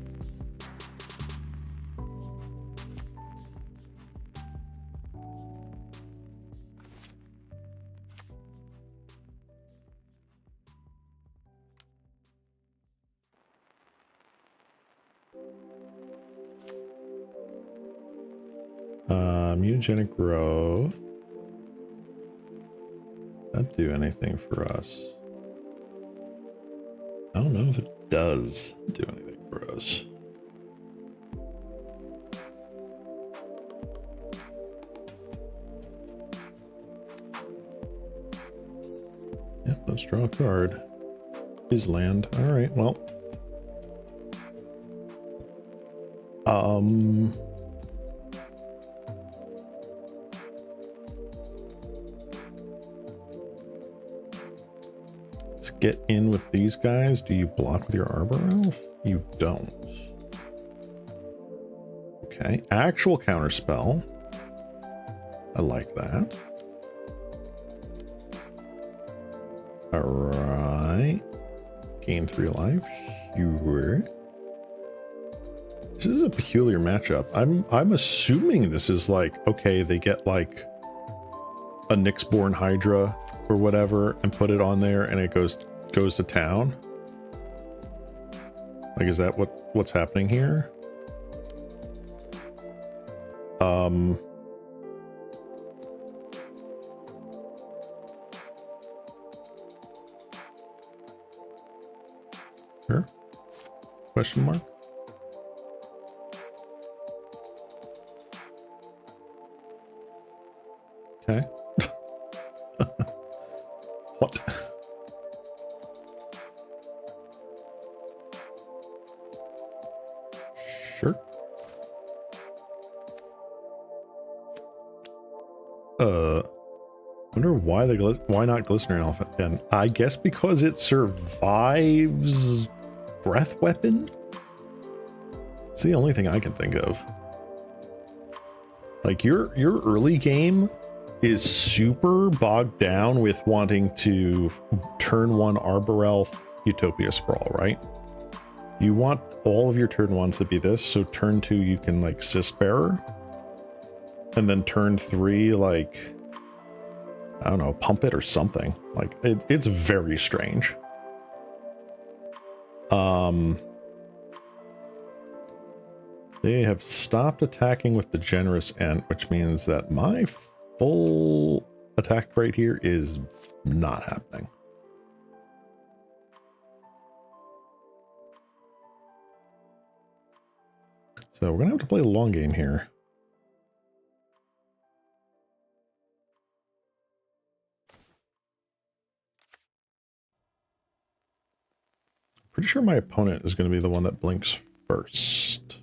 Mutagenic growth. Not do anything for us. I don't know if it does do anything for us. Yep, let's draw a card. His land. All right, well. Let's get in with these guys. Do you block with your Arbor Elf? You don't. Okay, actual counterspell. I like that. All right. Gain 3 life. Sure. This is a peculiar matchup. I'm assuming this is like, okay, they get like a Nyxborn Hydra or whatever and put it on there and it goes to town. Like, is that what's happening here? Sure. Question mark? Okay. What? Sure. Wonder why why not Glistening Elephant again? I guess because it survives Breath Weapon? It's the only thing I can think of. Like your early game is super bogged down with wanting to turn 1 Arbor Elf Utopia Sprawl, right? You want all of your turn 1s to be this, so turn 2 you can like Sisbearer, and then turn 3 like, I don't know, pump it or something. Like it's very strange. They have stopped attacking with the generous end, which means that my full attack right here is not happening. So we're gonna have to play a long game here. Pretty sure my opponent is going to be the one that blinks first.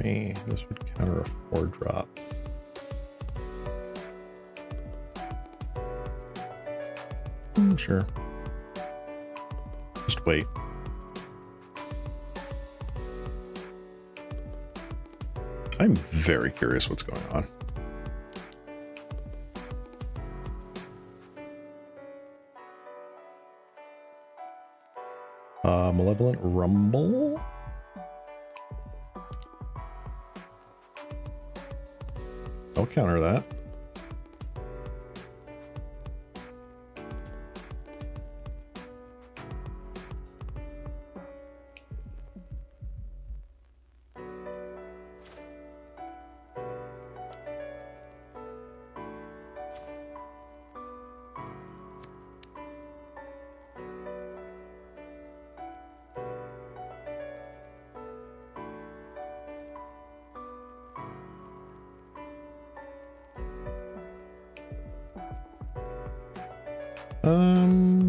3. This would counter a 4-drop. Sure. Just wait. I'm very curious what's going on. Malevolent Rumble. I'll counter that.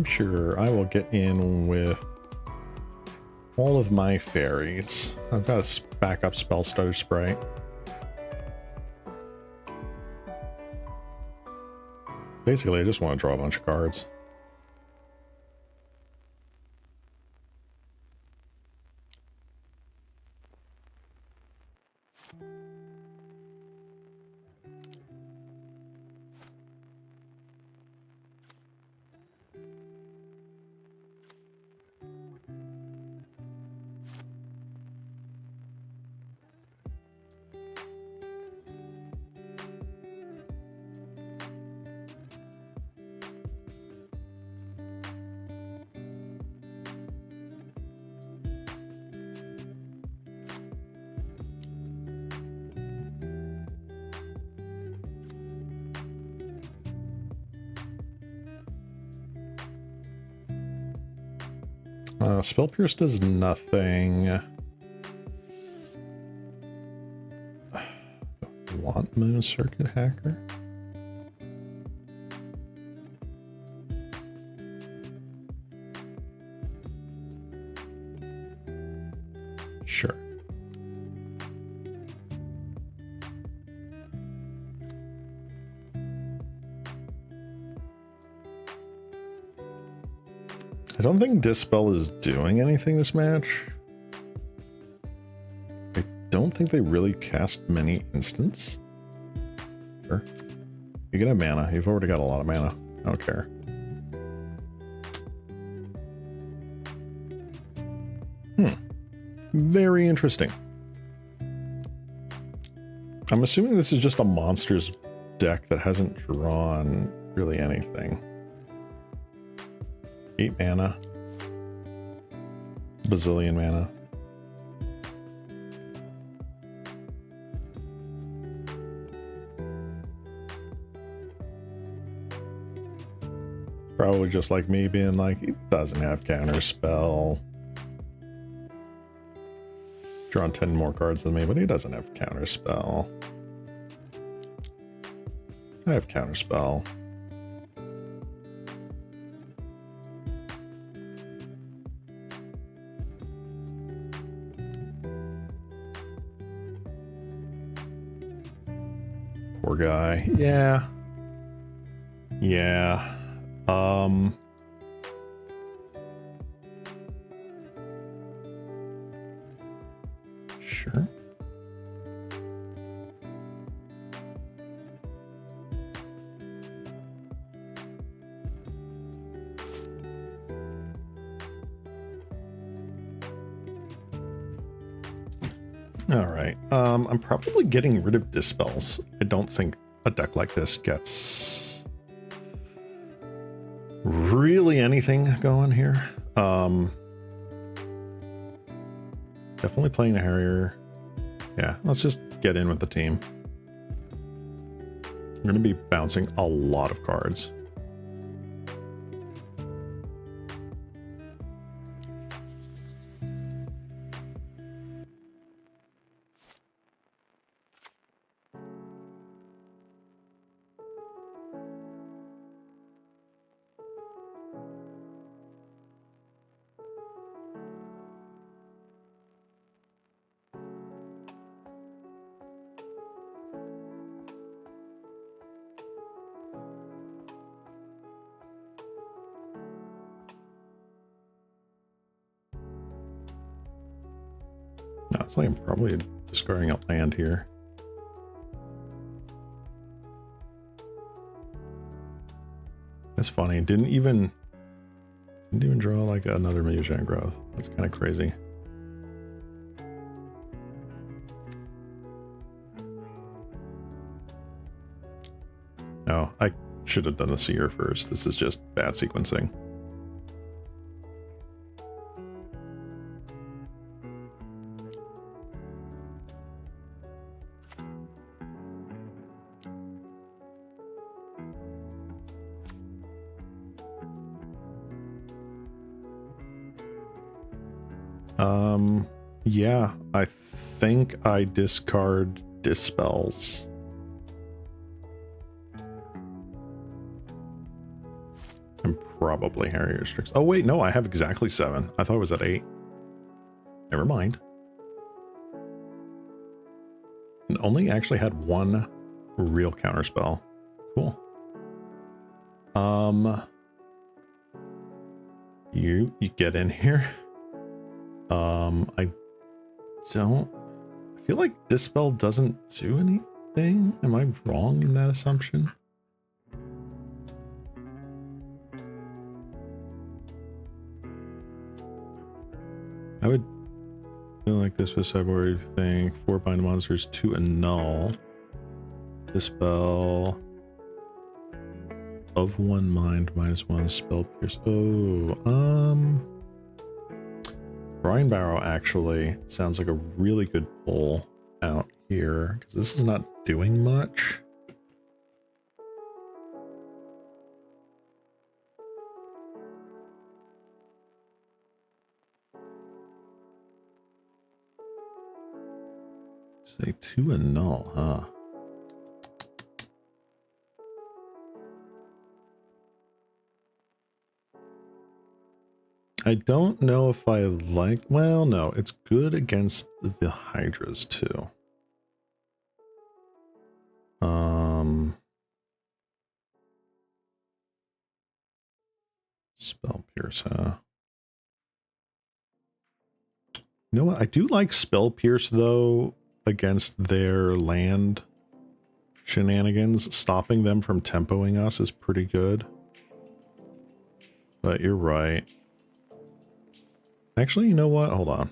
Sure, I will get in with all of my fairies. I've got a backup spell starter sprite. Basically, I just want to draw a bunch of cards. Spell Pierce does nothing. Don't want Moon Circuit Hacker. Sure. I don't think Dispel is doing anything this match. I don't think they really cast many instants. Sure. You can have mana. You've already got a lot of mana. I don't care. Very interesting. I'm assuming this is just a monsters deck that hasn't drawn really anything. 8 mana. Bazillion mana. Probably just like me being like, he doesn't have counter spell. Drawn 10 more cards than me, but he doesn't have counter spell. I have counter spell. Poor guy. Yeah. Yeah. Sure. All right. I'm probably getting rid of Dispels. I don't think a deck like this gets really anything going here. Definitely playing a Harrier. Yeah, let's just get in with the team. I'm going to be bouncing a lot of cards. No, it's like I'm probably discarding a land here. That's funny. Didn't even draw like another Miyujan growth. That's kind of crazy. No, I should have done the seer first. This is just bad sequencing. Yeah, I think I discard Dispels. And probably Harrier Strix. Oh wait, no, I have exactly 7. I thought it was at 8. Never mind. And only actually had 1 real counterspell. Cool. You get in here. I feel like Dispel doesn't do anything. Am I wrong in that assumption? I would feel like this was February thing. 4 bind monsters, 2 annul. Dispel of 1 mind, -1 spell pierce. Oh, Brine Barrow actually sounds like a really good pull out here, because this is not doing much. Say 2 annul, huh? I don't know if I like... Well, no, it's good against the Hydras, too. Spell Pierce, huh? You know what? I do like Spell Pierce, though, against their land shenanigans. Stopping them from tempoing us is pretty good. But you're right. Actually, you know what? Hold on.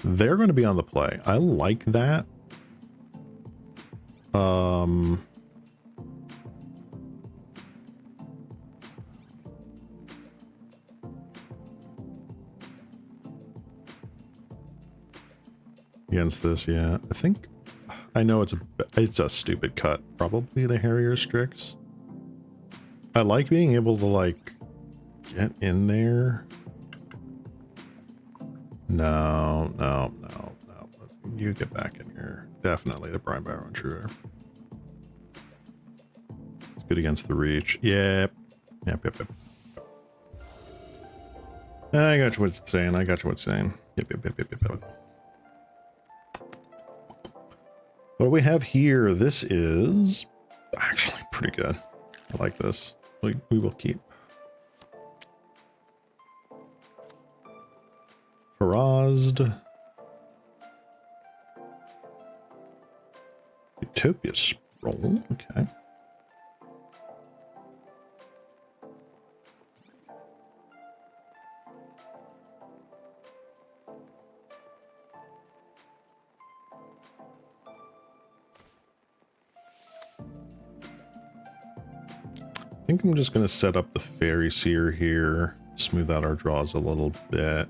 They're going to be on the play. I like that. Against this, yeah. I think I know it's a stupid cut. Probably the Harrier Strix. I like being able to like get in there. No. You get back in here. Definitely the Brine Barrow Intruder. It's good against the reach. Yep. I got you what you're saying. Yep. What do we have here? This is actually pretty good. I like this. We will keep. Farazed. Utopia Scroll. Okay. I think I'm just going to set up the Fairy Seer here, smooth out our draws a little bit.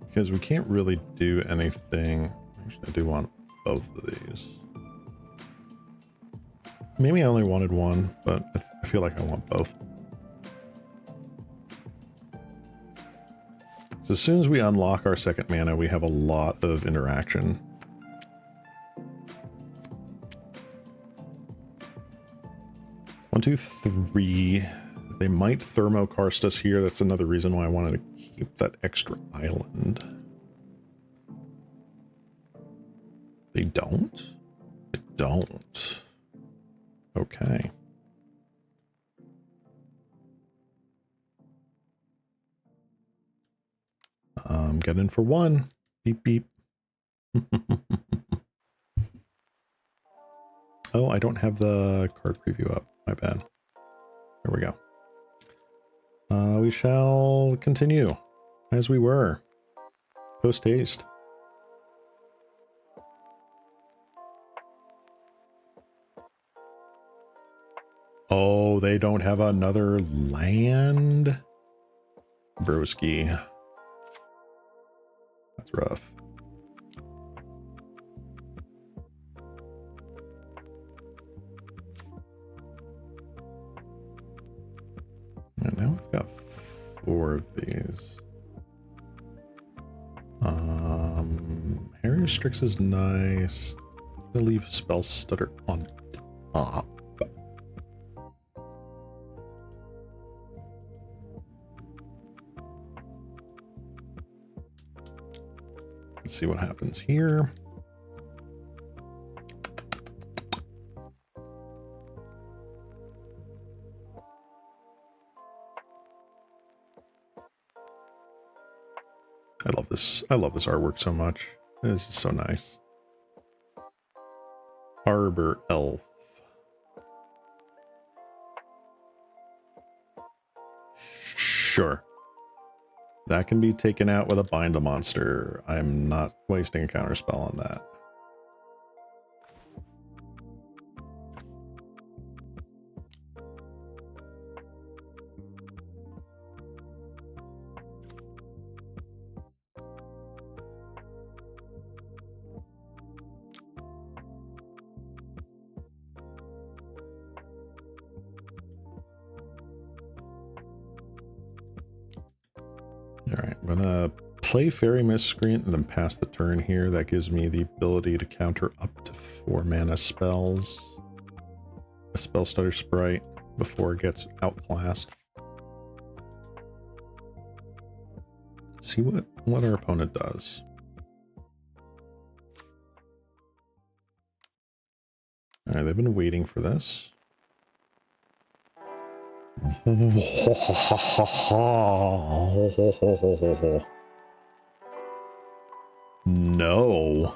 Because we can't really do anything. Actually, I do want both of these. Maybe I only wanted one, but I feel like I want both. So as soon as we unlock our second mana, we have a lot of interaction. One, two, three. They might thermokarst us here. That's another reason why I wanted to keep that extra island. They don't? They don't. Okay. Get in for one. Beep, beep. Oh, I don't have the card preview up. My bad. There we go. We shall continue as we were. Post haste. Oh, they don't have another land? Broski. That's rough. And now we've got 4 of these. Harry Strix is nice. I'm gonna leave Spell Stutter on top. Let's see what happens here. I love this. I love this artwork so much. It's just so nice. Arbor Elf. Sure. That can be taken out with a bind a monster. I'm not wasting a counter spell on that. Alright, I'm gonna play Fairy Miscreant and then pass the turn here. That gives me the ability to counter up to 4 mana spells. A Spell Stutter Sprite before it gets outclassed. Let's see what our opponent does. Alright, they've been waiting for this. No.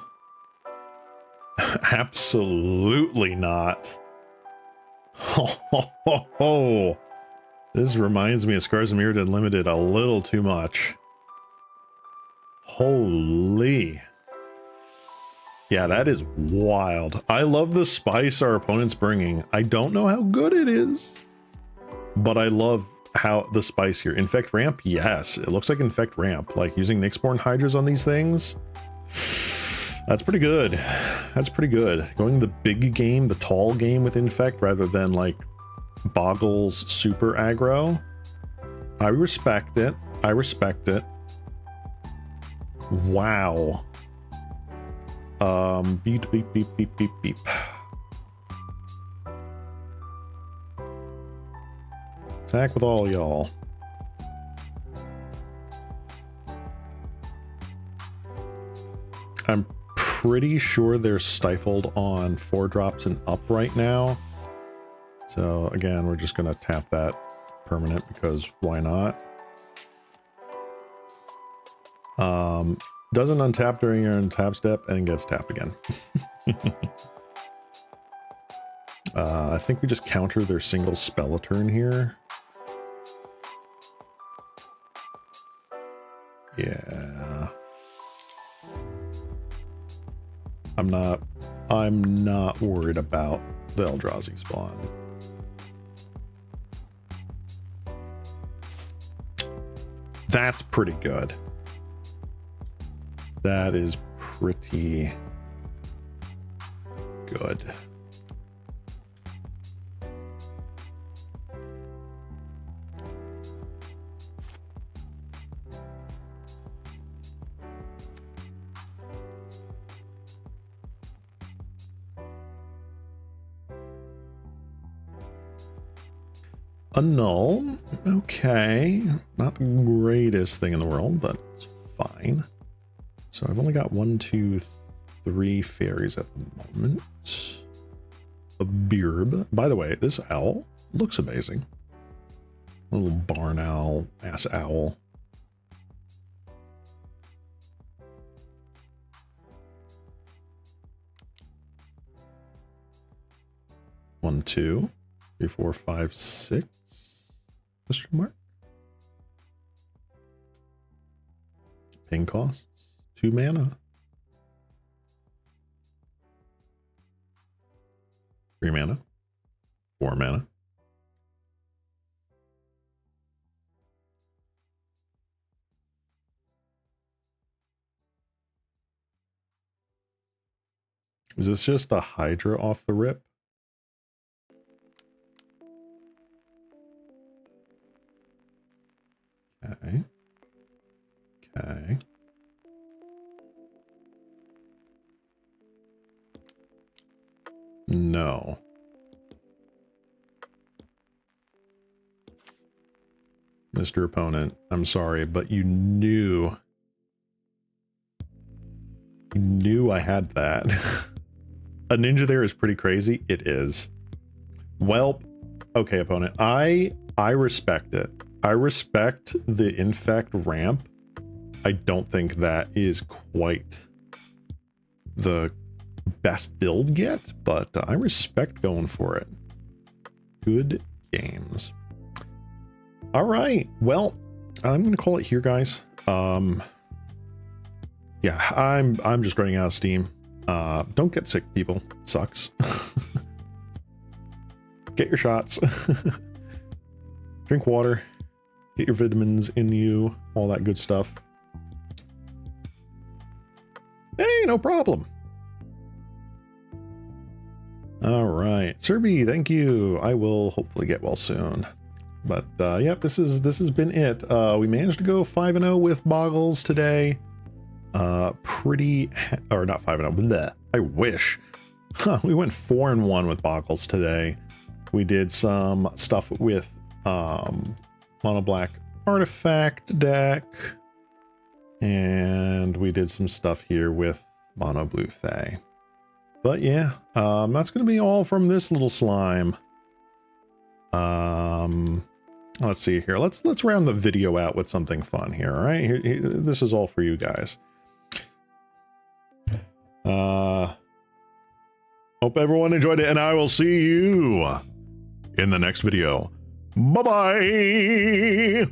Absolutely not. This reminds me of Scars of Mirrodin Limited a little too much. Holy. Yeah, that is wild. I love the spice our opponent's bringing. I don't know how good it is, but I love how the spice here. Infect Ramp? Yes, it looks like Infect Ramp. Like using Nyxborn Hydras on these things. That's pretty good. That's pretty good. Going the big game, the tall game with Infect rather than like Bogles super aggro. I respect it. I respect it. Wow. Beep, beep, beep, beep, beep, beep. Attack with all y'all. I'm pretty sure they're stifled on 4 drops and up right now. So again, we're just gonna tap that permanent because why not? Doesn't untap during your untap step and gets tapped again. I think we just counter their single spell a turn here. Yeah. I'm not worried about the Eldrazi spawn. That's pretty good. That is pretty good. A null. Okay. Not the greatest thing in the world, but it's fine. So I've only got 1, 2, 3 fairies at the moment. A beard. By the way, this owl looks amazing. A little barn owl, ass owl. 1, 2, 3, 4, 5, 6. Question mark. Ping costs 2 mana. 3 mana. 4 mana. Is this just a Hydra off the rip? Okay. Okay. No. Mr. Opponent, I'm sorry, but you knew I had that. A ninja there is pretty crazy. It is. Well, okay, opponent. I respect it. I respect the infect ramp. I don't think that is quite the best build yet, but I respect going for it. Good games. All right. Well, I'm going to call it here, guys. Yeah, I'm just running out of steam. Don't get sick, people. It sucks. Get your shots. Drink water. Get your vitamins in you. All that good stuff. Hey, no problem. All right, Serby, thank you. I will hopefully get well soon. But yep, this has been it. We managed to go 5-0 with Bogles today. Or not 5-0. Bleh, I wish. We went 4-1 with Bogles today. We did some stuff with mono black artifact deck, and we did some stuff here with mono blue Fae. But yeah, that's gonna be all from this little slime. Let's see here. Let's round the video out with something fun here. All right, here, this is all for you guys. Hope everyone enjoyed it, and I will see you in the next video. Bye-bye!